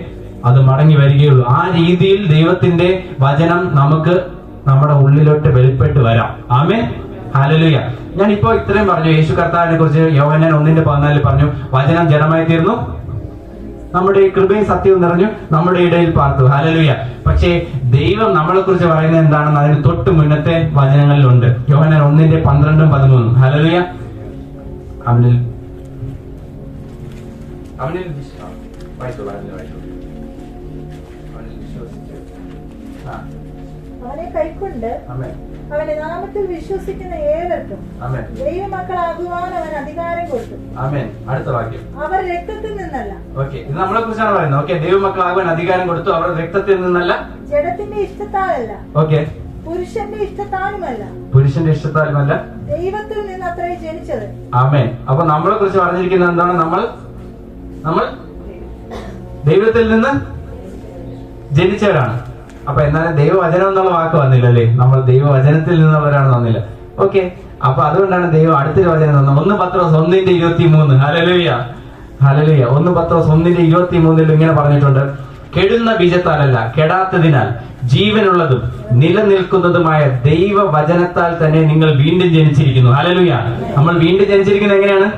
Speaker 1: അത് മടങ്ങി വരികയുള്ളൂ. ആ രീതിയിൽ ദൈവത്തിന്റെ വചനം നമുക്ക് നമ്മുടെ ഉള്ളിലോട്ട് വെളിപ്പെട്ട് വരാം. ആമേൻ, ഹല്ലേലൂയ. ഞാൻ ഇപ്പോ ഇത്രയും പറഞ്ഞു. യേശു കർത്താവിനെ കുറിച്ച് യോഹന്നാൻ 1:14 പറഞ്ഞു, വചനം ജഡമായി തീർന്നു, നമ്മുടെ കൃപയും സത്യവും നിറഞ്ഞു, നമ്മുടെ ഇടയിൽ പാർത്തു. ഹല്ലേലൂയ. പക്ഷേ ദൈവം നമ്മളെ കുറിച്ച് പറയുന്നത് എന്താണെന്ന് അതിന് തൊട്ട് മുന്നത്തെ വചനങ്ങളിലുണ്ട്. യോഹന്നാൻ 1:12-13. ഹല്ലേലൂയ. അവനിൽ
Speaker 2: അവനെ കൈക്കൊണ്ട് അവന്റെ നാമത്തിൽ വിശ്വസിക്കുന്ന ഏവർക്കും ദൈവമക്കളാകുവാൻ അവൻ അധികാരം കൊടുത്തു.
Speaker 1: അടുത്ത വാക്യം,
Speaker 2: അവർ രക്തത്തിൽ നിന്നല്ല.
Speaker 1: ഓക്കെ, ഇത് നമ്മളെ കുറിച്ചാണ് പറയുന്നത്. ഓക്കെ, ദൈവമക്കളാകുവാൻ അധികാരം കൊടുത്തു, അവർ രക്തത്തിൽ നിന്നല്ല,
Speaker 2: ജഡത്തിന്റെ ഇഷ്ടത്താലല്ല,
Speaker 1: ഓക്കെ,
Speaker 2: പുരുഷന്റെ ഇഷ്ടത്താലുമല്ല,
Speaker 1: പുരുഷന്റെ ഇഷ്ടത്താലുമല്ല,
Speaker 2: ദൈവത്തിൽ നിന്ന് അത്രേ ജനിച്ചത്.
Speaker 1: ആമേൻ. അപ്പൊ നമ്മളെ കുറിച്ച് പറഞ്ഞിരിക്കുന്നത് എന്താണ്? നമ്മൾ ദൈവത്തിൽ നിന്ന് ജനിച്ചവരാണ്. അപ്പൊ എന്നാലും ദൈവവചനം എന്നുള്ള വാക്ക് വന്നില്ല അല്ലേ? നമ്മൾ ദൈവവചനത്തിൽ നിന്നുള്ളവരാണെന്ന് വന്നില്ല. ഓക്കെ, അപ്പൊ അതുകൊണ്ടാണ് ദൈവം അടുത്തൊരു വചനം തന്നത്. 1 പത്രോസ് 1:23. Hallelujah, hallelujah. 1 പത്രോസ് 1:23 ഇങ്ങനെ പറഞ്ഞിട്ടുണ്ട്, കെടുന്ന ബീജത്താലല്ല, കെടാത്തതിനാൽ ജീവനുള്ളതും നിലനിൽക്കുന്നതുമായ ദൈവവചനത്താൽ തന്നെ നിങ്ങൾ വീണ്ടും ജനിച്ചിരിക്കുന്നു. ഹല്ലേലൂയ. നമ്മൾ വീണ്ടും ജനിച്ചിരിക്കുന്നത് എങ്ങനെയാണ്?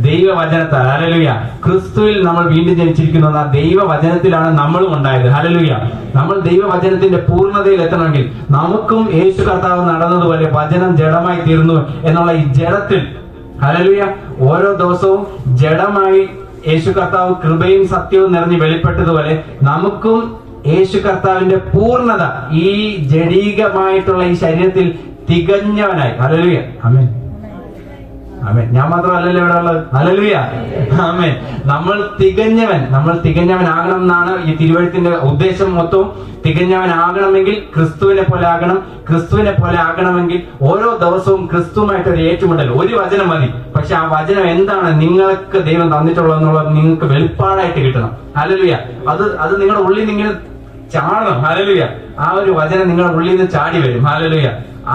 Speaker 1: ദൈവവചനത്താൽ. ഹല്ലേലൂയ. ക്രിസ്തുവിൽ നമ്മൾ വീണ്ടും ജനിച്ചിരിക്കുന്നു. ആ ദൈവവചനത്തിലാണ് നമ്മളും ഉണ്ടായത്. ഹല്ലേലൂയ. നമ്മൾ ദൈവവചനത്തിന്റെ പൂർണ്ണതയിൽ എത്തണമെങ്കിൽ നമുക്കും യേശു കർത്താവ് നടന്നതുപോലെ വചനം ജഡമായി തീർന്നു എന്നുള്ള ഈ ജഡത്തിൽ, ഹല്ലേലൂയ, ഓരോ ദിവസവും ജഡമായി യേശു കർത്താവ് കൃപയും സത്യവും നിറഞ്ഞ് വെളിപ്പെട്ടതുപോലെ നമുക്കും യേശു കർത്താവിന്റെ പൂർണ്ണത ഈ ജഡീകമായിട്ടുള്ള ഈ ശരീരത്തിൽ തികഞ്ഞവനായി. ഹല്ലേലൂയ. ആമേൻ, ആമേൻ. ഞാൻ മാത്രമല്ലല്ലോ ഇവിടെ ഉള്ളത്. ഹല്ലേലൂയ, ആമേൻ. നമ്മൾ തികഞ്ഞവനാകണം എന്നാണ് ഈ തിരുവഴുത്തിന്റെ ഉദ്ദേശം മൊത്തവും. തികഞ്ഞവനാകണമെങ്കിൽ ക്രിസ്തുവിനെ പോലെ ആകണം. ക്രിസ്തുവിനെ പോലെ ആകണമെങ്കിൽ ഓരോ ദിവസവും ക്രിസ്തുവുമായിട്ട് ഒരു ഏറ്റുമുട്ടൽ. ഒരു വചനം മതി, പക്ഷെ ആ വചനം എന്താണ് നിങ്ങൾക്ക് ദൈവം തന്നിട്ടുള്ളതെന്നുള്ളത് നിങ്ങൾക്ക് വെളിപ്പാടായിട്ട് കിട്ടണം. ഹല്ലേലൂയ. അത് നിങ്ങളുടെ ഉള്ളിൽ നിന്ന് ഇങ്ങനെ ചാടണം. ഹല്ലേലൂയ. ആ ഒരു വചനം നിങ്ങളുടെ ഉള്ളിൽ നിന്ന് ചാടി വരും. ഹല്ലേലൂയ.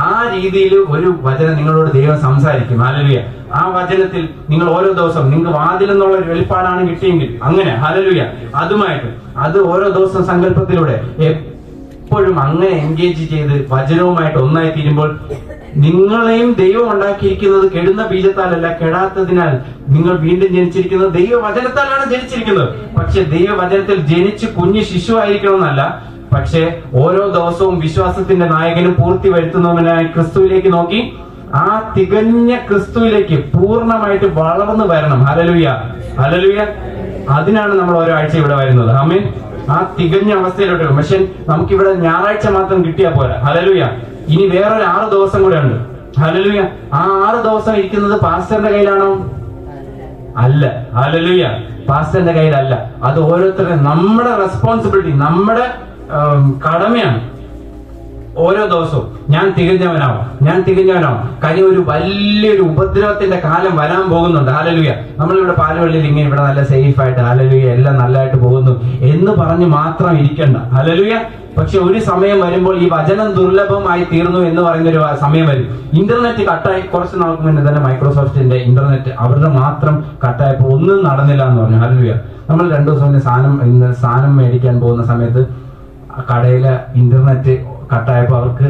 Speaker 1: ആ രീതിയിൽ ഒരു വചനം നിങ്ങളോട് ദൈവം സംസാരിക്കും. ഹല്ലേലൂയ. ആ വചനത്തിൽ നിങ്ങൾ ഓരോ ദിവസവും നിങ്ങൾക്ക് വാതിൽ എന്നുള്ള ഒരു വെളിപ്പാടാണ് കിട്ടിയെങ്കിൽ അങ്ങനെ, ഹല്ലേലൂയ, അതുമായിട്ട് അത് ഓരോ ദിവസവും സങ്കല്പത്തിലൂടെ എപ്പോഴും അങ്ങനെ എൻഗേജ് ചെയ്ത് വചനവുമായിട്ട് ഒന്നായി തീരുമ്പോൾ നിങ്ങളെയും ദൈവം ഉണ്ടാക്കിയിരിക്കുന്നത് കെടുന്ന ബീജത്താലല്ല, കെടാത്തതിനാൽ നിങ്ങൾ വീണ്ടും ജനിച്ചിരിക്കുന്നത് ദൈവവചനത്താലാണ് ജനിച്ചിരിക്കുന്നത്. പക്ഷെ ദൈവവചനത്തിൽ ജനിച്ച് കുഞ്ഞു ശിശു ആയിരിക്കണമെന്നല്ല, പക്ഷേ ഓരോ ദിവസവും വിശ്വാസത്തിന്റെ നായകനും പൂർത്തി വരുത്തുന്നവനായി ക്രിസ്തുവിലേക്ക് നോക്കി ആ തികഞ്ഞ ക്രിസ്തുവിലേക്ക് പൂർണ്ണമായിട്ട് വളർന്നു വരണം. Hallelujah, hallelujah. അതിനാണ് നമ്മൾ ഓരോ ആഴ്ച ഇവിടെ വരുന്നത്. ആമേൻ. ആ തികഞ്ഞ അവസ്ഥയിലോട്ട്. പക്ഷെ നമുക്കിവിടെ ഞായറാഴ്ച മാത്രം കിട്ടിയാൽ പോരാ. ഹല്ലേലൂയ. ഇനി വേറൊരു 6 ദിവസം കൂടെ ഉണ്ട്. ഹല്ലേലൂയ. ആ 6 ദിവസം ഇരിക്കുന്നത് പാസ്റ്ററിന്റെ കയ്യിലാണോ? അല്ല. ഹല്ലേലൂയ. പാസ്റ്ററിന്റെ കയ്യിലല്ല. അത് ഓരോരുത്തരും നമ്മുടെ റെസ്പോൺസിബിലിറ്റി, നമ്മുടെ കടമയാണ്. ഓരോ ദിവസവും ഞാൻ തികഞ്ഞവനാവും. കാര്യം ഒരു വലിയൊരു ഉപദ്രവത്തിന്റെ കാലം വരാൻ പോകുന്നുണ്ട്. ഹല്ലേലൂയ. നമ്മളിവിടെ പാലവള്ളിയിൽ ഇങ്ങനെ ഇവിടെ നല്ല സേഫ് ആയിട്ട്, ഹല്ലേലൂയ, എല്ലാം നല്ലതായിട്ട് പോകുന്നു എന്ന് പറഞ്ഞ് മാത്രം ഇരിക്കണ്ട. ഹല്ലേലൂയ. പക്ഷെ ഒരു സമയം വരുമ്പോൾ ഈ വചനം ദുർലഭമായി തീർന്നു എന്ന് പറയുന്ന ഒരു സമയം വരും. ഇന്റർനെറ്റ് കട്ടായി. കുറച്ച് നാൾക്ക് മുന്നേ തന്നെ മൈക്രോസോഫ്റ്റിന്റെ ഇന്റർനെറ്റ് അവരുടെ മാത്രം കട്ടായപ്പോൾ ഒന്നും നടന്നില്ല എന്ന് പറഞ്ഞു. ഹല്ലേലൂയ. നമ്മൾ 2 ദിവസം സാധനം മേടിക്കാൻ പോകുന്ന സമയത്ത് കടയിലെ ഇന്റർനെറ്റ് കട്ടായപ്പോ അവർക്ക്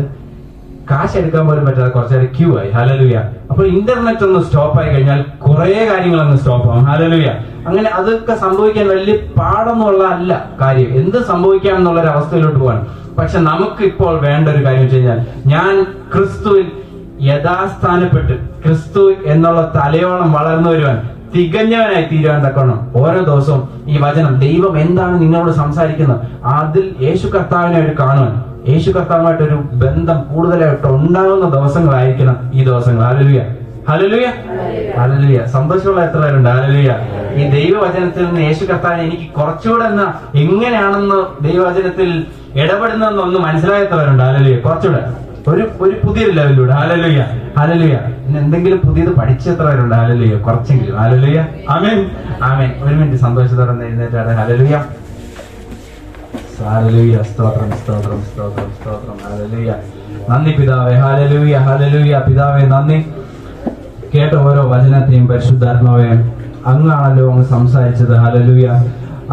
Speaker 1: കാശ് എടുക്കാൻ പോലും പറ്റാതെ കുറച്ചേരം ക്യൂ ആയി. ഹല്ലേലൂയ. അപ്പൊ ഇന്റർനെറ്റ് ഒന്ന് സ്റ്റോപ്പ് ആയി കഴിഞ്ഞാൽ കുറെ കാര്യങ്ങൾ അങ്ങ് സ്റ്റോപ്പ് ആവും. ഹല്ലേലൂയ. അങ്ങനെ അതൊക്കെ സംഭവിക്കാൻ വലിയ പാടൊന്നുള്ള അല്ല കാര്യം. എന്ത് സംഭവിക്കാം എന്നുള്ളൊരു അവസ്ഥയിലോട്ട് പോകാൻ. പക്ഷെ നമുക്ക് ഇപ്പോൾ വേണ്ട ഒരു കാര്യം വെച്ച് കഴിഞ്ഞാൽ ഞാൻ ക്രിസ്തുവിൽ യഥാസ്ഥാനപ്പെട്ട് ക്രിസ്തു എന്നുള്ള തലയോളം വളർന്നു വരുവാൻ, തികഞ്ഞവനായി തീരുവാൻ തക്കണം ഓരോ ദിവസവും ഈ വചനം ദൈവം എന്താണ് നിങ്ങളോട് സംസാരിക്കുന്നത് അതിൽ യേശു കർത്താവിനായിട്ട് കാണുവാൻ, യേശു കർത്താവുമായിട്ടൊരു ബന്ധം കൂടുതലായിട്ട് ഉണ്ടാകുന്ന ദിവസങ്ങളായിരിക്കണം ഈ ദിവസങ്ങൾ. Hallelujah, hallelujah, hallelujah. സന്തോഷമുള്ള എത്ര പേരുണ്ട്? ഹല്ലേലൂയ. ഈ ദൈവവചനത്തിൽ നിന്ന് യേശു കർത്താവിനെ എനിക്ക് കുറച്ചുകൂടെ എങ്ങനെയാണെന്ന് ദൈവവചനത്തിൽ ഇടപെടുന്നതെന്നൊന്ന് മനസ്സിലായത്രവരുണ്ട്. ഹല്ലേലൂയ. കുറച്ചുകൂടെ ഒരു പുതിയൊരു ലെവലിലൂടെ. Hallelujah, hallelujah. ഇന്ന് എന്തെങ്കിലും പുതിയത് പഠിച്ചെത്രവരുണ്ട്? ഹല്ലേലൂയ. കുറച്ചെങ്കിലും. ഹല്ലേലൂയ, ആമേൻ, ആമേൻ. ഒരു മിനിറ്റ് സന്തോഷത്തോടെ എഴുന്നേറ്റാണ്. Hallelujah, hallelujah. സ്തോത്രം, സ്തോത്രം, സ്തോത്രം, സ്തോത്രം. ഹല്ലേലൂയ. നന്ദി പിതാവേ. Hallelujah, hallelujah. പിതാവേ നന്ദി. കേട്ട ഓരോ വചനത്തെയും പരിശുദ്ധാത്മാവേ അങ്ങാണല്ലോ അങ്ങ് സംസാരിച്ചത്. ഹല്ലേലൂയ.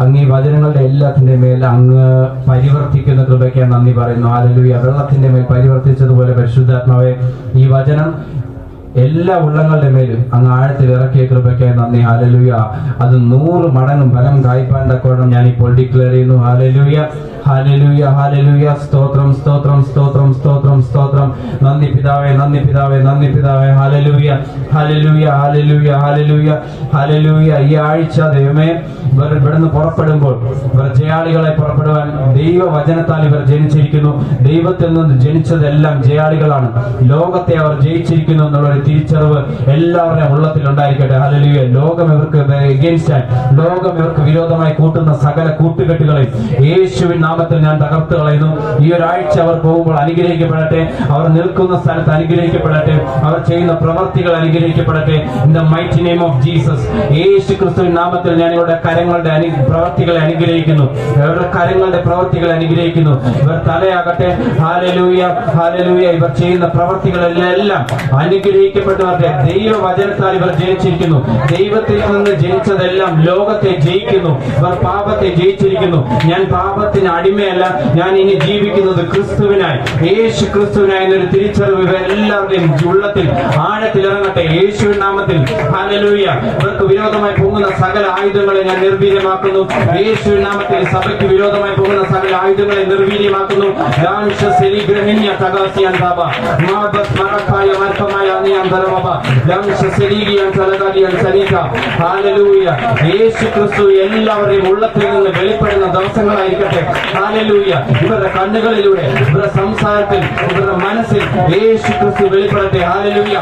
Speaker 1: അങ്ങ് ഈ വചനങ്ങളുടെ എല്ലാത്തിന്റെ മേൽ അങ്ങ് പരിവർത്തിക്കുന്ന കൃപയ്ക്ക് നന്ദി പറയുന്നു. ഹല്ലേലൂയ. വെള്ളത്തിന്റെ മേൽ പരിവർത്തിച്ചതുപോലെ പരിശുദ്ധാത്മാവേ, ഈ വചനം എല്ലാ ഉള്ളങ്ങളുടെ മേലും അങ്ങ് ആഴത്തിൽ ഇറക്കിയ കൃപയ്ക്കായി നന്ദി. ഹല്ലേലൂയ. അത് 100 മടങ്ങും ഫലം കായ്പാൻ തക്കവണ്ണം ഞാൻ ഇപ്പോൾ ഡിക്ലെയർ ചെയ്യുന്നു. Hallelujah, hallelujah, hallelujah. സ്തോത്രം, സ്തോത്രം, സ്തോത്രം, സ്തോത്രം, സ്തോത്രം. നന്ദി പിതാവേ, നന്ദി പിതാവേ, നന്ദി പിതാവേ. Hallelujah, hallelujah, hallelujah, hallelujah, hallelujah. ഈ ആഴ്ച ദൈവമേ, ഇവർ ഇവിടുന്ന് പുറപ്പെടുമ്പോൾ ഇവർ ജയാളികളെ പുറപ്പെടുവാൻ ദൈവവചനത്താൽ ഇവർ ജനിച്ചിരിക്കുന്നു. ദൈവത്തിൽ നിന്ന് ജനിച്ചതെല്ലാം ജയാളികളാണ്. ലോകത്തെ അവർ ജയിച്ചിരിക്കുന്നു എന്നുള്ള തിരിച്ചറിവ് എല്ലാവരുടെയും ഉള്ളത്തിൽ ഉണ്ടായിരിക്കട്ടെ. ഹല്ലേലൂയ. ലോകം ഇവർക്ക് എഗെയിൻസ്റ്റ് ആയി, ലോകം ഇവർക്ക് വിരോധമായി കൂട്ടുന്ന സകല കൂട്ടുകെട്ടുകളെ യേശുവിൻ നാമത്തിൽ ഞാൻ തകർത്ത് കളയുന്നു. ഈ ഒരാഴ്ച അവർ പോകുമ്പോൾ അനുഗ്രഹിക്കപ്പെടട്ടെ. അവർ നിൽക്കുന്ന സ്ഥലത്ത് അനുഗ്രഹിക്കപ്പെടട്ടെ. അവർ ചെയ്യുന്ന പ്രവർത്തികൾ അനുഗ്രഹിക്കപ്പെടട്ടെ. In the mighty name of Jesus. യേശു ക്രിസ്തുവിൻ നാമത്തിൽ ഞാൻ ഇവരുടെ കരങ്ങളുടെ പ്രവർത്തികളെ അനുഗ്രഹിക്കുന്നു. ഇവരുടെ കരങ്ങളുടെ പ്രവർത്തികളെ അനുഗ്രഹിക്കുന്നു. ഇവർ തലയാകട്ടെ. Hallelujah, hallelujah. ഇവർ ചെയ്യുന്ന പ്രവർത്തികളെല്ലാം അനുഗ്രഹിക്കപ്പെട്ടവരുടെ ദൈവവചനത്താൽ ഇവർ ജനിച്ചിരിക്കുന്നു. ദൈവത്തിൽ നിന്ന് ജനിച്ചതെല്ലാം ലോകത്തെ ജയിക്കുന്നു. ഇവർ പാപത്തെ ജയിച്ചിരിക്കുന്നു. ഞാൻ പാപത്തിന് അടിമയല്ല, ഞാൻ ഇനി ജീവിക്കുന്നത് ക്രിസ്തുവിനായി, യേശു ക്രിസ്തുവിനായി എന്നൊരു തിരിച്ചറിവ് ഇവർ എല്ലാവരുടെയും ഉള്ളത്തിൽ ആഴത്തിൽ ഇറങ്ങട്ടെ. യേശുവിൻ നാമത്തിൽ. ഹല്ലേലൂയ. ഇവർക്ക് വിരോധമായി പോകുന്ന സകല ആയുധങ്ങളെ ഞാൻ നിർവീര്യമാക്കുന്നു. യേശുവിൻ നാമത്തിൽ. സഭയ്ക്ക് വിരോധമായി പോകുന്ന സകല ആയുധങ്ങളെ നിർവീര്യമാക്കുന്നു. യേശു ക്രിസ്തു എല്ലാവരുടെയും ഉള്ളത്തിൽ നിന്ന് വെളിപ്പെടുന്ന ദിവസങ്ങളായിരിക്കട്ടെ. ഹല്ലേലൂയ. ഇവരുടെ കണ്ണുകളിലൂടെ, ഇവരുടെ സംസാരത്തിൽ, ഇവരുടെ മനസ്സിൽ യേശു ക്രിസ്തു വെളിപ്പെടട്ടെ. ഹല്ലേലൂയ.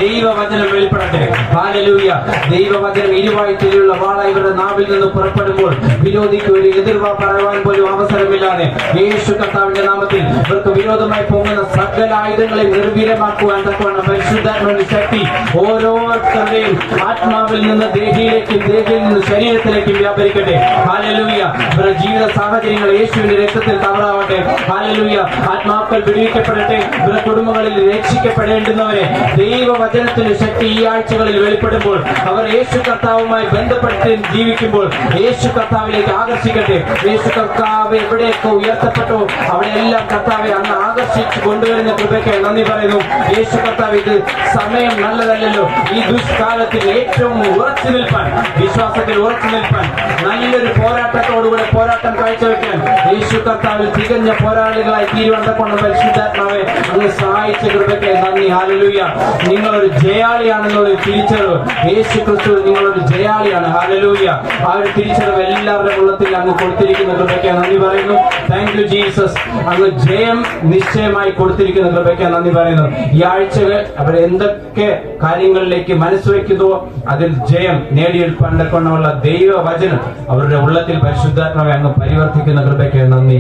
Speaker 1: ദൈവവചനം വെളിപ്പെടട്ടെ. ഹല്ലേലൂയ. ദൈവവചനം ഇരുവായ്ത്തലുള്ള വാള ഇവരുടെ നാവിൽ നിന്ന് പുറപ്പെടുമ്പോൾ വിരോധിക്ക് ഒരു എതിർവാ പറയാൻ പോലും അവസരമില്ലാതെ യേശു കർത്താവിന്റെ നാമത്തിൽ ഇവർക്ക് വിരോധമായി പോകുന്ന സകല ആയുധങ്ങളെ നിർവീര്യമാക്കുവാൻ തക്കവണ്ണം പരിശുദ്ധാത്മാവിന്റെ ശക്തി ഓരോരുത്തരുടെയും ആത്മാവിൽ നിന്ന് ദേഹിയിലേക്കും, ദേഹിയിൽ നിന്ന് ശരീരത്തിലേക്കും വ്യാപരിക്കട്ടെ. ഹല്ലേലൂയ. ഇവരുടെ ജീവിത സാഹചര്യങ്ങൾ യേശുവിന്റെ രക്തത്തിൽ കവറാവട്ടെ. ഹല്ലേലൂയ. ആത്മാക്കൾ വിടുവിക്കപ്പെടട്ടെ. ഇവരുടെ കുടുംബങ്ങളിൽ രക്ഷിക്കപ്പെടേണ്ടുന്നവരെ ദൈവവചനത്തിന്റെ ശക്തി ഈ ആഴ്ചകളിൽ വെളിപ്പെടുമ്പോൾ അവർ യേശു കർത്താവുമായി ബന്ധപ്പെട്ട് ജീവിക്കുമ്പോൾ യേശു കർത്താവിലേക്ക് ആകർഷിക്കട്ടെ. യേശു കർത്താവ് എവിടെയൊക്കെ ഉയർത്തപ്പെട്ടോ അവിടെയെല്ലാം കർത്താവെ അങ്ങ് ആകർഷിച്ച് കൊണ്ടുവരുന്ന കൃപയ്ക്ക് നന്ദി പറയുന്നു. യേശു കർത്താവ്, ഇത് സമയം നല്ലതല്ലല്ലോ. ഈ ദുഷ്കാലത്തിൽ ഏറ്റവും ഉറച്ചു നിൽപ്പാൻ, വിശ്വാസത്തിൽ ഉറച്ചു നിൽപ്പാൻ, നല്ലൊരു പോരാട്ടത്തോടുകൂടെ പോരാട്ടം കാഴ്ചവെക്കാൻ യേശു കർത്താവിൽ തികഞ്ഞ പോരാളികളായി തീരുവണ്ടക്കൊണ്ട് പരിശുദ്ധാത്മാവെ അങ്ങ് സഹായിച്ച കൃപയ്ക്ക് നന്ദി. ഹല്ലേലൂയ. നിങ്ങളൊരു ജയാളിയാണെന്നുള്ള തിരിച്ചറിവ് യേശു ക്രിസ്തു നിങ്ങളൊരു ജയാളിയാണ്. ഹല്ലേലൂയ. ആ ഒരു തിരിച്ചറിവ് എല്ലാവരുടെ ഉള്ളത്തിൽ അങ്ങ് കൊടുത്തിരിക്കുന്ന കൃപയ്ക്ക് നന്ദി പറയുന്നു. Thank you Jesus. അങ്ങ് ജയം നിശ്ചയമായി കൊടുത്തിരിക്കുന്ന കൃപയ്ക്ക് നന്ദി പറയുന്നു. ഈ ആഴ്ചകൾ അവർ എന്തൊക്കെ കാര്യങ്ങളിലേക്ക് മനസ്സ് വയ്ക്കുന്നുവോ അതിൽ ജയം നേടിയെടുപ്പണ്ടക്കൊണ്ടുള്ള ദൈവവചനം അവരുടെ ഉള്ളത്തിൽ പരിശുദ്ധാത്മാവെ അങ്ങ് പരിവർത്തിക്കുന്ന കൃപയ്ക്ക് നന്ദി.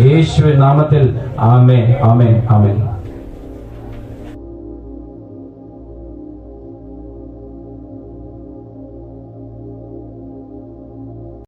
Speaker 1: യേശുവിൻ നാമത്തിൽ ആമേൻ, ആമേൻ, ആമേൻ.